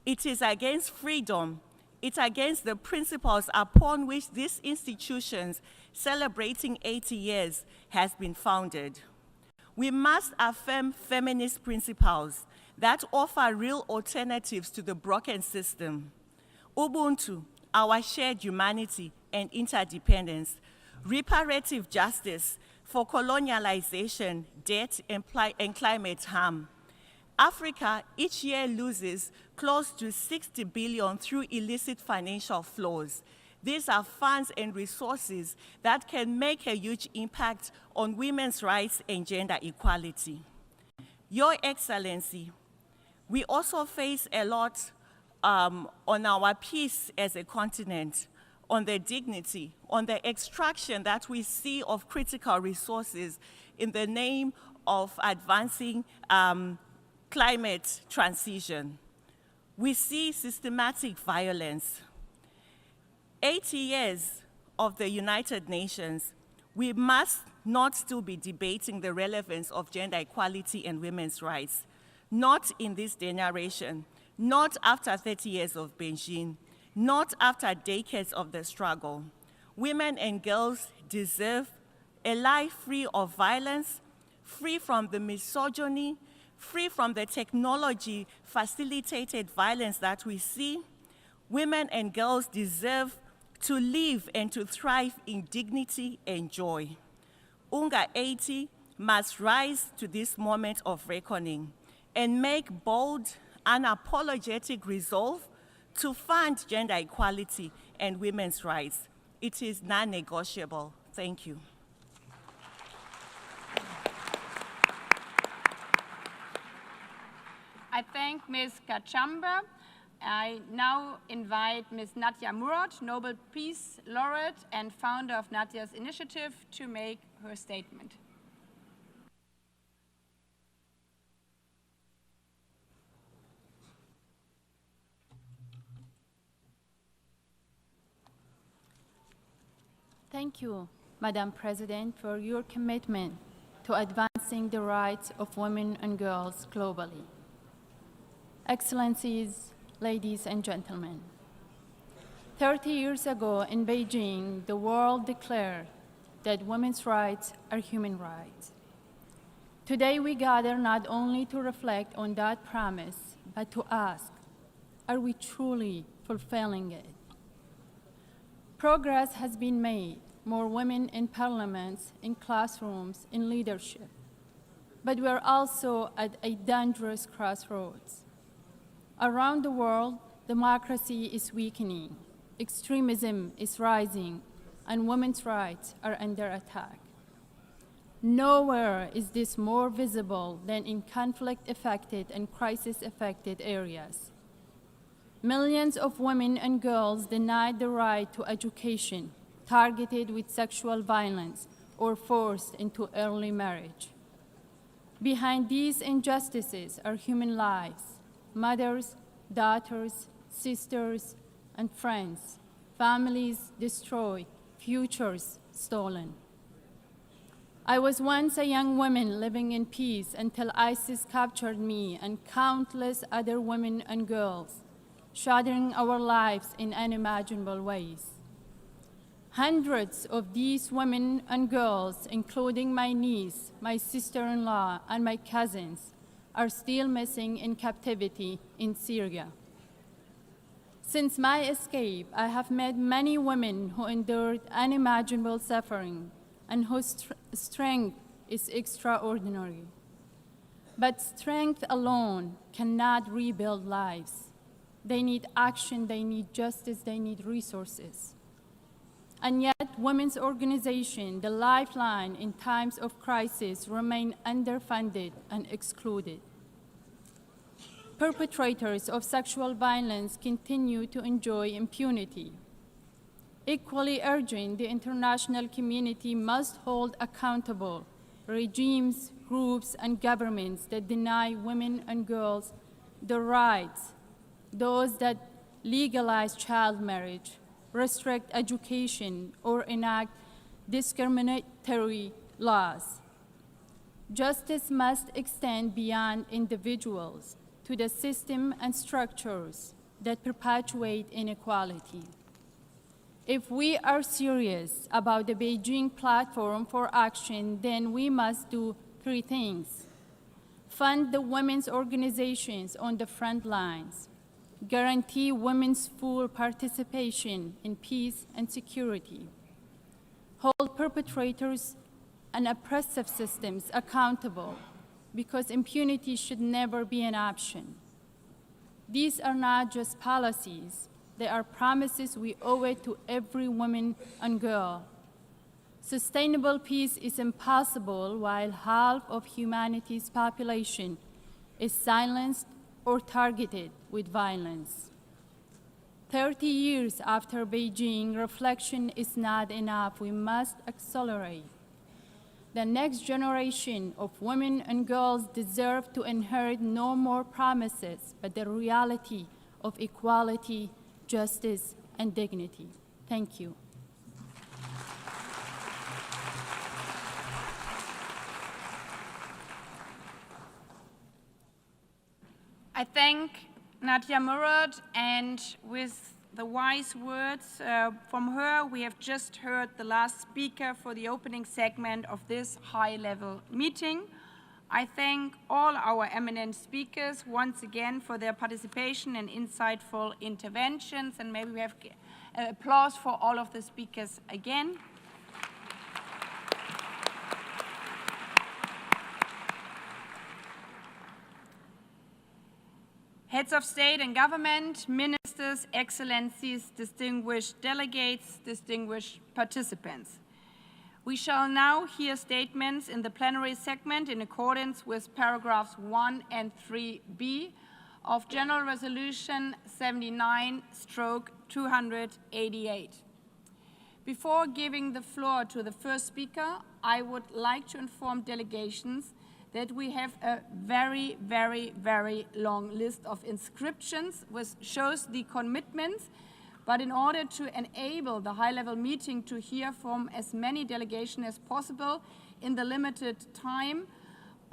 It is against freedom. It's against the principles upon which these institutions celebrating 80 years has been founded. We must affirm feminist principles that offer real alternatives to the broken system. Ubuntu, our shared humanity and interdependence, reparative justice for colonialization, debt, and climate harm. Africa each year loses close to 60 billion through illicit financial flows. These are funds and resources that can make a huge impact on women's rights and gender equality. Your Excellency, we also face a lot on our peace as a continent, on the dignity, on the extraction that we see of critical resources in the name of advancing climate transition. We see systematic violence. 80 years of the United Nations, we must not still be debating the relevance of gender equality and women's rights. Not in this generation, not after 30 years of Beijing, not after decades of the struggle. Women and girls deserve a life free of violence, free from the misogyny, free from the technology-facilitated violence that we see. Women and girls deserve to live and to thrive in dignity and joy. UNGA 80 must rise to this moment of reckoning and make bold, unapologetic resolve to fund gender equality and women's rights. It is non-negotiable. Thank you. I thank Ms. Kachamba. I now invite Ms. Nadia Murad, Nobel Peace Laureate and founder of Nadia's Initiative, to make her statement. Thank you. Madam President, for your commitment to advancing the rights of women and girls globally. Excellencies, ladies and gentlemen, 30 years ago in Beijing, the world declared that women's rights are human rights. Today we gather not only to reflect on that promise, but to ask, are we truly fulfilling it? Progress has been made, more women in parliaments, in classrooms, in leadership. But we are also at a dangerous crossroads. Around the world, democracy is weakening, extremism is rising, and women's rights are under attack. Nowhere is this more visible than in conflict-affected and crisis-affected areas. Millions of women and girls denied the right to education, targeted with sexual violence, or forced into early marriage. Behind these injustices are human lives, mothers, daughters, sisters, and friends, families destroyed, futures stolen. I was once a young woman living in peace until ISIS captured me and countless other women and girls, shattering our lives in unimaginable ways. Hundreds of these women and girls, including my niece, my sister-in-law, and my cousins, are still missing in captivity in Syria. Since my escape, I have met many women who endured unimaginable suffering and whose strength is extraordinary. But strength alone cannot rebuild lives. They need action, they need justice, they need resources. And yet, women's organizations, the lifeline in times of crisis, remain underfunded and excluded. Perpetrators of sexual violence continue to enjoy impunity. Equally urgent, the international community must hold accountable regimes, groups, and governments that deny women and girls the rights, those that legalize child marriage, restrict education, or enact discriminatory laws. Justice must extend beyond individuals to the system and structures that perpetuate inequality. If we are serious about the Beijing platform for action, then we must do three things. Fund the women's organizations on the front lines, guarantee women's full participation in peace and security, hold perpetrators and oppressive systems accountable, because impunity should never be an option. These are not just policies, they are promises we owe it to every woman and girl. Sustainable peace is impossible while half of humanity's population is silenced or targeted with violence. 30 years after Beijing, reflection is not enough. We must accelerate. The next generation of women and girls deserve to inherit no more promises, but the reality of equality, justice, and dignity. Thank you. I thank Nadia Murad, and with the wise words from her, we have just heard the last speaker for the opening segment of this high-level meeting. I thank all our eminent speakers once again for their participation and insightful interventions, and maybe we have applause for all of the speakers again. Heads of state and government, ministers, excellencies, distinguished delegates, distinguished participants. We shall now hear statements in the plenary segment in accordance with paragraphs 1 and 3b of General Resolution 79/288. Before giving the floor to the first speaker, I would like to inform delegations that we have a very, very, very long list of inscriptions, which shows the commitments But in order to enable the high-level meeting to hear from as many delegations as possible in the limited time,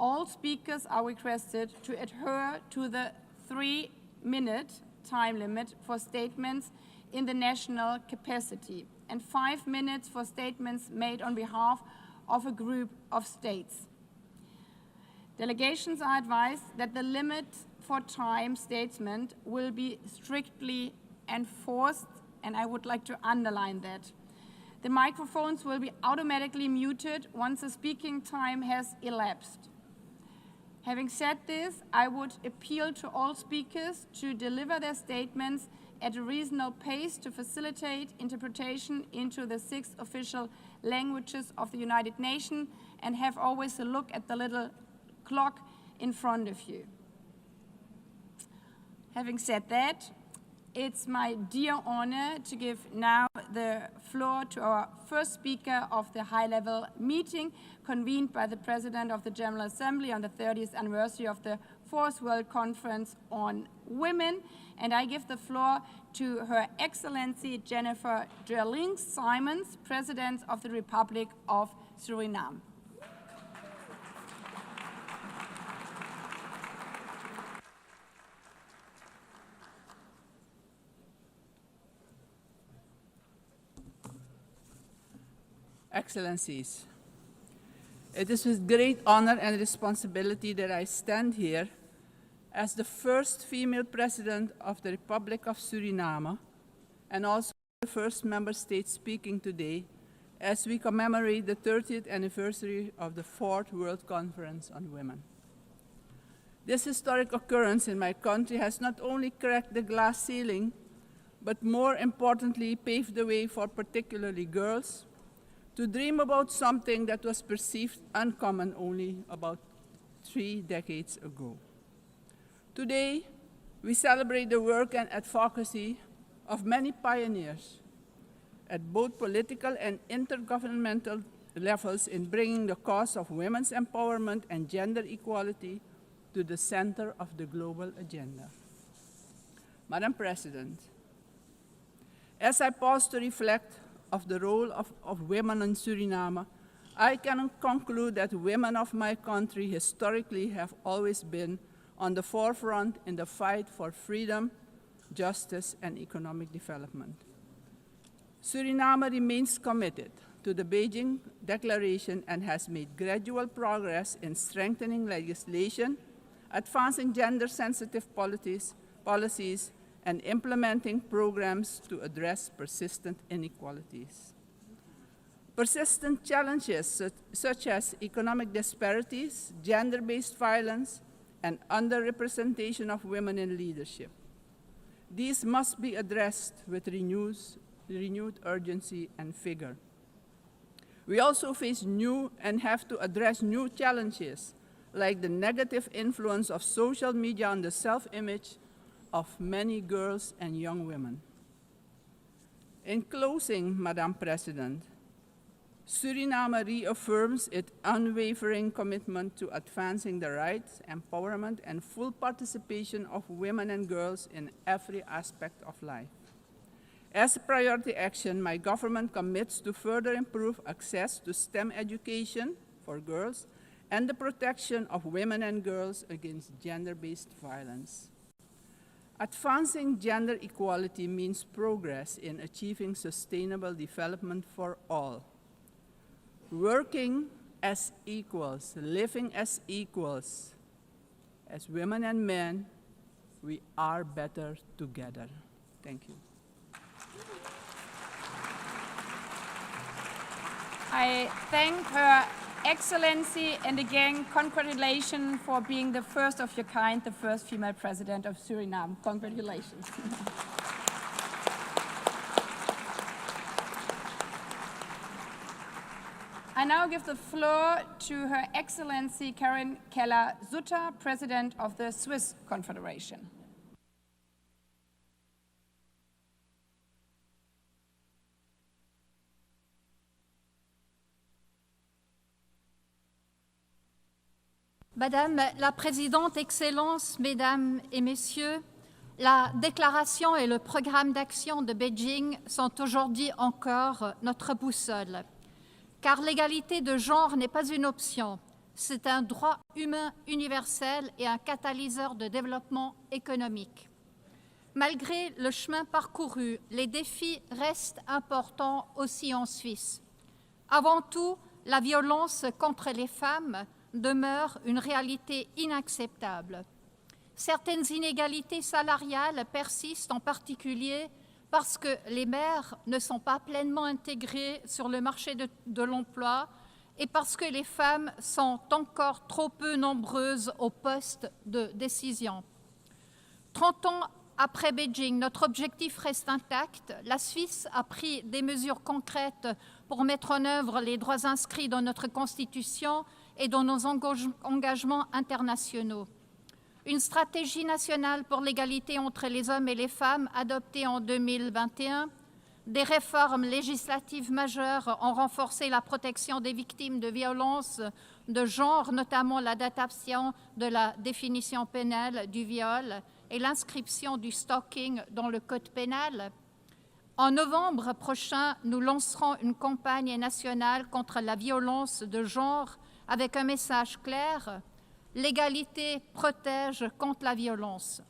all speakers are requested to adhere to the 3-minute time limit for statements in the national capacity and 5 minutes for statements made on behalf of a group of states. Delegations are advised that the limit for time statement will be strictly enforced, and I would like to underline that. The microphones will be automatically muted once the speaking time has elapsed. Having said this, I would appeal to all speakers to deliver their statements at a reasonable pace to facilitate interpretation into the 6 official languages of the United Nations, and have always a look at the little clock in front of you. Having said that, it's my dear honor to give now the floor to our first speaker of the high-level meeting convened by the President of the General Assembly on the 30th anniversary of the 4th World Conference on Women. And I give the floor to Her Excellency Jennifer Gerling-Simons, President of the Republic of Suriname. Excellencies, it is with great honor and responsibility that I stand here as the first female president of the Republic of Suriname and also the first member state speaking today as we commemorate the 30th anniversary of the 4th World Conference on Women. This historic occurrence in my country has not only cracked the glass ceiling, but more importantly paved the way for particularly girls to dream about something that was perceived uncommon only about 3 decades ago. Today, we celebrate the work and advocacy of many pioneers at both political and intergovernmental levels in bringing the cause of women's empowerment and gender equality to the center of the global agenda. Madam President, as I pause to reflect of the role of women in Suriname, I can conclude that women of my country historically have always been on the forefront in the fight for freedom, justice, and economic development. Suriname remains committed to the Beijing Declaration and has made gradual progress in strengthening legislation, advancing gender-sensitive policies, and implementing programs to address persistent inequalities. Persistent challenges such as economic disparities, gender-based violence, and underrepresentation of women in leadership. These must be addressed with renewed urgency and vigor. We also face new and have to address new challenges, like the negative influence of social media on the self-image of many girls and young women. In closing, Madam President, Suriname reaffirms its unwavering commitment to advancing the rights, empowerment, and full participation of women and girls in every aspect of life. As a priority action, my government commits to further improve access to STEM education for girls and the protection of women and girls against gender-based violence. Advancing gender equality means progress in achieving sustainable development for all. Working as equals, living as equals, as women and men, we are better together. Thank you. I thank Her Excellency, and again, congratulations for being the first of your kind, the first female president of Suriname. Congratulations. I now give the floor to Her Excellency Karen Keller-Sutter, President of the Swiss Confederation. Madame la Présidente, Excellences, Mesdames et Messieurs, La déclaration et le programme d'action de Beijing sont aujourd'hui encore notre boussole, car l'égalité de genre n'est pas une option, c'est un droit humain universel et un catalyseur de développement économique. Malgré le chemin parcouru, les défis restent importants aussi en Suisse. Avant tout, la violence contre les femmes demeure une réalité inacceptable. Certaines inégalités salariales persistent, en particulier parce que les mères ne sont pas pleinement intégrées sur le marché de l'emploi et parce que les femmes sont encore trop peu nombreuses aux postes de décision. 30 ans après Beijing, notre objectif reste intact. La Suisse a pris des mesures concrètes pour mettre en œuvre les droits inscrits dans notre Constitution et dans nos engagements internationaux. Une stratégie nationale pour l'égalité entre les hommes et les femmes adoptée en 2021, des réformes législatives majeures ont renforcé la protection des victimes de violences de genre, notamment l'adaptation de la définition pénale du viol et l'inscription du stalking dans le code pénal. En novembre prochain, nous lancerons une campagne nationale contre la violence de genre avec un message clair: l'égalité protège contre la violence.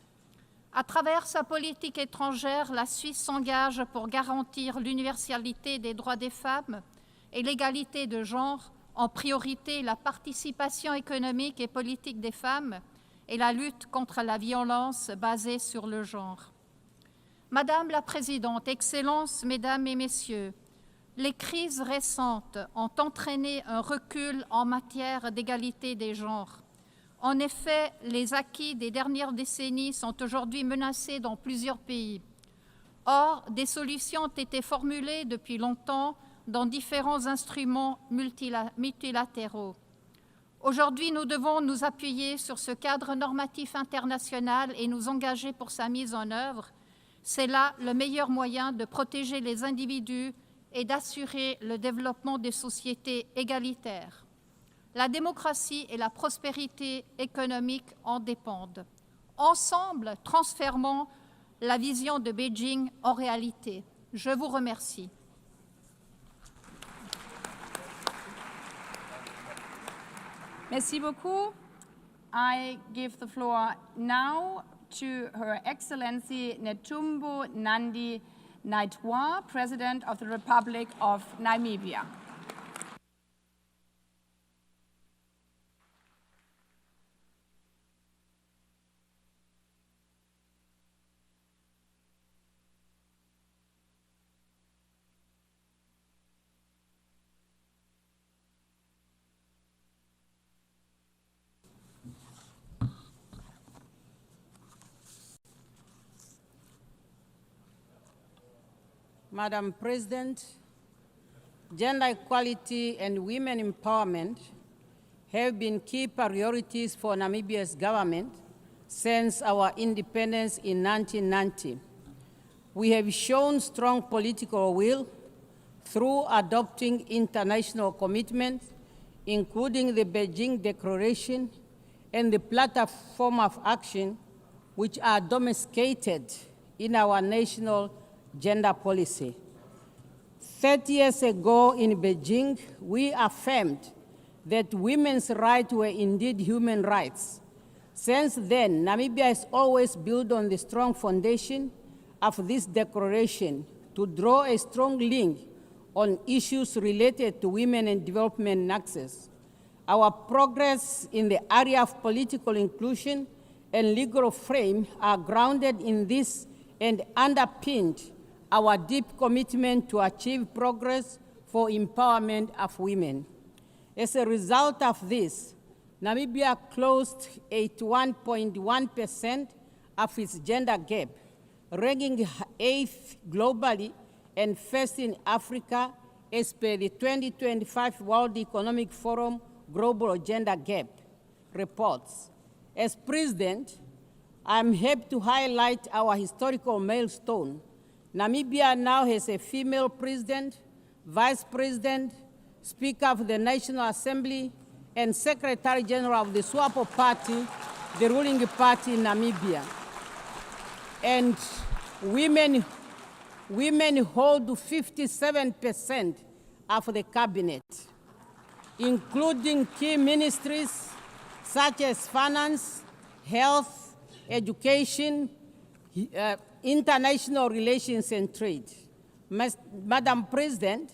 À travers sa politique étrangère, la Suisse s'engage pour garantir l'universalité des droits des femmes et l'égalité de genre, en priorité la participation économique et politique des femmes et la lutte contre la violence basée sur le genre. Madame la Présidente, Excellences, Mesdames et Messieurs, les crises récentes ont entraîné un recul en matière d'égalité des genres. En effet, les acquis des dernières décennies sont aujourd'hui menacés dans plusieurs pays. Or, des solutions ont été formulées depuis longtemps dans différents instruments multilatéraux. Aujourd'hui, nous devons nous appuyer sur ce cadre normatif international et nous engager pour sa mise en œuvre. C'est là le meilleur moyen de protéger les individus et d'assurer le développement des sociétés égalitaires. La démocratie et la prospérité économique en dépendent. Ensemble, transformons la vision de Beijing en réalité. Je vous remercie. Merci beaucoup. I give the floor now to Her Excellency Netumbo Nandi Naitwa, President of the Republic of Namibia. Madam President, gender equality and women empowerment have been key priorities for Namibia's government since our independence in 1990. We have shown strong political will through adopting international commitments, including the Beijing Declaration and the Platform of Action, which are domesticated in our national gender policy. 30 years ago in Beijing, we affirmed that women's rights were indeed human rights. Since then, Namibia has always built on the strong foundation of this declaration to draw a strong link on issues related to women and development and access. Our progress in the area of political inclusion and legal frame are grounded in this and underpinned our deep commitment to achieve progress for empowerment of women. As a result of this, Namibia closed 81.1% of its gender gap, ranking 8th globally and first in Africa as per the 2025 World Economic Forum Global Gender Gap reports. As President, I'm happy to highlight our historical milestone. Namibia now has a female president, vice president, speaker of the National Assembly, and Secretary General of the SWAPO Party, the ruling party in Namibia. and women hold 57% of the cabinet, including key ministries such as finance, health, education, international relations, and trade. Madam President,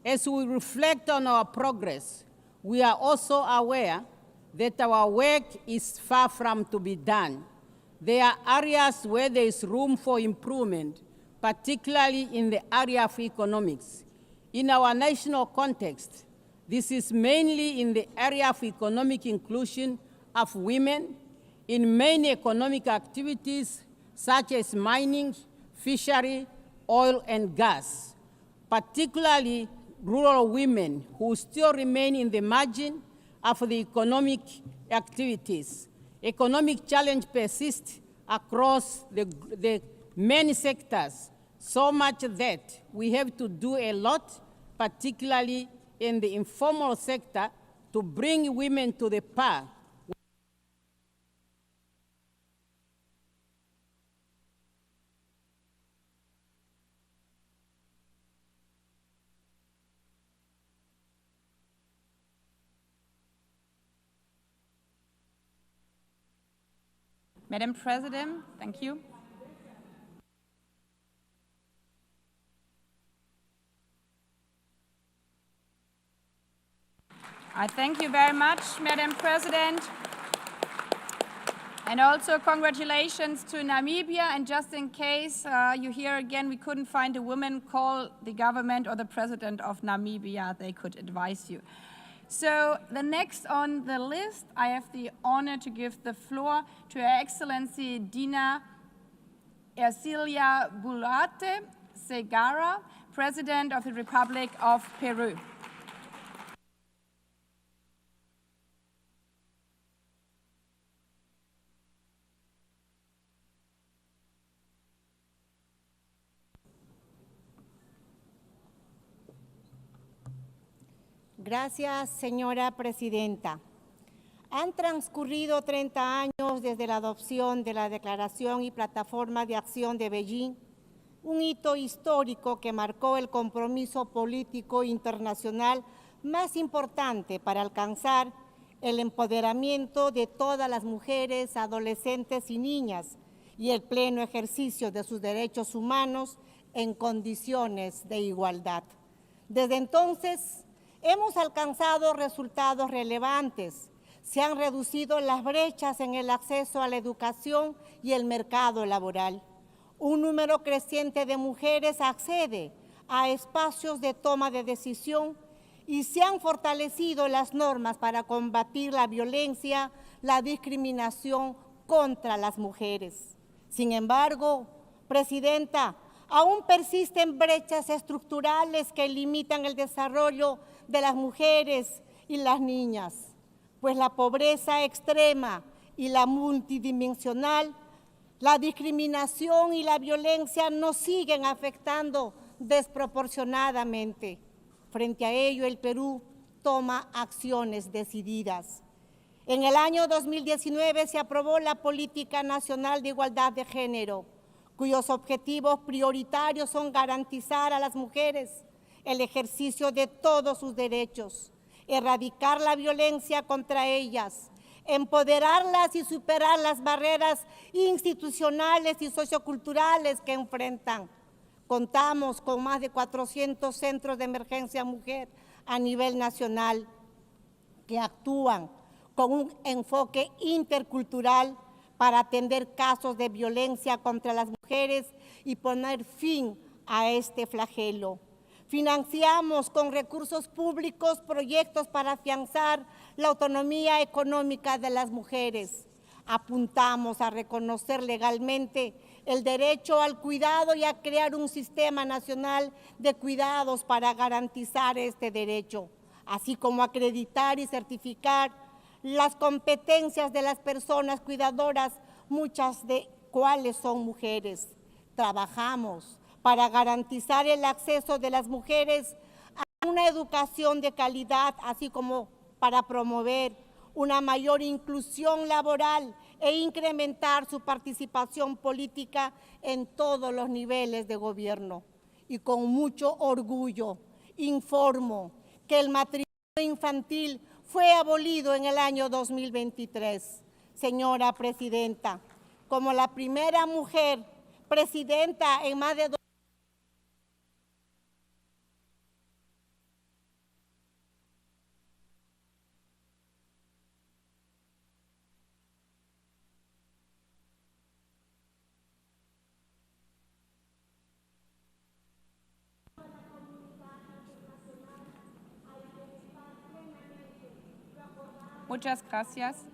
as we reflect on our progress, we are also aware that our work is far from to be done. There are areas where there is room for improvement, particularly in the area of economics. In our national context, this is mainly in the area of economic inclusion of women in many economic activities such as mining, fishery, oil and gas, particularly rural women who still remain in the margin of the economic activities. Economic challenge persists across the many sectors, so much that we have to do a lot, particularly in the informal sector, to bring women to the par. Madam President, thank you. I thank you very much, Madam President. And also congratulations to Namibia. And just in case you hear again, we couldn't find a woman, call the government or the president of Namibia. They could advise you. So the next on the list, I have the honor to give the floor to Her Excellency Dina Ercilia Boluarte Segarra, President of the Republic of Peru. Gracias, señora presidenta. Han transcurrido 30 años desde la adopción de la Declaración y Plataforma de Acción de Beijing, un hito histórico que marcó el compromiso político internacional más importante para alcanzar el empoderamiento de todas las mujeres, adolescentes y niñas y el pleno ejercicio de sus derechos humanos en condiciones de igualdad. Desde entonces, hemos alcanzado resultados relevantes. Se han reducido las brechas en el acceso a la educación y el mercado laboral. Un número creciente de mujeres accede a espacios de toma de decisión y se han fortalecido las normas para combatir la violencia, la discriminación contra las mujeres. Sin embargo, Presidenta, aún persisten brechas estructurales que limitan el desarrollo de las mujeres y las niñas, pues la pobreza extrema y la multidimensional, la discriminación y la violencia nos siguen afectando desproporcionadamente. Frente a ello, el Perú toma acciones decididas. En el año 2019 se aprobó la Política Nacional de Igualdad de Género, cuyos objetivos prioritarios son garantizar a las mujeres el ejercicio de todos sus derechos, erradicar la violencia contra ellas, empoderarlas y superar las barreras institucionales y socioculturales que enfrentan. Contamos con más de 400 centros de emergencia mujer a nivel nacional que actúan con un enfoque intercultural para atender casos de violencia contra las mujeres y poner fin a este flagelo. Financiamos con recursos públicos proyectos para afianzar la autonomía económica de las mujeres. Apuntamos a reconocer legalmente el derecho al cuidado y a crear un sistema nacional de cuidados para garantizar este derecho, así como acreditar y certificar las competencias de las personas cuidadoras, muchas de cuales son mujeres. Trabajamos para garantizar el acceso de las mujeres a una educación de calidad, así como para promover una mayor inclusión laboral e incrementar su participación política en todos los niveles de gobierno. Y con mucho orgullo informo que el matrimonio infantil fue abolido en el año 2023. Señora Presidenta, como la primera mujer presidenta en más de Muchas gracias.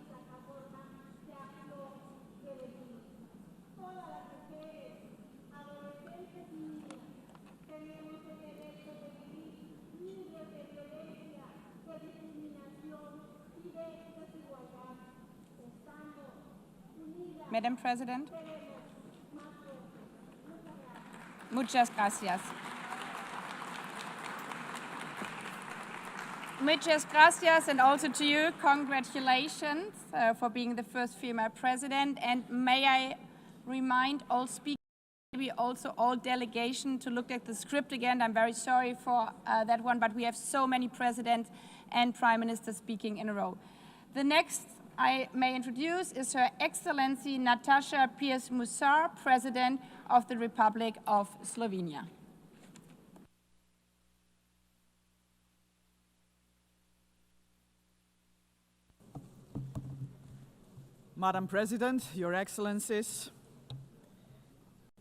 Madam President. Muchas gracias. Muchas gracias, and also to you, congratulations for being the first female president. And may I remind all speakers, maybe also all delegation, to look at the script again. I'm very sorry for that one, but we have so many presidents and prime ministers speaking in a row. The next I may introduce is Her Excellency Nataša Pirc-Musar, President of the Republic of Slovenia. Madam President, Your Excellencies,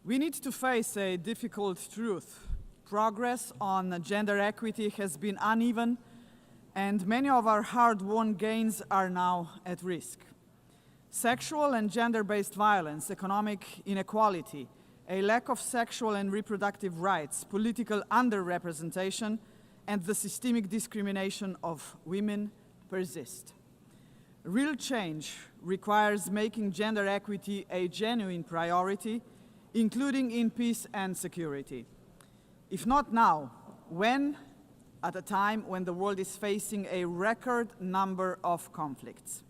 we need to face a difficult truth. Progress on gender equity has been uneven, and many of our hard-won gains are now at risk. Sexual and gender-based violence, economic inequality, a lack of sexual and reproductive rights, political underrepresentation, and the systemic discrimination of women persist. Real change requires making gender equity a genuine priority, including in peace and security. If not now, when? At a time when the world is facing a record number of conflicts.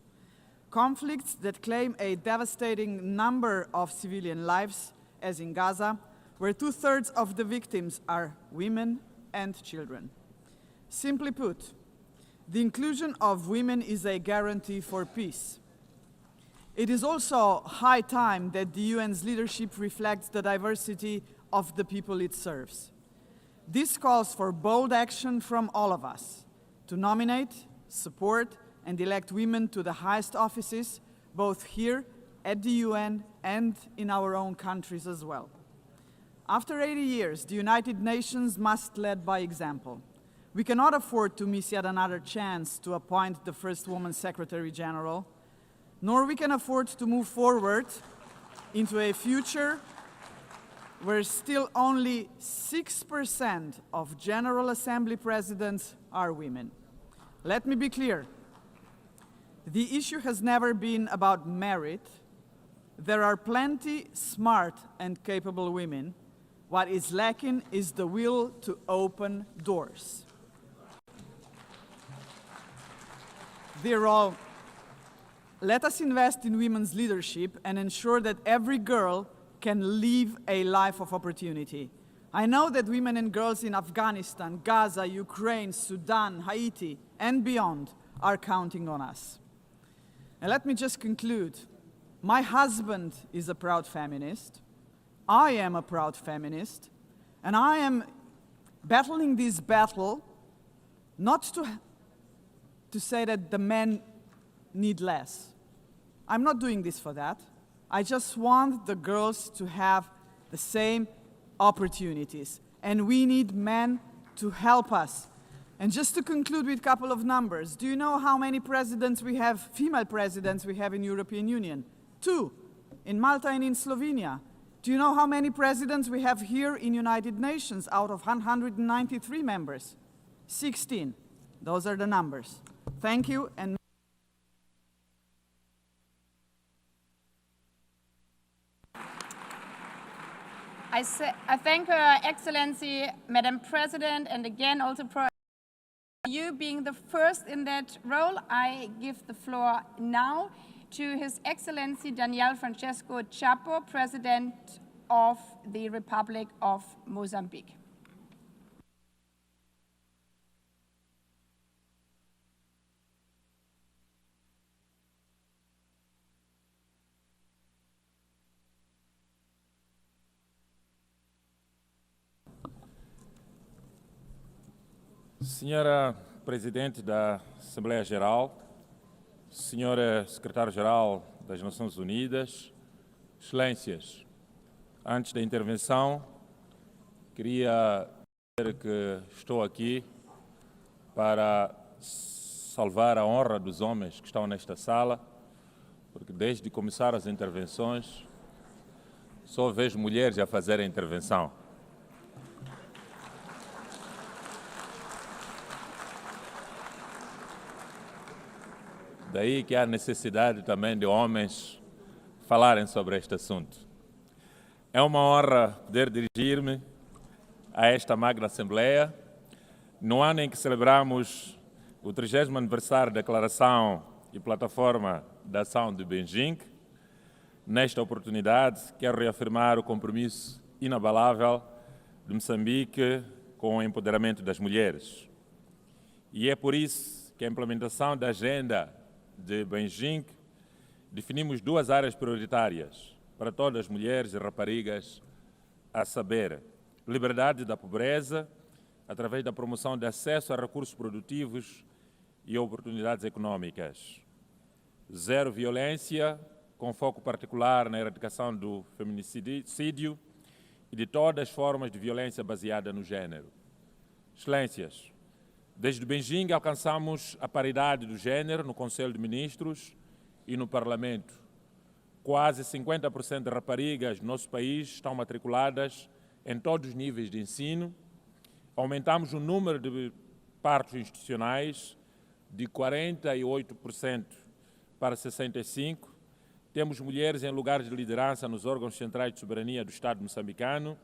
Conflicts that claim a devastating number of civilian lives, as in Gaza, where 2/3 of the victims are women and children. Simply put, the inclusion of women is a guarantee for peace. It is also high time that the UN's leadership reflects the diversity of the people it serves. This calls for bold action from all of us to nominate, support, and elect women to the highest offices, both here at the UN and in our own countries as well. After 80 years, the United Nations must lead by example. We cannot afford to miss yet another chance to appoint the first woman Secretary General, nor we can afford to move forward into a future where still only 6% of General Assembly presidents are women. Let me be clear. The issue has never been about merit. There are plenty smart and capable women. What is lacking is the will to open doors. Dear all, let us invest in women's leadership and ensure that every girl can live a life of opportunity. I know that women and girls in Afghanistan, Gaza, Ukraine, Sudan, Haiti, and beyond are counting on us. And let me just conclude. My husband is a proud feminist. I am a proud feminist. And I am battling this battle not to say that the men need less. I'm not doing this for that. I just want the girls to have the same opportunities. And we need men to help us. And just to conclude with a couple of numbers, do you know how many presidents we have, female presidents we have in European Union? 2, in Malta and in Slovenia. Do you know how many presidents we have here in United Nations out of 193 members? 16. Those are the numbers. Thank you. And I thank Her Excellency, Madam President, and again also you being the first in that role, I give the floor now to His Excellency Daniel Francesco Chapo, President of the Republic of Mozambique. Senhora Presidente da Assembleia Geral, Senhora Secretário-Geral das Nações Unidas, Excelências, antes da intervenção, queria dizer que estou aqui para salvar a honra dos homens que estão nesta sala, porque desde que começaram as intervenções, só vejo mulheres a fazer a intervenção. Daí que há necessidade também de homens falarem sobre este assunto. É uma honra poder dirigir-me a esta magna Assembleia, no ano em que celebramos o 30º aniversário da Declaração e Plataforma de Ação de Beijing. Nesta oportunidade, quero reafirmar o compromisso inabalável de Moçambique com o empoderamento das mulheres. E é por isso que a implementação da Agenda de Beijing definimos 2 áreas prioritárias para todas as mulheres e raparigas, a saber, liberdade da pobreza, através da promoção de acesso a recursos produtivos e oportunidades econômicas. 0 violência, com foco particular na erradicação do feminicídio e de todas as formas de violência baseada no género. Excelências, desde Beijing alcançamos a paridade do género no Conselho de Ministros e no Parlamento. Quase 50% de raparigas no nosso país estão matriculadas em todos os níveis de ensino. Aumentamos o número de partos institucionais de 48% para 65%. Temos mulheres em lugares de liderança nos órgãos centrais de soberania do Estado moçambicano,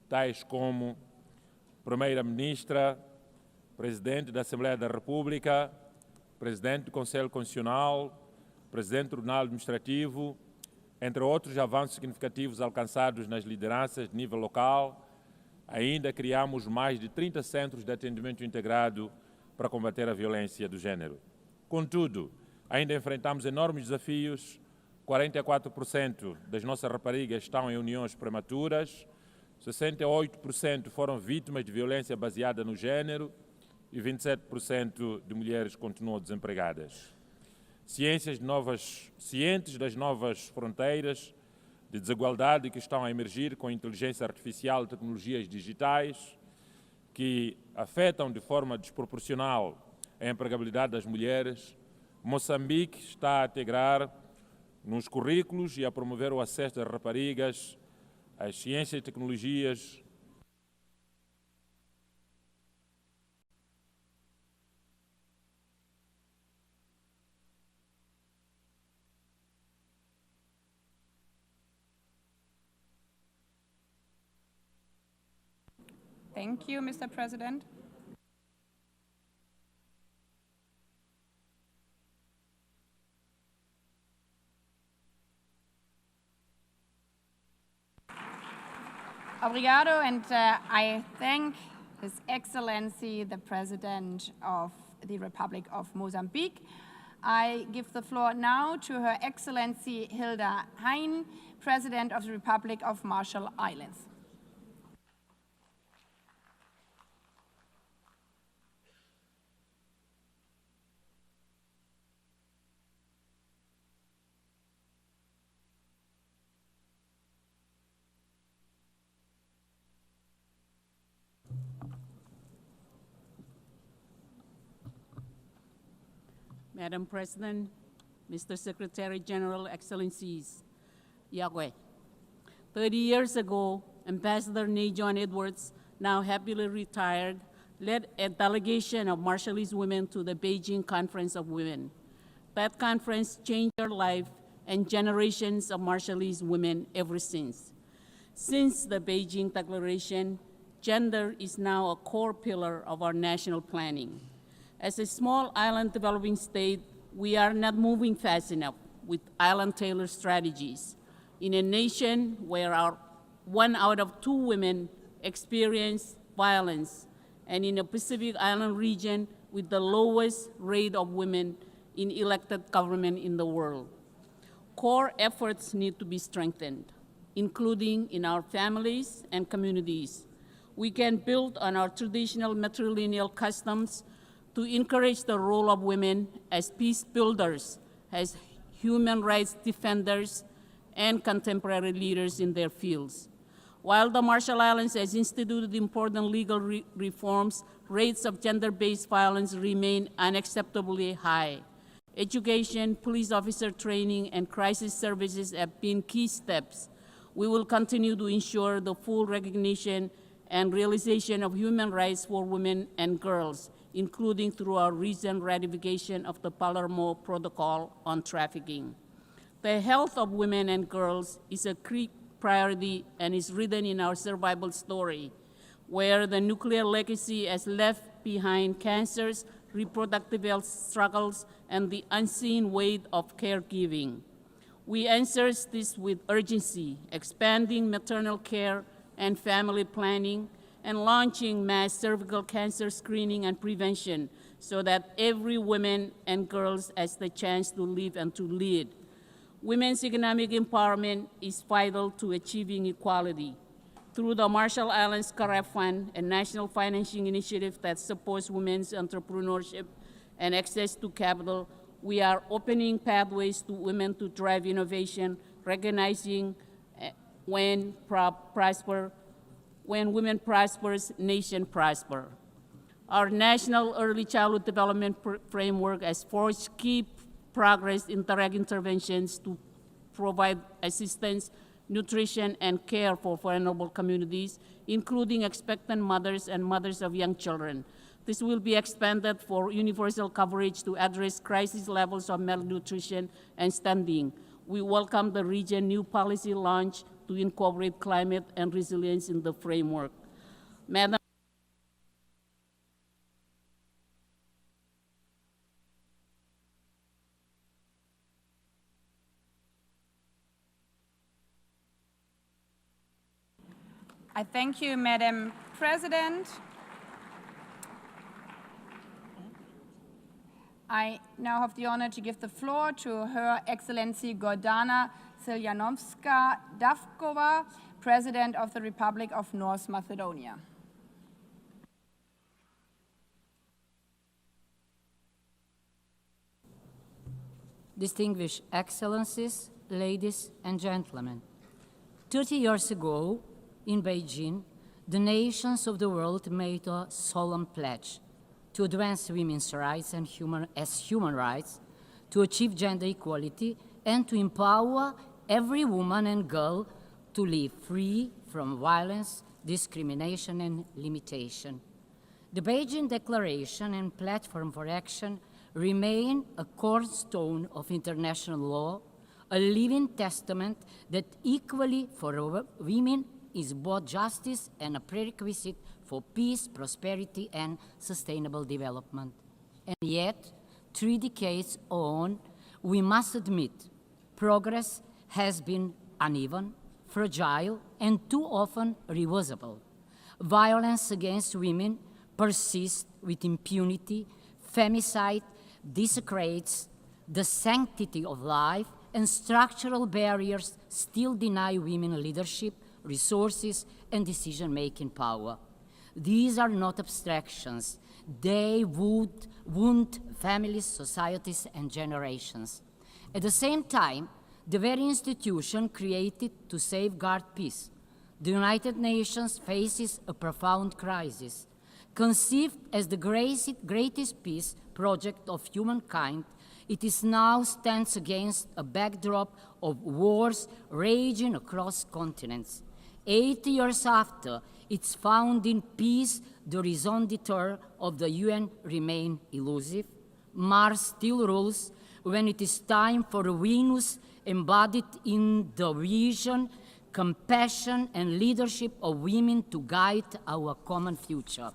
tais como Primeira-Ministra, Presidente da Assembleia da República, Presidente do Conselho Constitucional, Presidente do Tribunal Administrativo, entre outros avanços significativos alcançados nas lideranças de nível local. Ainda criamos mais de 30 centros de atendimento integrado para combater a violência do género. Contudo, ainda enfrentamos enormes desafios. 44% das nossas raparigas estão em uniões prematuras, 68% foram vítimas de violência baseada no género e 27% de mulheres continuam desempregadas. Cientes das novas fronteiras de desigualdade que estão a emergir com a inteligência artificial e tecnologias digitais, que afetam de forma desproporcional a empregabilidade das mulheres, Moçambique está a integrar nos currículos e a promover o acesso das raparigas às ciências e tecnologias. Thank you, Mr. President. Obrigado, and I thank His Excellency, the President of the Republic of Mozambique. I give the floor now to Her Excellency Hilda Hein, President of the Republic of Marshall Islands. Madam President, Mr. Secretary General, Excellencies, Yahweh. 30 years ago, Ambassador Nay John Edwards, now happily retired, led a delegation of Marshallese women to the Beijing Conference of Women. That conference changed our life and generations of Marshallese women ever since. Since the Beijing Declaration, gender is now a core pillar of our national planning. As a small island developing state, we are not moving fast enough with island-tailored strategies. In a nation where 1 out of 2 women experience violence, and in a Pacific Island region with the lowest rate of women in elected government in the world. Core efforts need to be strengthened, including in our families and communities. We can build on our traditional matrilineal customs to encourage the role of women as peace builders, as human rights defenders, and contemporary leaders in their fields. While the Marshall Islands has instituted important legal reforms, rates of gender-based violence remain unacceptably high. Education, police officer training, and crisis services have been key steps. We will continue to ensure the full recognition and realization of human rights for women and girls, including through our recent ratification of the Palermo Protocol on Trafficking. The health of women and girls is a key priority and is written in our survival story, where the nuclear legacy has left behind cancers, reproductive health struggles, and the unseen weight of caregiving. We answer this with urgency, expanding maternal care and family planning, and launching mass cervical cancer screening and prevention so that every woman and girls has the chance to live and to lead. Women's economic empowerment is vital to achieving equality. Through the Marshall Islands CAREF Fund, a national financing initiative that supports women's entrepreneurship and access to capital, we are opening pathways to women to drive innovation, recognizing when women prosper, nation prosper. Our national early childhood development framework has forged key progress in direct interventions to provide assistance, nutrition, and care for vulnerable communities, including expectant mothers and mothers of young children. This will be expanded for universal coverage to address crisis levels of malnutrition and stunting. We welcome the region's new policy launch to incorporate climate and resilience in the framework. Madam I thank you, Madam President. I now have the honor to give the floor to Her Excellency Gordana Siljanovska-Davkova, President of the Republic of North Macedonia. Distinguished Excellencies, ladies and gentlemen, 30 years ago, in Beijing, the nations of the world made a solemn pledge to advance women's rights and human rights, to achieve gender equality, and to empower every woman and girl to live free from violence, discrimination, and limitation. The Beijing Declaration and Platform for Action remain a cornerstone of international law, a living testament that equally for women is both justice and a prerequisite for peace, prosperity, and sustainable development. And yet, 3 decades on, we must admit progress has been uneven, fragile, and too often reversible. Violence against women persists with impunity, femicide desecrates the sanctity of life, and structural barriers still deny women leadership, resources, and decision-making power. These are not abstractions. They would wound families, societies, and generations. At the same time, the very institution created to safeguard peace, the United Nations faces a profound crisis. Conceived as the greatest peace project of humankind, it is now stands against a backdrop of wars raging across continents. 80 years after its founding, peace, the raison d'etre of the UN, remain elusive. Mars still rules when it is time for Venus, embodied in the vision, compassion, and leadership of women to guide our common future.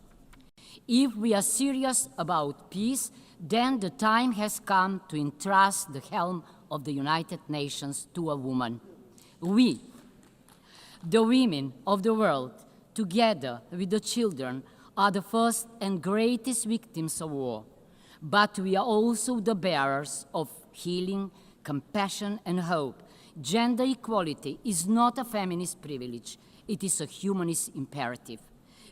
If we are serious about peace, then the time has come to entrust the helm of the United Nations to a woman. We, the women of the world, together with the children, are the first and greatest victims of war. But we are also the bearers of healing, compassion, and hope. Gender equality is not a feminist privilege. It is a humanist imperative.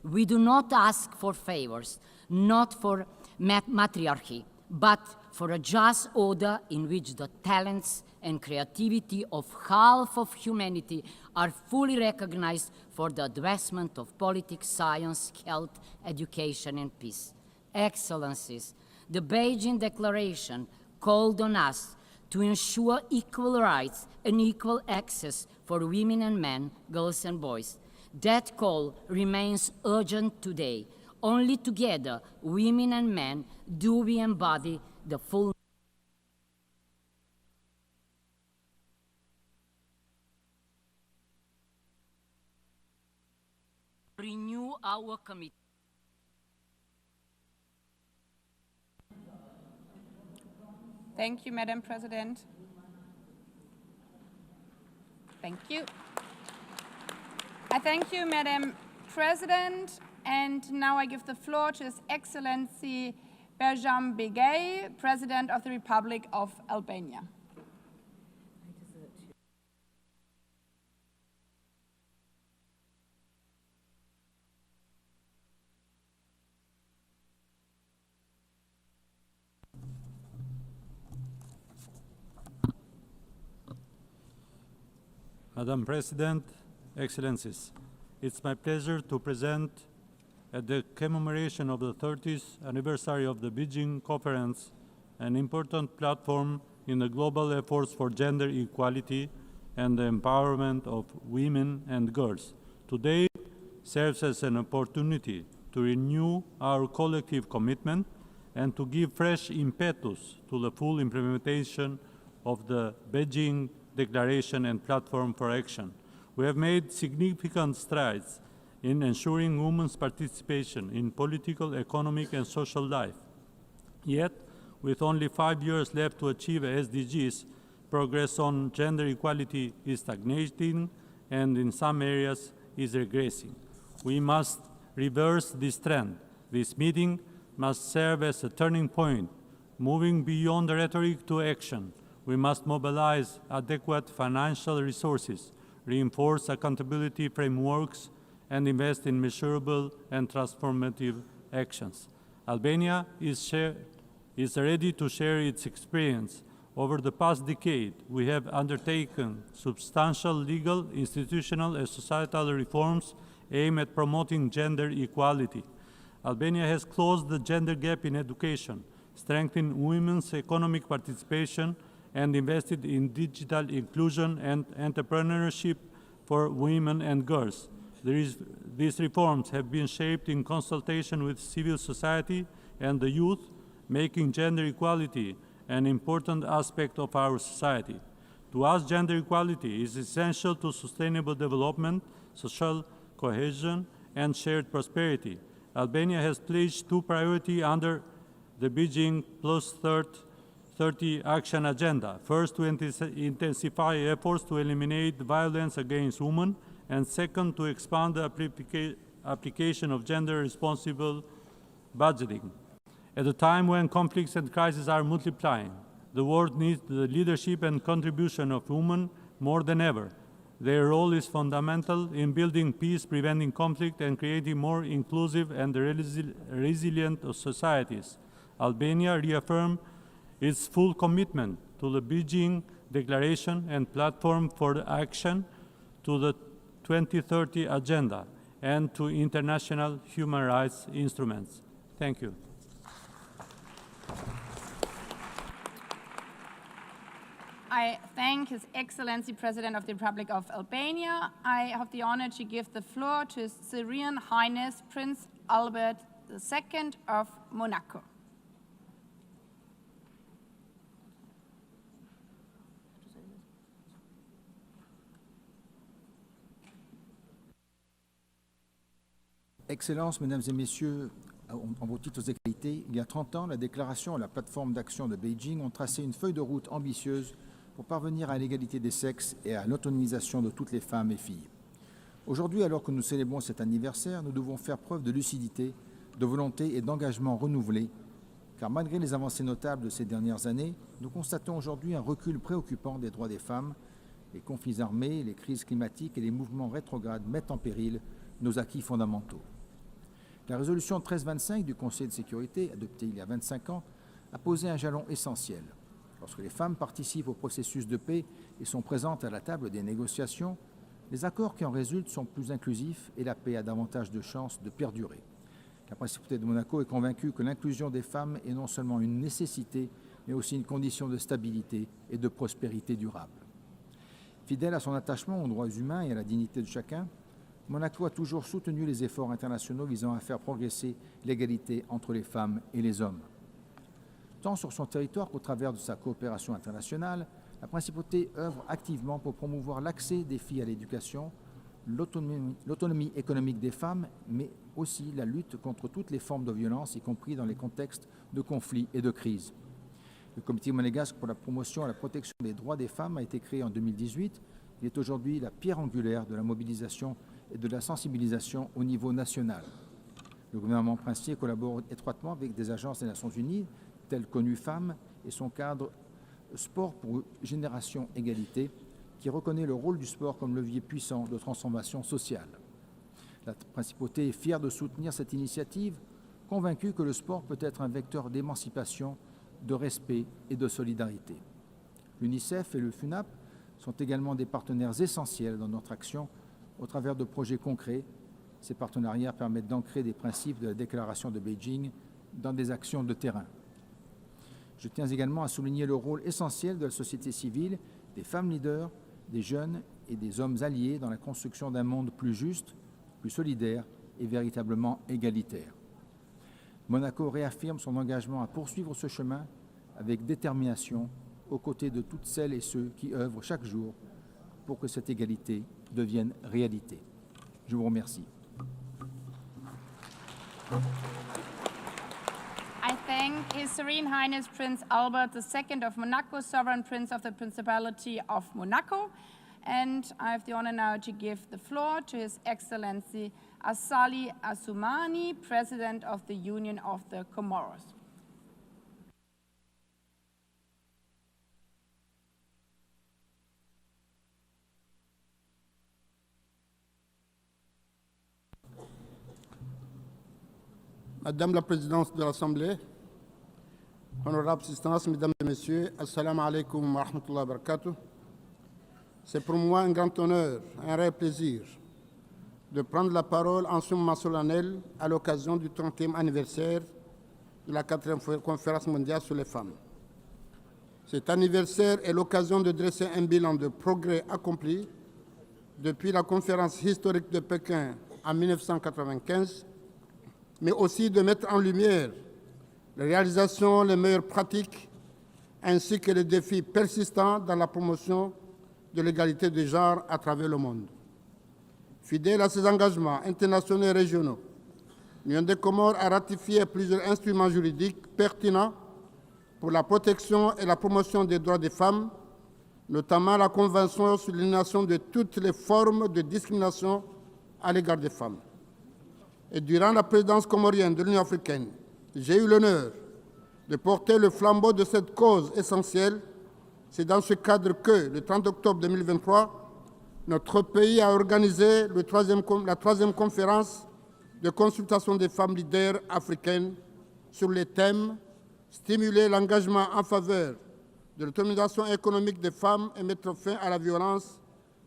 We do not ask for favors, not for matriarchy, but for a just order in which the talents and creativity of half of humanity are fully recognized for the advancement of politics, science, health, education, and peace. Excellencies, the Beijing Declaration called on us to ensure equal rights and equal access for women and men, girls and boys. That call remains urgent today. Only together, women and men, do we embody the full renew our commitment. Thank you, Madam President. Thank you. I thank you, Madam President. And now I give the floor to His Excellency Beijing Begay, President of the Republic of Albania. Madam President, Excellencies, it's my pleasure to present at the commemoration of the 30th anniversary of the Beijing Conference an important platform in the global efforts for gender equality and the empowerment of women and girls. Today serves as an opportunity to renew our collective commitment and to give fresh impetus to the full implementation of the Beijing Declaration and Platform for Action. We have made significant strides in ensuring women's participation in political, economic, and social life. Yet, with only 5 years left to achieve SDGs, progress on gender equality is stagnating and in some areas is regressing. We must reverse this trend. This meeting must serve as a turning point, moving beyond the rhetoric to action. We must mobilize adequate financial resources, reinforce accountability frameworks, and invest in measurable and transformative actions. Albania is ready to share its experience. Over the past decade, we have undertaken substantial legal, institutional, and societal reforms aimed at promoting gender equality. Albania has closed the gender gap in education, strengthened women's economic participation, and invested in digital inclusion and entrepreneurship for women and girls. These reforms have been shaped in consultation with civil society and the youth, making gender equality an important aspect of our society. To us, gender equality is essential to sustainable development, social cohesion, and shared prosperity. Albania has pledged two priorities under the Beijing Plus 30 Action Agenda. First, to intensify efforts to eliminate violence against women, and second, to expand the application of gender-responsible budgeting. At a time when conflicts and crises are multiplying, the world needs the leadership and contribution of women more than ever. Their role is fundamental in building peace, preventing conflict, and creating more inclusive and resilient societies. Albania reaffirmed its full commitment to the Beijing Declaration and Platform for Action, to the 2030 Agenda, and to international human rights instruments. Thank you. I thank His Excellency President of the Republic of Albania. I have the honor to give the floor to His Serene Highness Prince Albert II of Monaco. Excellences, Mesdames et Messieurs, en vos titres et qualités, il y a 30 ans, la déclaration et la plateforme d'action de Beijing ont tracé une feuille de route ambitieuse pour parvenir à l'égalité des sexes et à l'autonomisation de toutes les femmes et filles. Aujourd'hui, alors que nous célébrons cet anniversaire, nous devons faire preuve de lucidité, de volonté et d'engagement renouvelé, car malgré les avancées notables de ces dernières années, nous constatons aujourd'hui un recul préoccupant des droits des femmes. Les conflits armés, les crises climatiques et les mouvements rétrogrades mettent en péril nos acquis fondamentaux. La résolution 1325 du Conseil de sécurité, adoptée il y a 25 ans, a posé un jalon essentiel. Lorsque les femmes participent au processus de paix et sont présentes à la table des négociations, les accords qui en résultent sont plus inclusifs et la paix a davantage de chances de perdurer. La principauté de Monaco est convaincue que l'inclusion des femmes est non seulement une nécessité, mais aussi une condition de stabilité et de prospérité durable. Fidèle à son attachement aux droits humains et à la dignité de chacun, Monaco a toujours soutenu les efforts internationaux visant à faire progresser l'égalité entre les femmes et les hommes. Tant sur son territoire qu'au travers de sa coopération internationale, la principauté œuvre activement pour promouvoir l'accès des filles à l'éducation, l'autonomie économique des femmes, mais aussi la lutte contre toutes les formes de violence, y compris dans les contextes de conflits et de crise. Le Comité monégasque pour la promotion et la protection des droits des femmes a été créé en 2018. Il est aujourd'hui la pierre angulaire de la mobilisation et de la sensibilisation au niveau national. Le gouvernement princier collabore étroitement avec des agences des Nations Unies, telles qu'ONU Femmes, et son cadre Sport pour Génération Égalité, qui reconnaît le rôle du sport comme levier puissant de transformation sociale. La principauté est fière de soutenir cette initiative, convaincue que le sport peut être un vecteur d'émancipation, de respect et de solidarité. L'UNICEF et le FUNAP sont également des partenaires essentiels dans notre action au travers de projets concrets. Ces partenariats permettent d'ancrer des principes de la déclaration de Beijing dans des actions de terrain. Je tiens également à souligner le rôle essentiel de la société civile, des femmes leaders, des jeunes et des hommes alliés dans la construction d'un monde plus juste, plus solidaire et véritablement égalitaire. Monaco réaffirme son engagement à poursuivre ce chemin avec détermination aux côtés de toutes celles et ceux qui œuvrent chaque jour pour que cette égalité devienne réalité. Je vous remercie. I thank His Serene Highness Prince Albert II of Monaco, Sovereign Prince of the Principality of Monaco. And I have the honor now to give the floor to His Excellency Assali Assoumani, President of the Union of the Comoros. Madame la Présidente de l'Assemblée, honorables assistances, Mesdames et Messieurs, Assalamu alaikum wa rahmatullahi wa barakatuh. C'est pour moi un grand honneur, un réel plaisir de prendre la parole en ce moment solennel à l'occasion du 30e anniversaire de la 4e conférence mondiale sur les femmes. Cet anniversaire est l'occasion de dresser un bilan de progrès accomplis depuis la conférence historique de Pékin en 1995, mais aussi de mettre en lumière les réalisations, les meilleures pratiques, ainsi que les défis persistants dans la promotion de l'égalité des genres à travers le monde. Fidèle à ses engagements internationaux et régionaux, l'Union des Comores a ratifié plusieurs instruments juridiques pertinents pour la protection et la promotion des droits des femmes, notamment la Convention sur l'élimination de toutes les formes de discrimination à l'égard des femmes. Et durant la présidence comorienne de l'Union africaine, j'ai eu l'honneur de porter le flambeau de cette cause essentielle. C'est dans ce cadre que, le 30 octobre 2023, notre pays a organisé la 3e conférence de consultation des femmes leaders africaines sur les thèmes « Stimuler l'engagement en faveur de l'autonomisation économique des femmes et mettre fin à la violence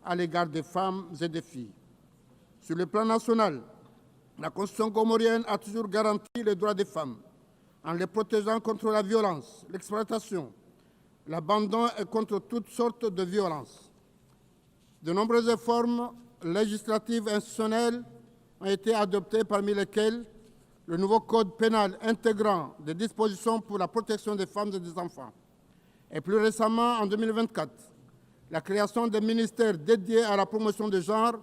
à l'égard des femmes et des filles ». Sur le plan national, la Constitution comorienne a toujours garanti les droits des femmes en les protégeant contre la violence, l'exploitation, l'abandon et contre toutes sortes de violences. De nombreuses réformes législatives et institutionnelles ont été adoptées, parmi lesquelles le nouveau code pénal intégrant des dispositions pour la protection des femmes et des enfants. Et plus récemment, en 2024, la création des ministères dédiés à la promotion des genres,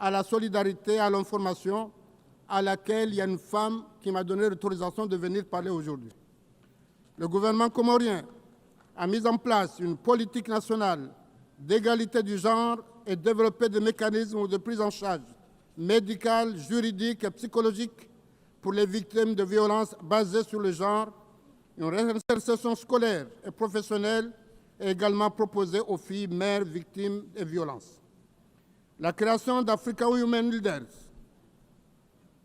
à la solidarité et à l'information, à laquelle il y a une femme qui m'a donné l'autorisation de venir parler aujourd'hui. Le gouvernement comorien a mis en place une politique nationale d'égalité du genre et développé des mécanismes de prise en charge médicale, juridique et psychologique pour les victimes de violences basées sur le genre. Une réinsertion scolaire et professionnelle est également proposée aux filles mères victimes de violences. La création d'Africa Women Leaders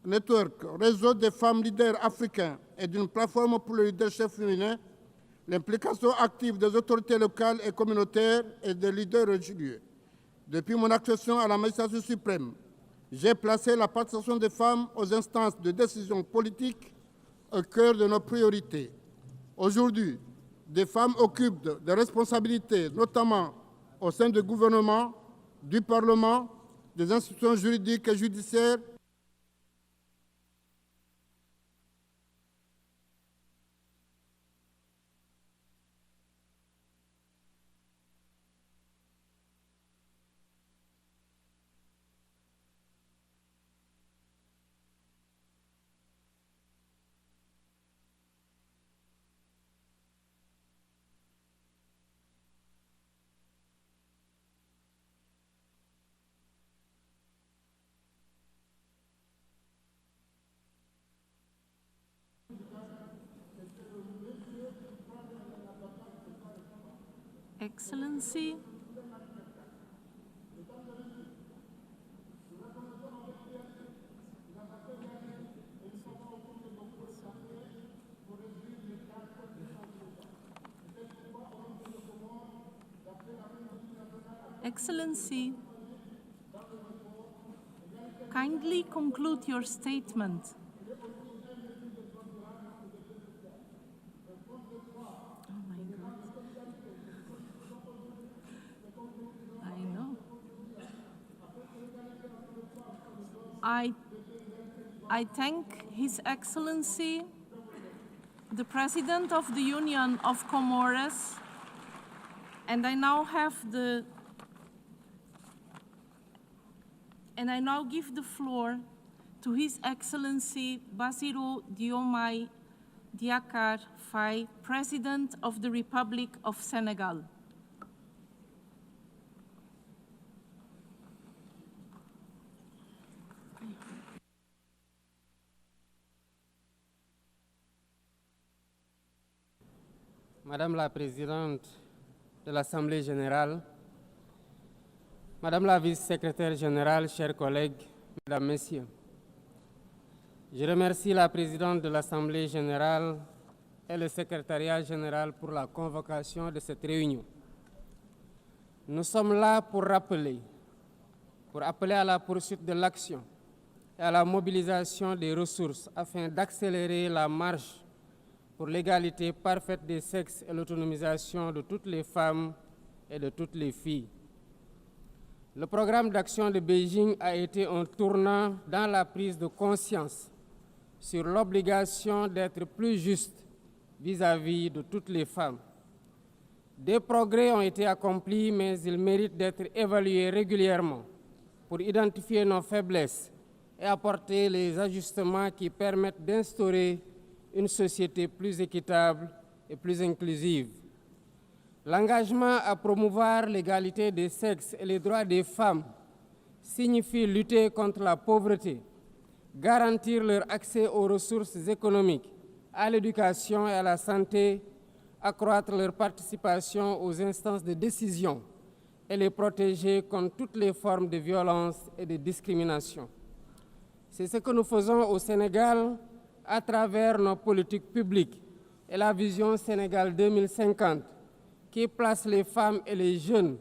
Network, réseau des femmes leaders africains et d'une plateforme pour le leadership féminin, l'implication active des autorités locales et communautaires et des leaders religieux. Depuis mon accession à la magistrature suprême, j'ai placé la participation des femmes aux instances de décision politique au cœur de nos priorités. Aujourd'hui, des femmes occupent des responsabilités, notamment au sein du gouvernement, du Parlement, des institutions juridiques et judiciaires. Excellency, Excellency, kindly conclude your statement. I thank His Excellency, the President of the Union of Comoros, and I now give the floor to His Excellency Bassirou Diomaye Diakhar Faye, President of the Republic of Senegal. Madame la Présidente de l'Assemblée Générale, Madame la Vice-Secrétaire Générale, chers collègues, Mesdames, Messieurs, je remercie la Présidente de l'Assemblée Générale et le Secrétariat Général pour la convocation de cette réunion. Nous sommes là pour appeler à la poursuite de l'action et à la mobilisation des ressources afin d'accélérer la marche pour l'égalité parfaite des sexes et l'autonomisation de toutes les femmes et de toutes les filles. Le programme d'action de Beijing a été un tournant dans la prise de conscience sur l'obligation d'être plus juste vis-à-vis de toutes les femmes. Des progrès ont été accomplis, mais ils méritent d'être évalués régulièrement pour identifier nos faiblesses et apporter les ajustements qui permettent d'instaurer une société plus équitable et plus inclusive. L'engagement à promouvoir l'égalité des sexes et les droits des femmes signifie lutter contre la pauvreté, garantir leur accès aux ressources économiques, à l'éducation et à la santé, accroître leur participation aux instances de décision et les protéger contre toutes les formes de violence et de discrimination. C'est ce que nous faisons au Sénégal à travers nos politiques publiques et la vision Sénégal 2050, qui place les femmes et les jeunes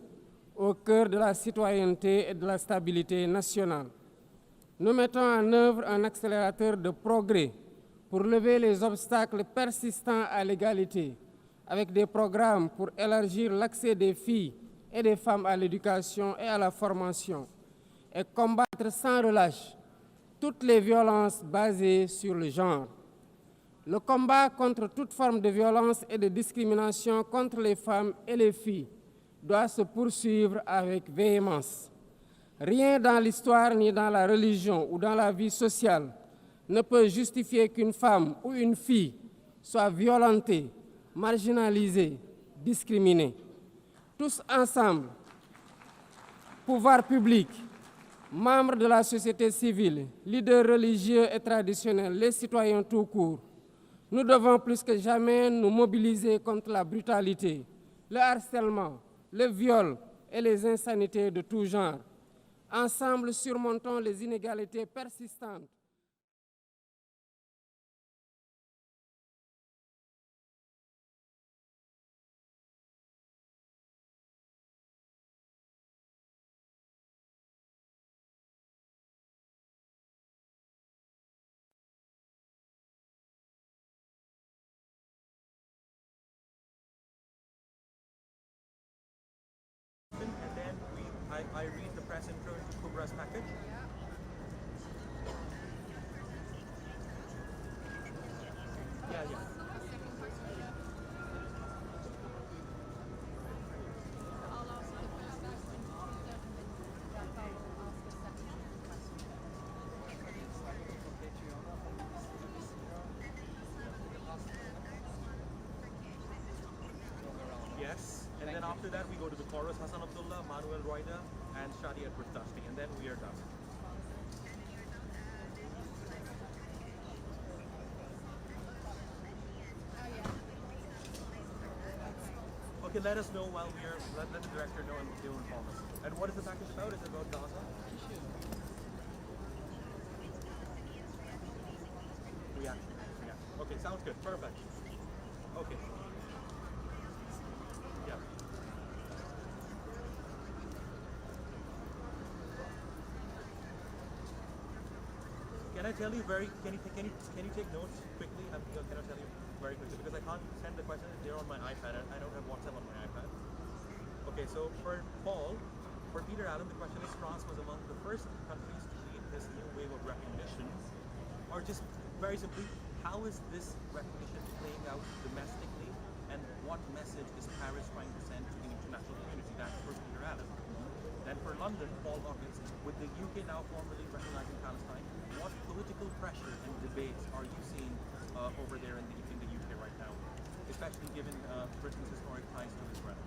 au cœur de la citoyenneté et de la stabilité nationale. Nous mettons en œuvre un accélérateur de progrès pour lever les obstacles persistants à l'égalité, avec des programmes pour élargir l'accès des filles et des femmes à l'éducation et à la formation, et combattre sans relâche toutes les violences basées sur le genre. Le combat contre toute forme de violence et de discrimination contre les femmes et les filles doit se poursuivre avec véhémence. Rien dans l'histoire ni dans la religion ou dans la vie sociale ne peut justifier qu'une femme ou une fille soit violentée, marginalisée, discriminée. Tous ensemble, pouvoir public, membres de la société civile, leaders religieux et traditionnels, les citoyens tout court, nous devons plus que jamais nous mobiliser contre la brutalité, le harcèlement, le viol et les insanités de tout genre. Ensemble, surmontons les inégalités persistantes. And then I read the press intro into Kubra's package. Yeah. Yes, and then after that we go to the chorus, Hassan Abdullah, Manuel Rueda, and Shadi Edward Dusty, and then we are done. Okay, let us know while we are, let the director know and they will inform us. And what is the package about? Is it about Gaza? Reaction. Okay, sounds good, perfect. Okay. Yeah. Can I tell you can you take notes quickly? Can I tell you very quickly? Because I can't send the questions, they're on my iPad. I don't have WhatsApp on my iPad. Okay, so for Paul, for Peter Allen, the question is, France was among the first countries to lead this new wave of recognition. Or just very simply, how is this recognition playing out domestically, and what message is Paris trying to send to the international community? That's for Peter Allen. Then for London, Paul Hawkins, with the UK now formally recognizing Palestine, what political pressure and debates are you seeing over there in the UK right now, especially given Britain's historic ties to Israel?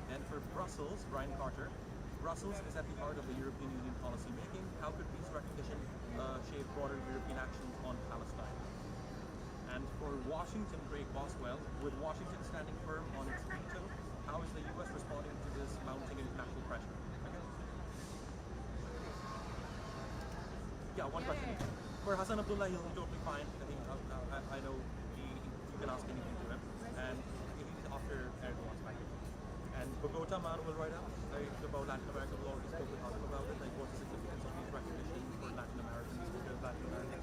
Then for Brussels, Brian Carter, Brussels is at the heart of the European Union policy making. How could peace recognition shape broader European actions on Palestine? And for Washington, Craig Boswell, with Washington standing firm on its veto, how is the US responding to this mounting international pressure? Okay. Yeah, one question. For Hassan Abdullah, he'll be totally fine. I think I know you can ask anything to him. And he's after Erdogan's package. And Bogota, Manuel right now, about Latin America, we already spoke with Hassan about it. Like, what's the significance of these recognition for Latin Americans? Because Latin America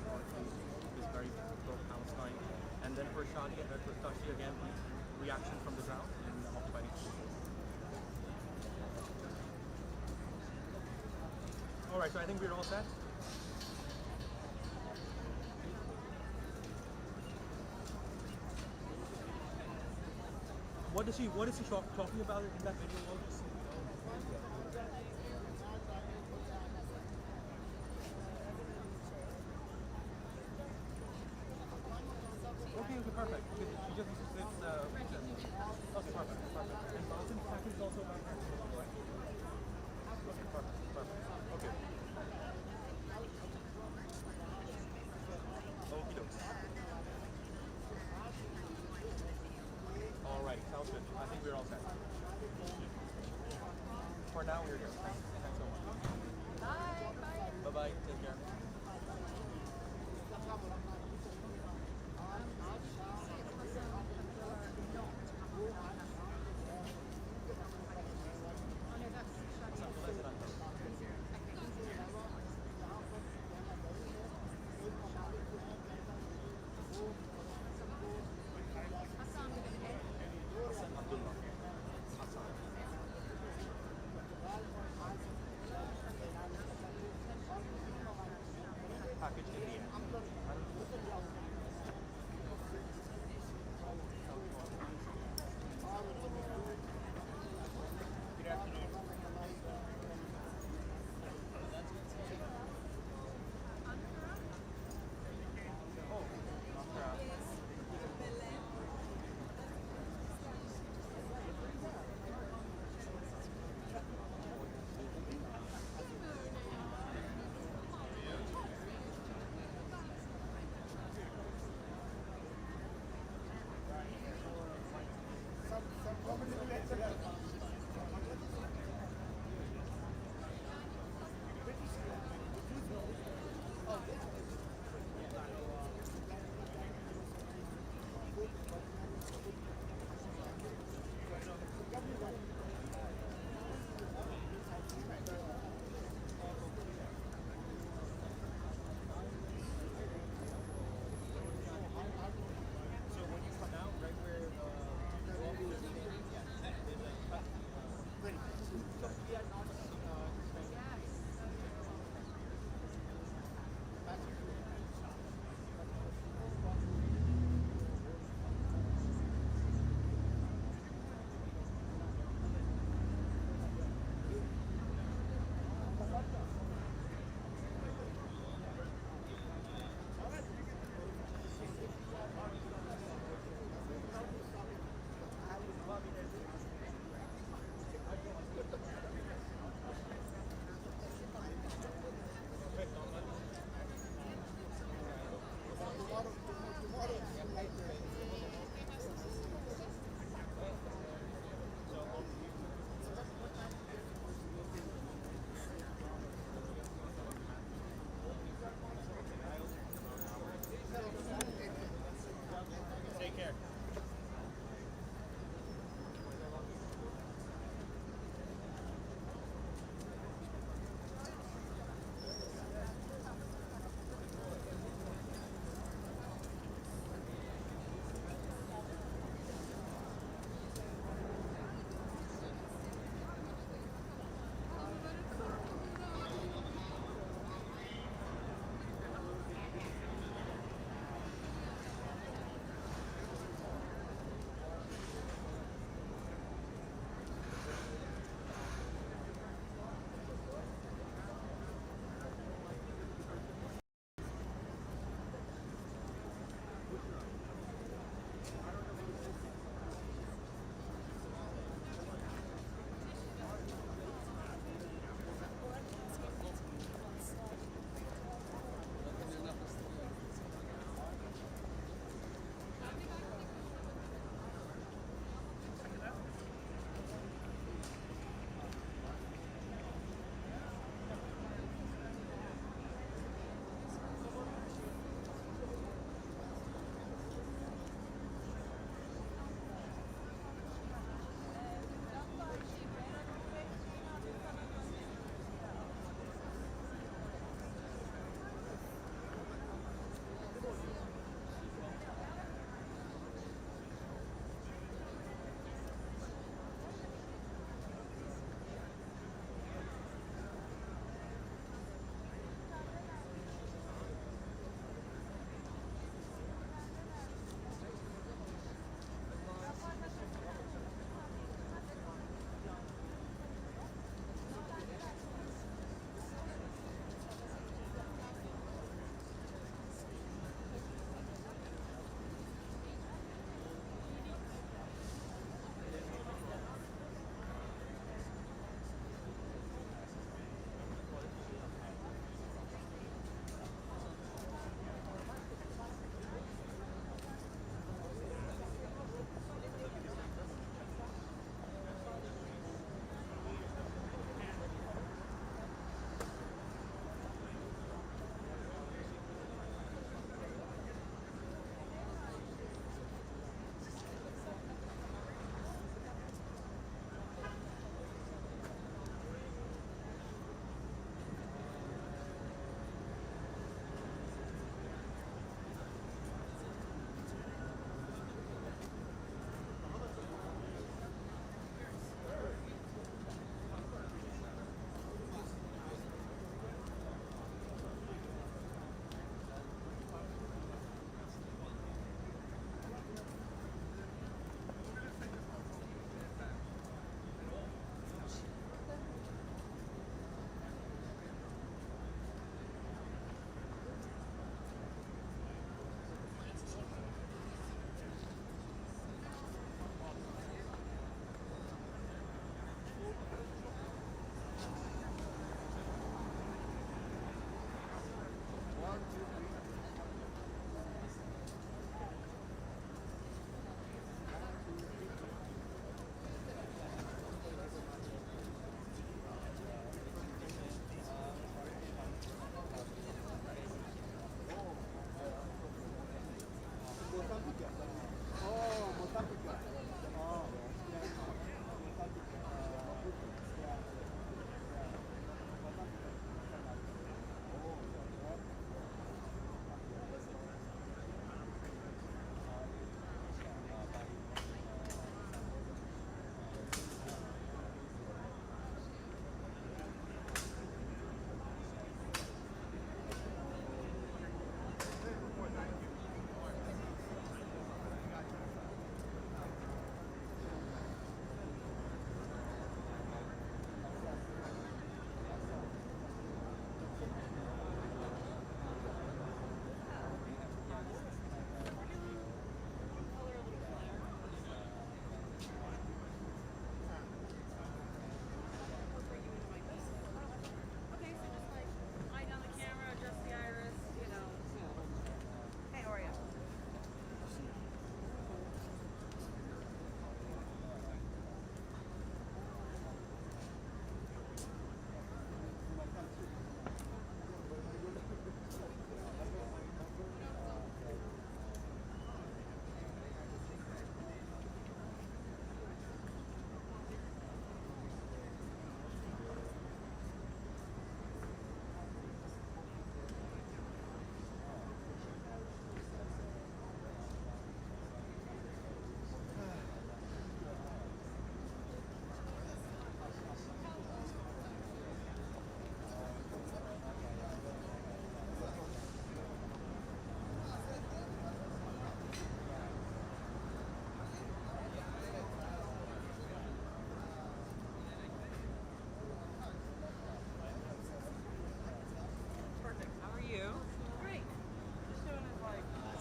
is very pro-Palestine. And then for Shadi and Tashi, again, reaction from the ground in occupied Israel. All right, so I think we're all set. What is she talking about in that video? Okay, perfect. She just needs to okay, perfect. And Mountain package is also about her. Okay, perfect. Okay. Okie dokes. All right, sounds good. I think we're all set. For now, we're here. Thanks so much. Bye. Bye-bye. Take care. Package in the end.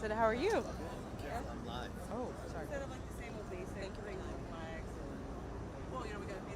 President. How are you? I'm live. Oh, sorry. Instead of like the same old basic, thank you very much. Flags. Well, you know, we got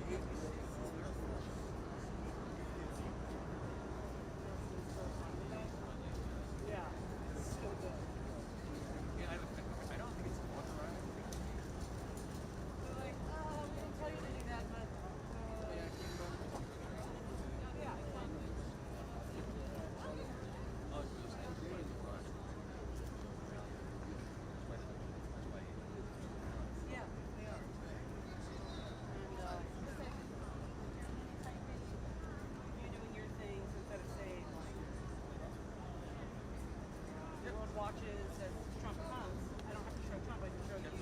watches as Trump comes. I don't have to show Trump, I can show you.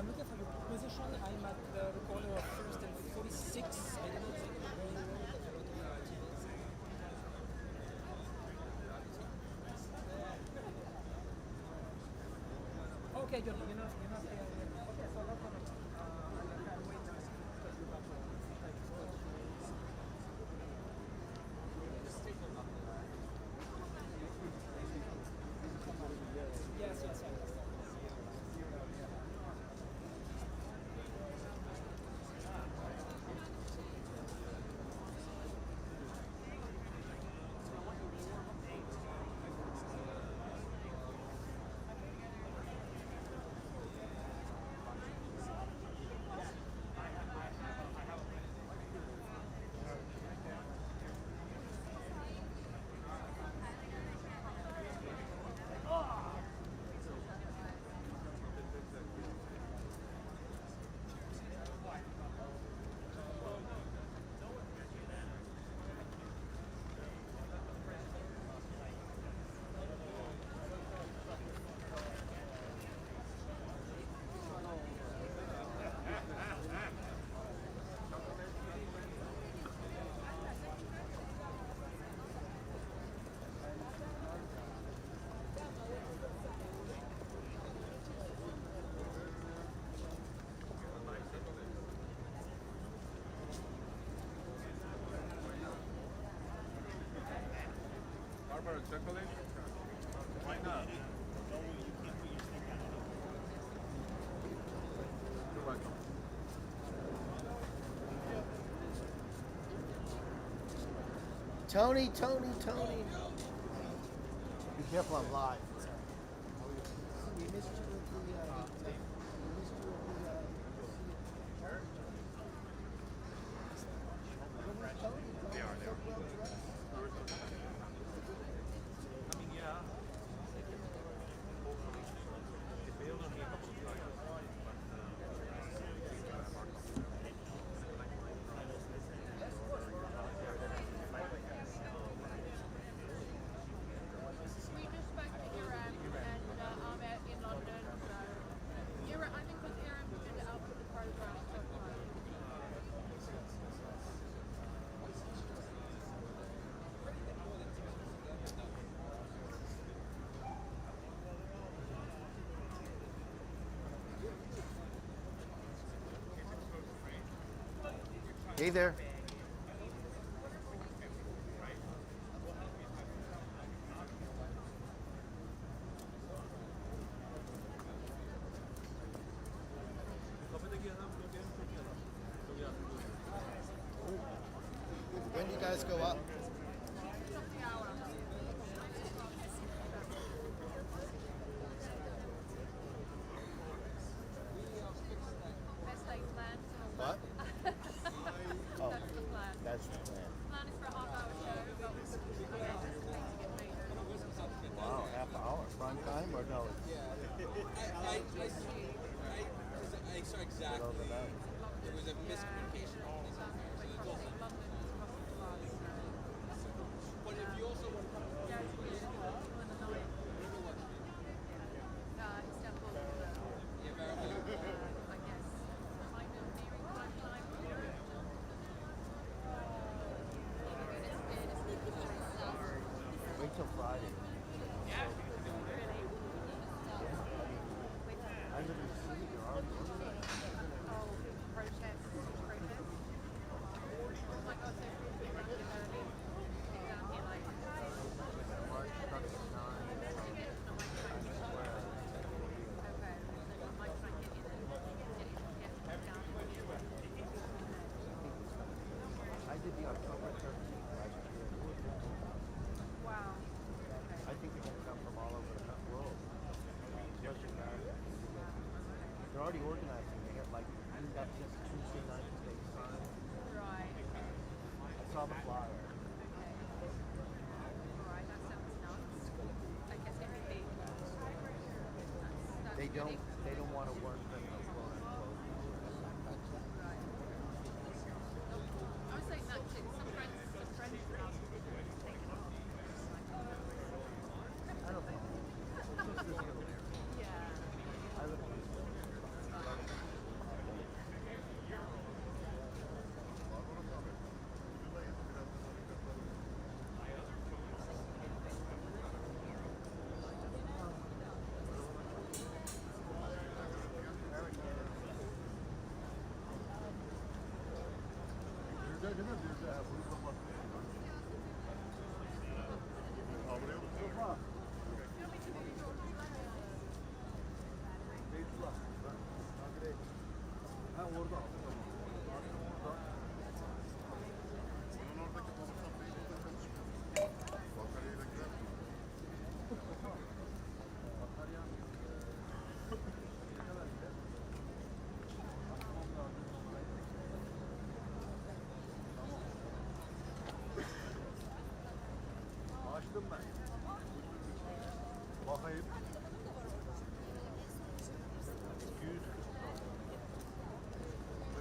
I'm looking for your position. I'm at the corner of 1st and 46. I don't know exactly where you are. There's a lot of activities. Okay, you're not there. Okay, so no problem. I can wait a second because you have Yes. for chocolate? Why not? You're welcome. Tony. Be careful, I'm live. We missed you with the, Hey there. When do you guys go up? What? Oh, that's the plan. Wow, half hour. Prime time or no? I saw exactly. There was a miscommunication. But if you also want to wait till Friday. I live in the city. You're already I did the October 13th last year. Wow. I think they're going to come from all over the world. Especially America. They're already organizing. They have like, that's just Tuesday night to take time. Right. I saw the flyer. Alright, that sounds nuts. I guess everything. They don't want to work them. I was saying that too. Some friends I don't know. Yeah. I live Açtım ben. Bakayım. 240.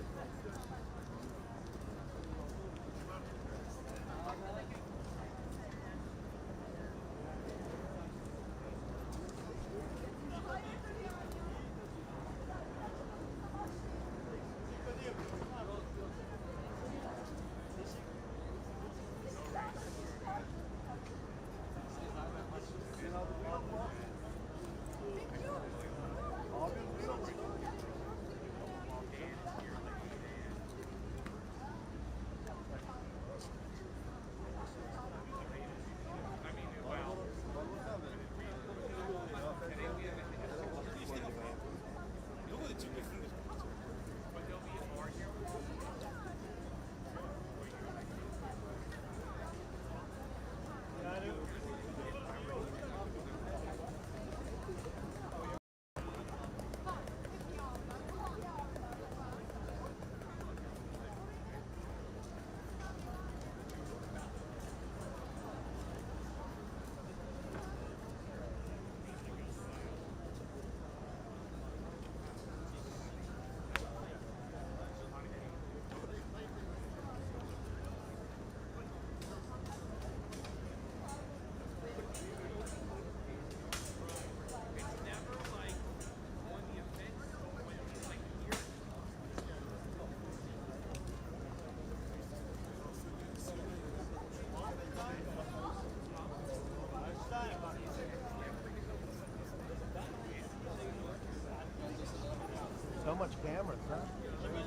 So much cameras, huh? Every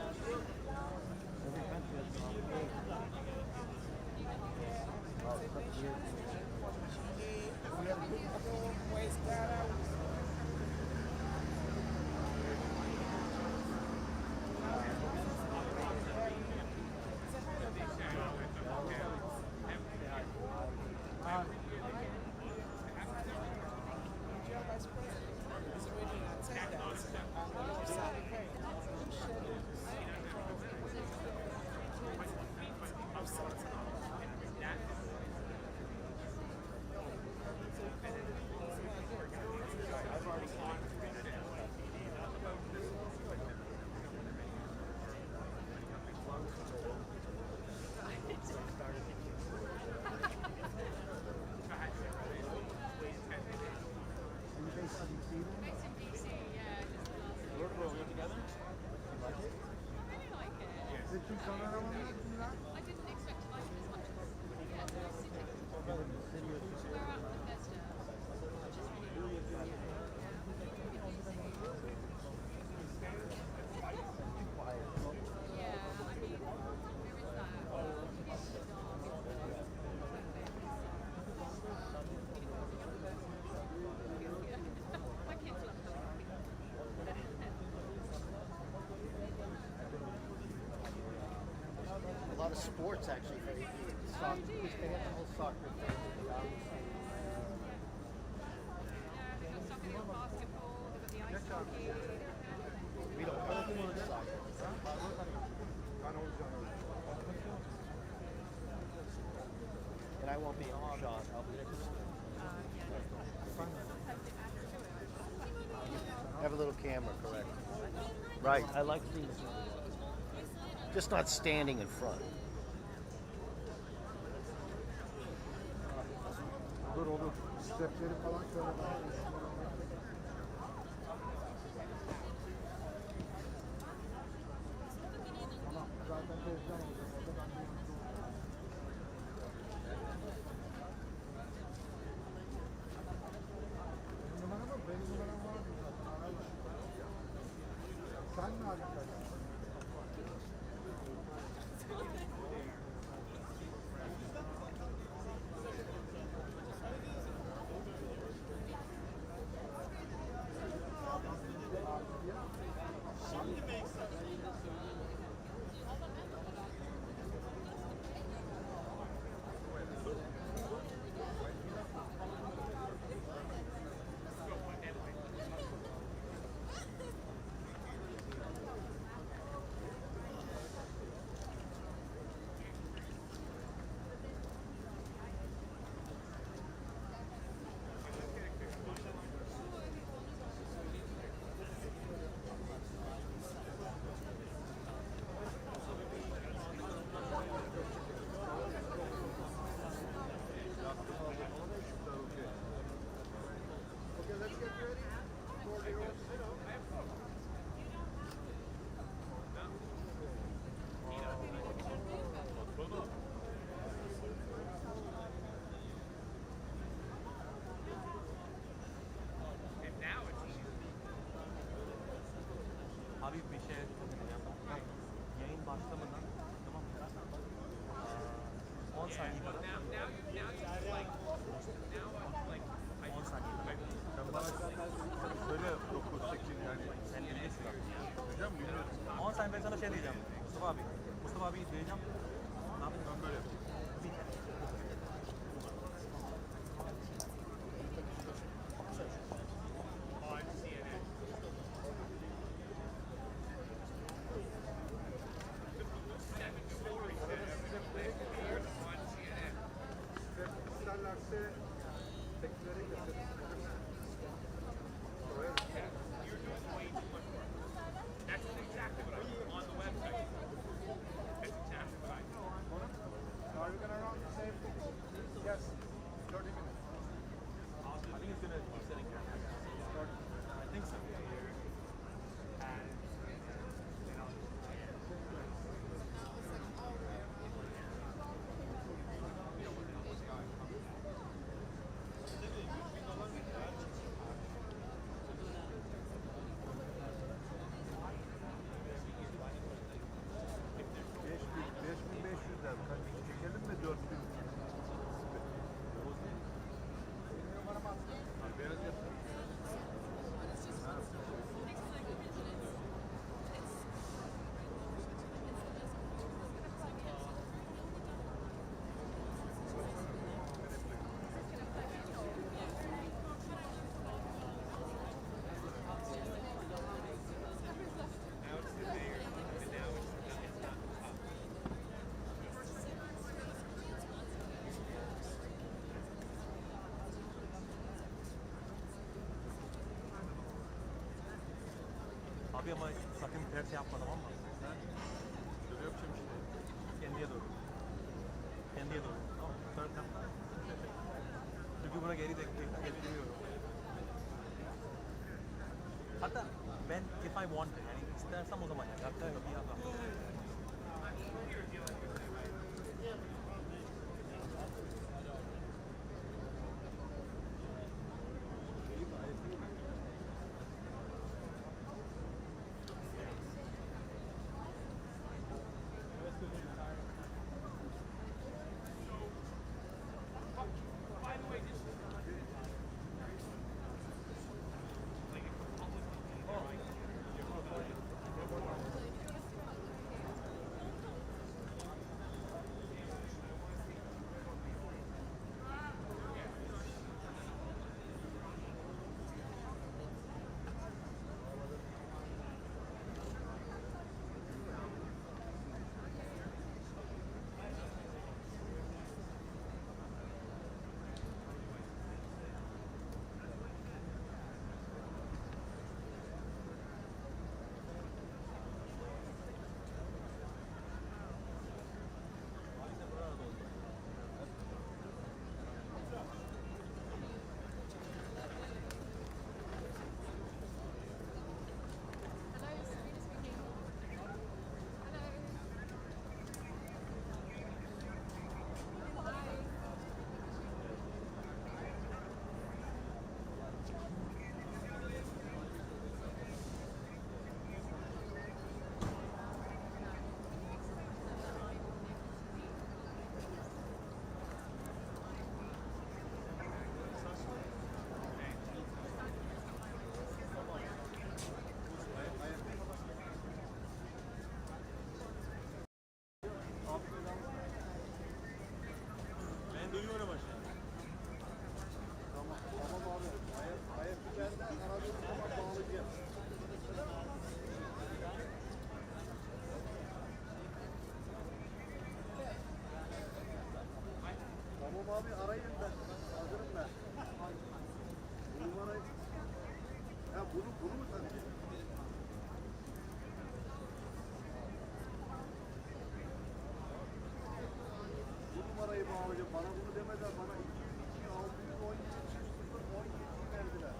country has their own game. Oh, it's such weird. A lot of sports actually. Soccer. They have the whole soccer thing. We don't have any soccer. And I won't be on shot. I'll be have a little camera, correct? Right. I like seeing this. Just not standing in front. Abi bir şey yayın başlamadan tamam mı? 10 saniye kadar. 10 saniye kadar. Ben bana söyle 9-8 yani sen bilirsin abi. Hocam bilmiyorum. 10 saniye ben sana şey diyeceğim. Mustafa abi diyeceğim. Ne yapayım ben böyle yapayım. Abi ama sakın ters yapma, tamam mı? Şöyle yapacağım işte. Kendiye doğru. Kendiye doğru. Tamam. Sonra çünkü buna geri getiriyorum. Hatta ben if I want yani istersem o zaman yani. Hatta bir adam. Ben duyuyorum aşağı. Tamam. Tamam abi. Ayak biberden aradığım zaman bağlayacağım. Tamam abi arayın ben. Hazırım ben. Bu numarayı... Ya bunu mu tanıyacağım? Bu numarayı bağlayacağım. Bana bunu demeden bana 202 617 0 17 verdiler.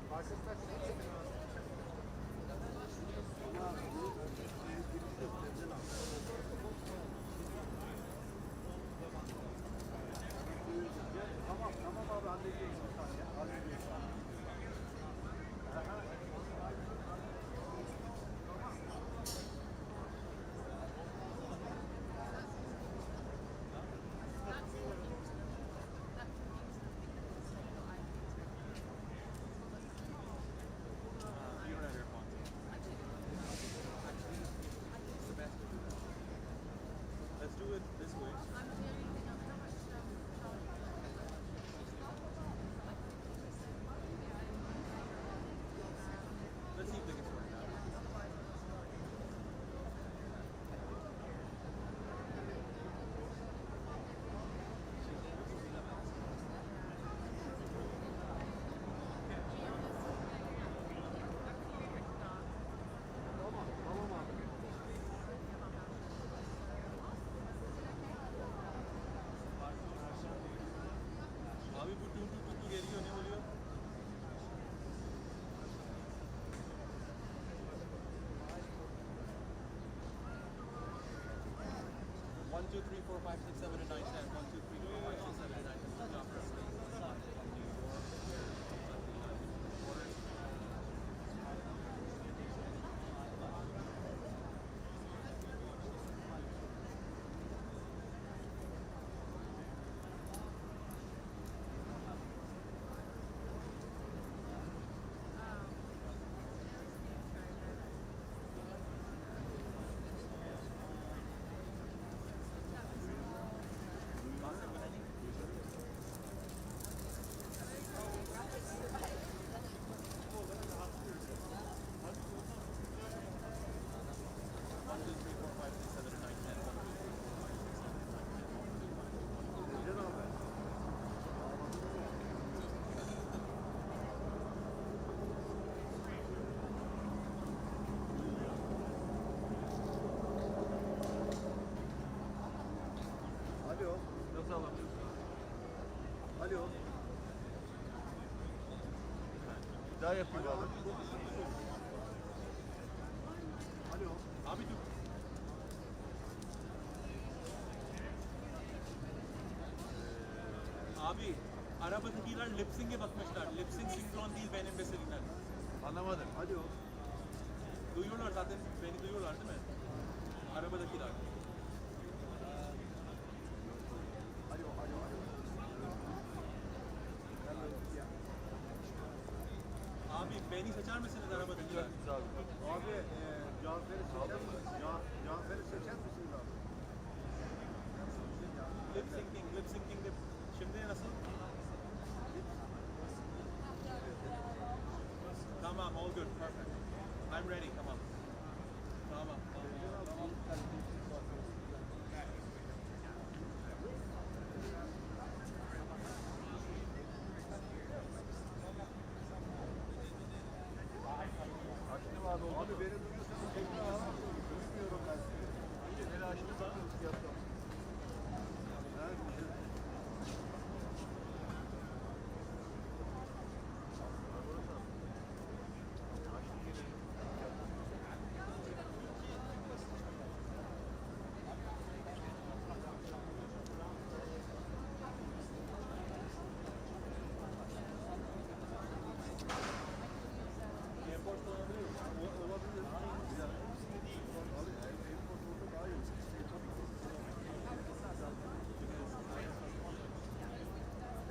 Farkında Tamam abi halledeceğiz. Halledeceğiz. Let's do it this way. Let's see if they can sort it out. Tamam abi. Abi bu tuttu geliyor, ne oluyor? One, two, three, four, five, six, seven, and nine, 10. 1, 2, 3, 4, 5, 6, 7, and 9, 10. daha yapayım abi. Alo. Abi dur. Abi, arabadakiler lip sync'e bakmışlar. Lip sync sinkron değil benim meseleler. Anlamadım. Alo. Duyuyorlar zaten, beni duyuyorlar değil mi? Arabadakiler. Alo, alo, alo. Abi beni seçer misiniz arabadakiler? Abi, Cafer'i seçer misiniz? Cafer'i seçer misiniz abi? Lip syncing de şimdi nasıl? Tamam, all good, perfect. I'm ready, come on. Tamam. Açtım abi. Abi beni duyuyorsanız tekrar abi. Duymuyorum ben sizi. Beni açtım ben de yaptım.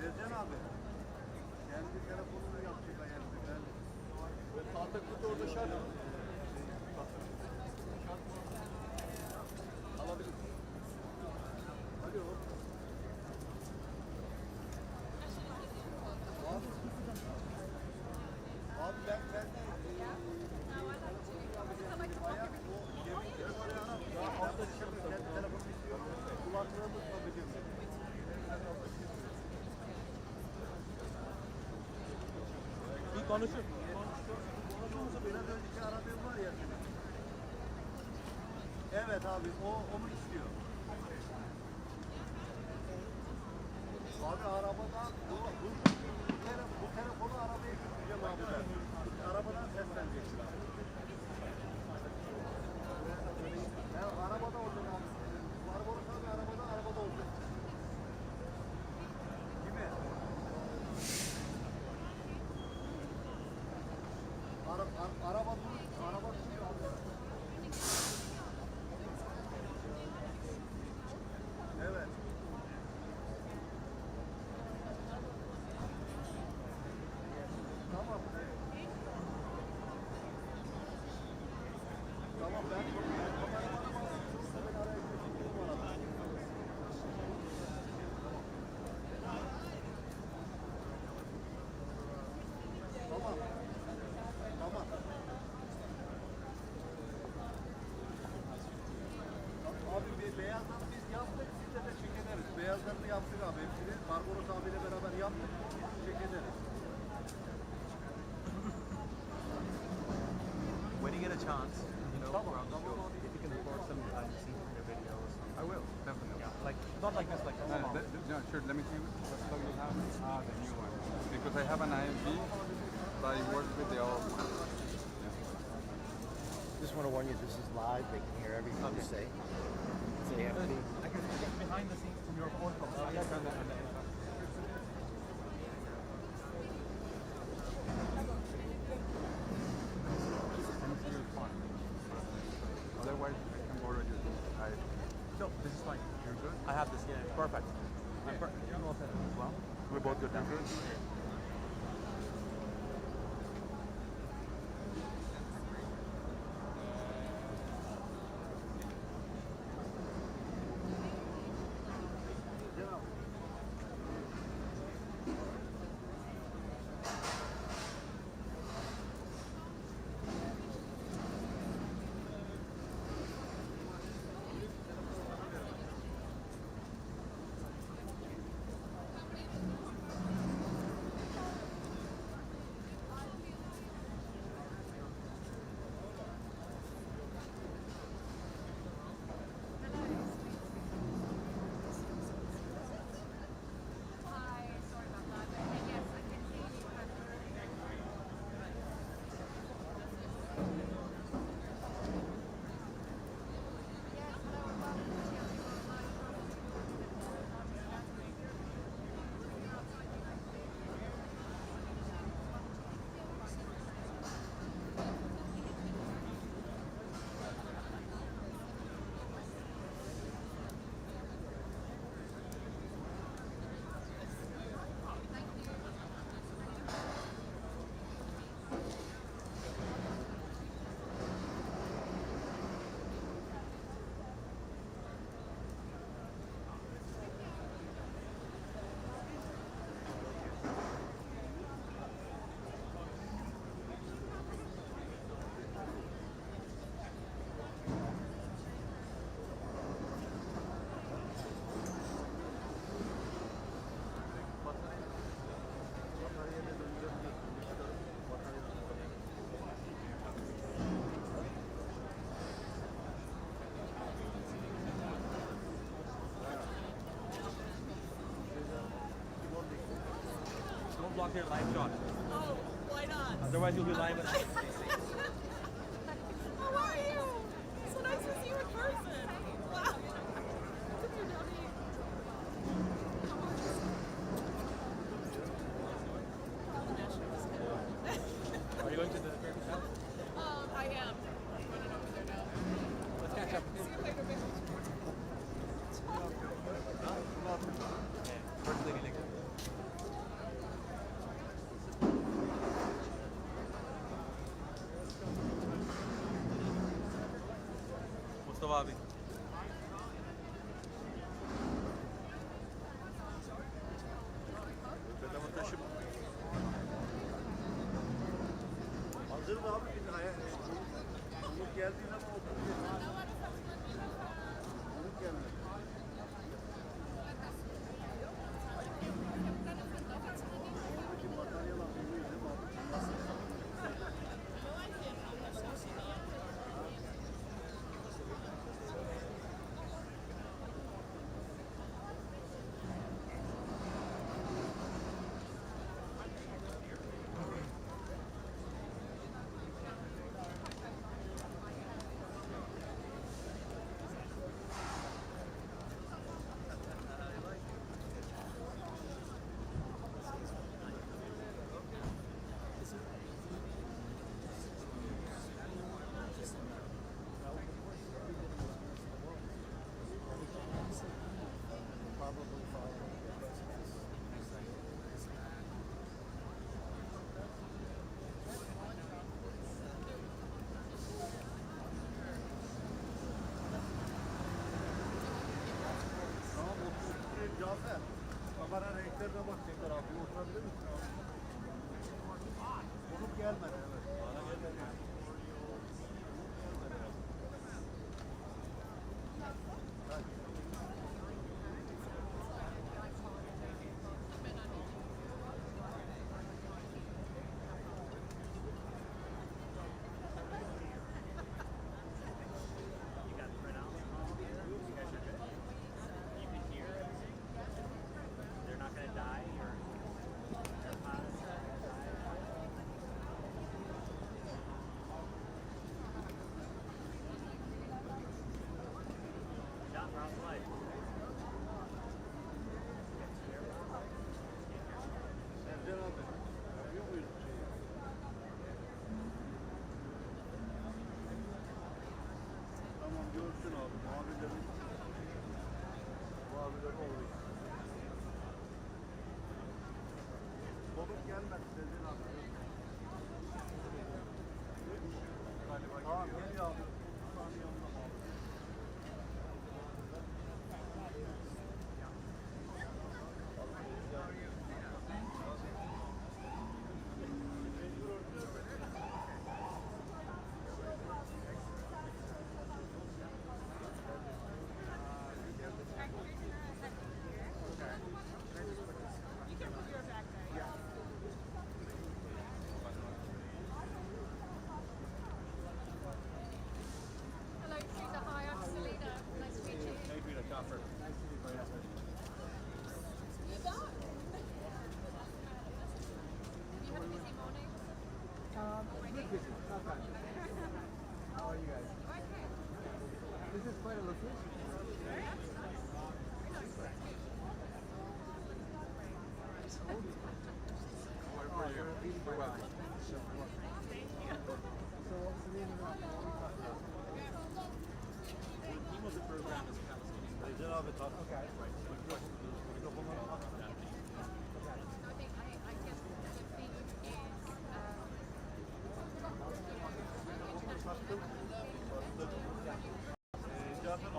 Ercan abi, kendi telefonunu yapacak ayarını ben. Ve tahtaklık orada şart mı? Alabilir miyim? Alo. Abi ben kendi altta düşürmüş kendi telefonumu istiyorum. Kulaklığımı tutabilirim. Bir konuşun. Biraz önceki aradığım var ya senin. Evet abi, onu istiyor. Abi arabadan bu telefonu arabaya götüreceğim abi ben. Arabadan sesleneceksin abi. Arabada olacak abi. Barbaros abi arabada olacak. Kimi? Araba duruyor abi. Evet. Tamam. Tamam ben Tamam. Tamam. Abi beyazları biz yaptık, siz de çek ederiz. Beyazlarını yaptık abi hepsini. Barbaros abiyle beraber yaptık, çek ederiz. When you get a chance, you know, around the show, if you can record some behind the scenes from your videos. I will, definitely. Yeah, like, not like this, like, No, sure, let me see what song you have. The new one. Because I have an IMP, but I work with the old one. Just want to warn you, this is live. They can hear everything you say. So you have to be... I can get behind the scenes from your phone call. Otherwise, I can borrow your No, this is fine. You're good? I have this, yeah, perfect. I'm all set as well. We're both good now. Good? want your live shot. Oh, why not? Otherwise, you'll be live. How are you? So nice to see you in person. Wow. Are you going to the Turkish house? I am. I'm running over there now. Let's catch up. See you later, baby. First lady next. Mustafa abi. Adamı taşıp. Hazır mı abi? Umut geldiği zaman oturuyor. Umut gelmedi. Cafer, kamera renklerine bak tekrar abi. Oturabilir misin abi? Konuk gelmedi evet. Bana gelmedi. Tamam görsün abi. Muhabirlerin olur. Konuk gelmedi Sezin abi. Tamam geliyor abi. Saniye yanına abi. Hello, Teresa. Hi, I'm Selena. Nice to meet you. Hey, Peter, Coffer. Nice to meet you. You back? Have you had a busy morning? Good busy, not bad. How are you guys? Okay. This is quite a location. You're welcome. So what's the name of the Name of the program is Palestinian. Sezin abi tak. Okay. Mikrofonları tak. I think I guess the theme is Cafer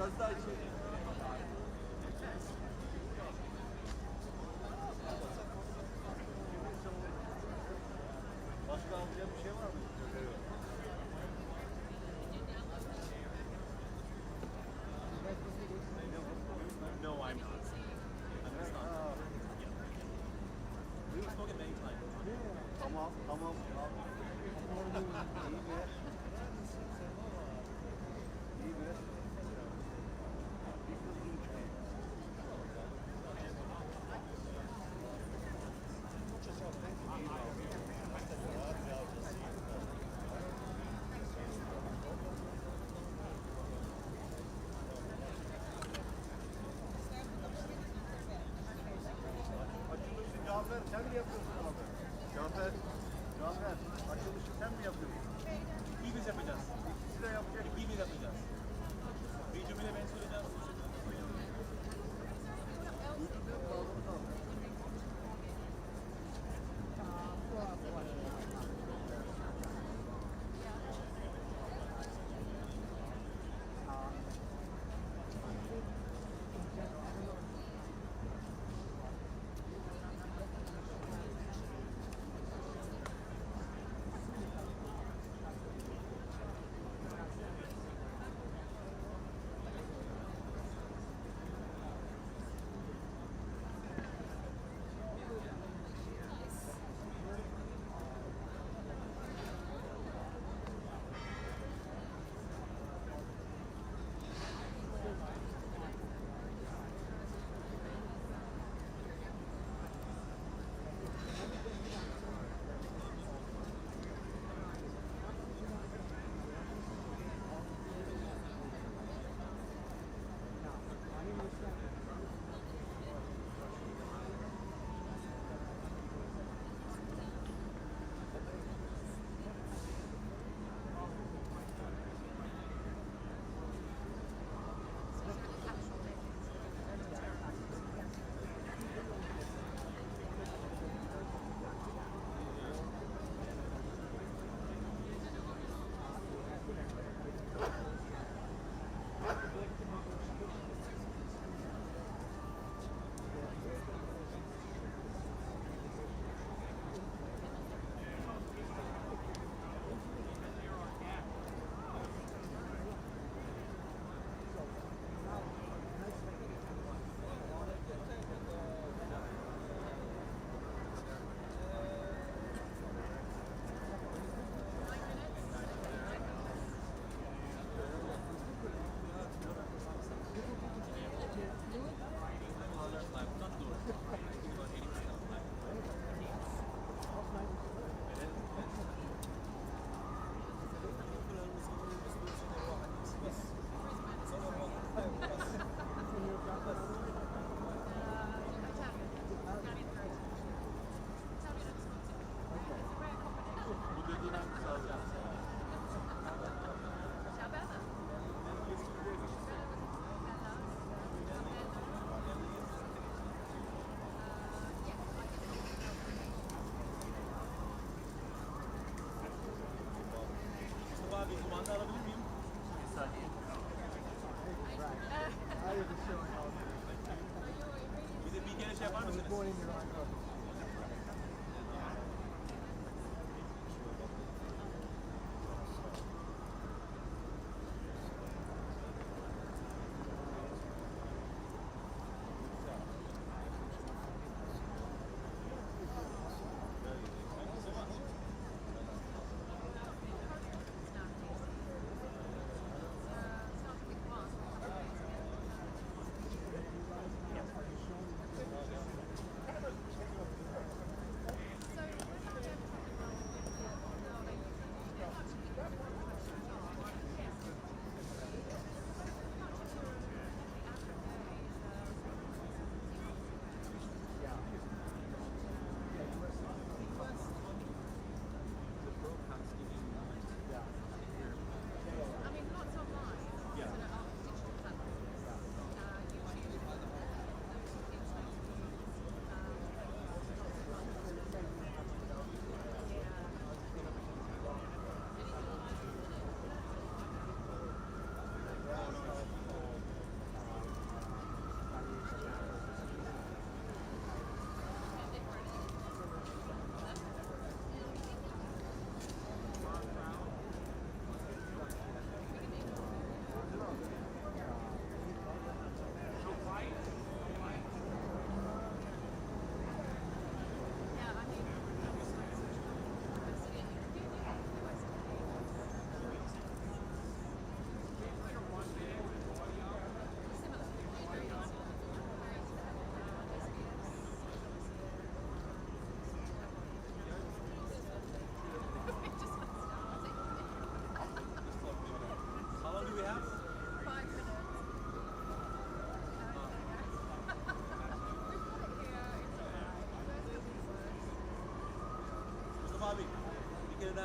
Biraz daha içeri. Başka alacağım bir şey var mı? No, I'm not. I'm just not. We've spoken many times. Tamam, tamam. İyi mi? Cafer, sen mi yapıyorsun abi? Cafer, açılışı sen mi yapıyorsun? İkimiz yapacağız. İkisi de yapacak. İkimiz yapacağız. Bir cümle ben söyleyeceğim. Kumanda alabilir miyim? Bir saniye. Bir de bir kere şey yapar mısınız?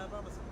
Vamos.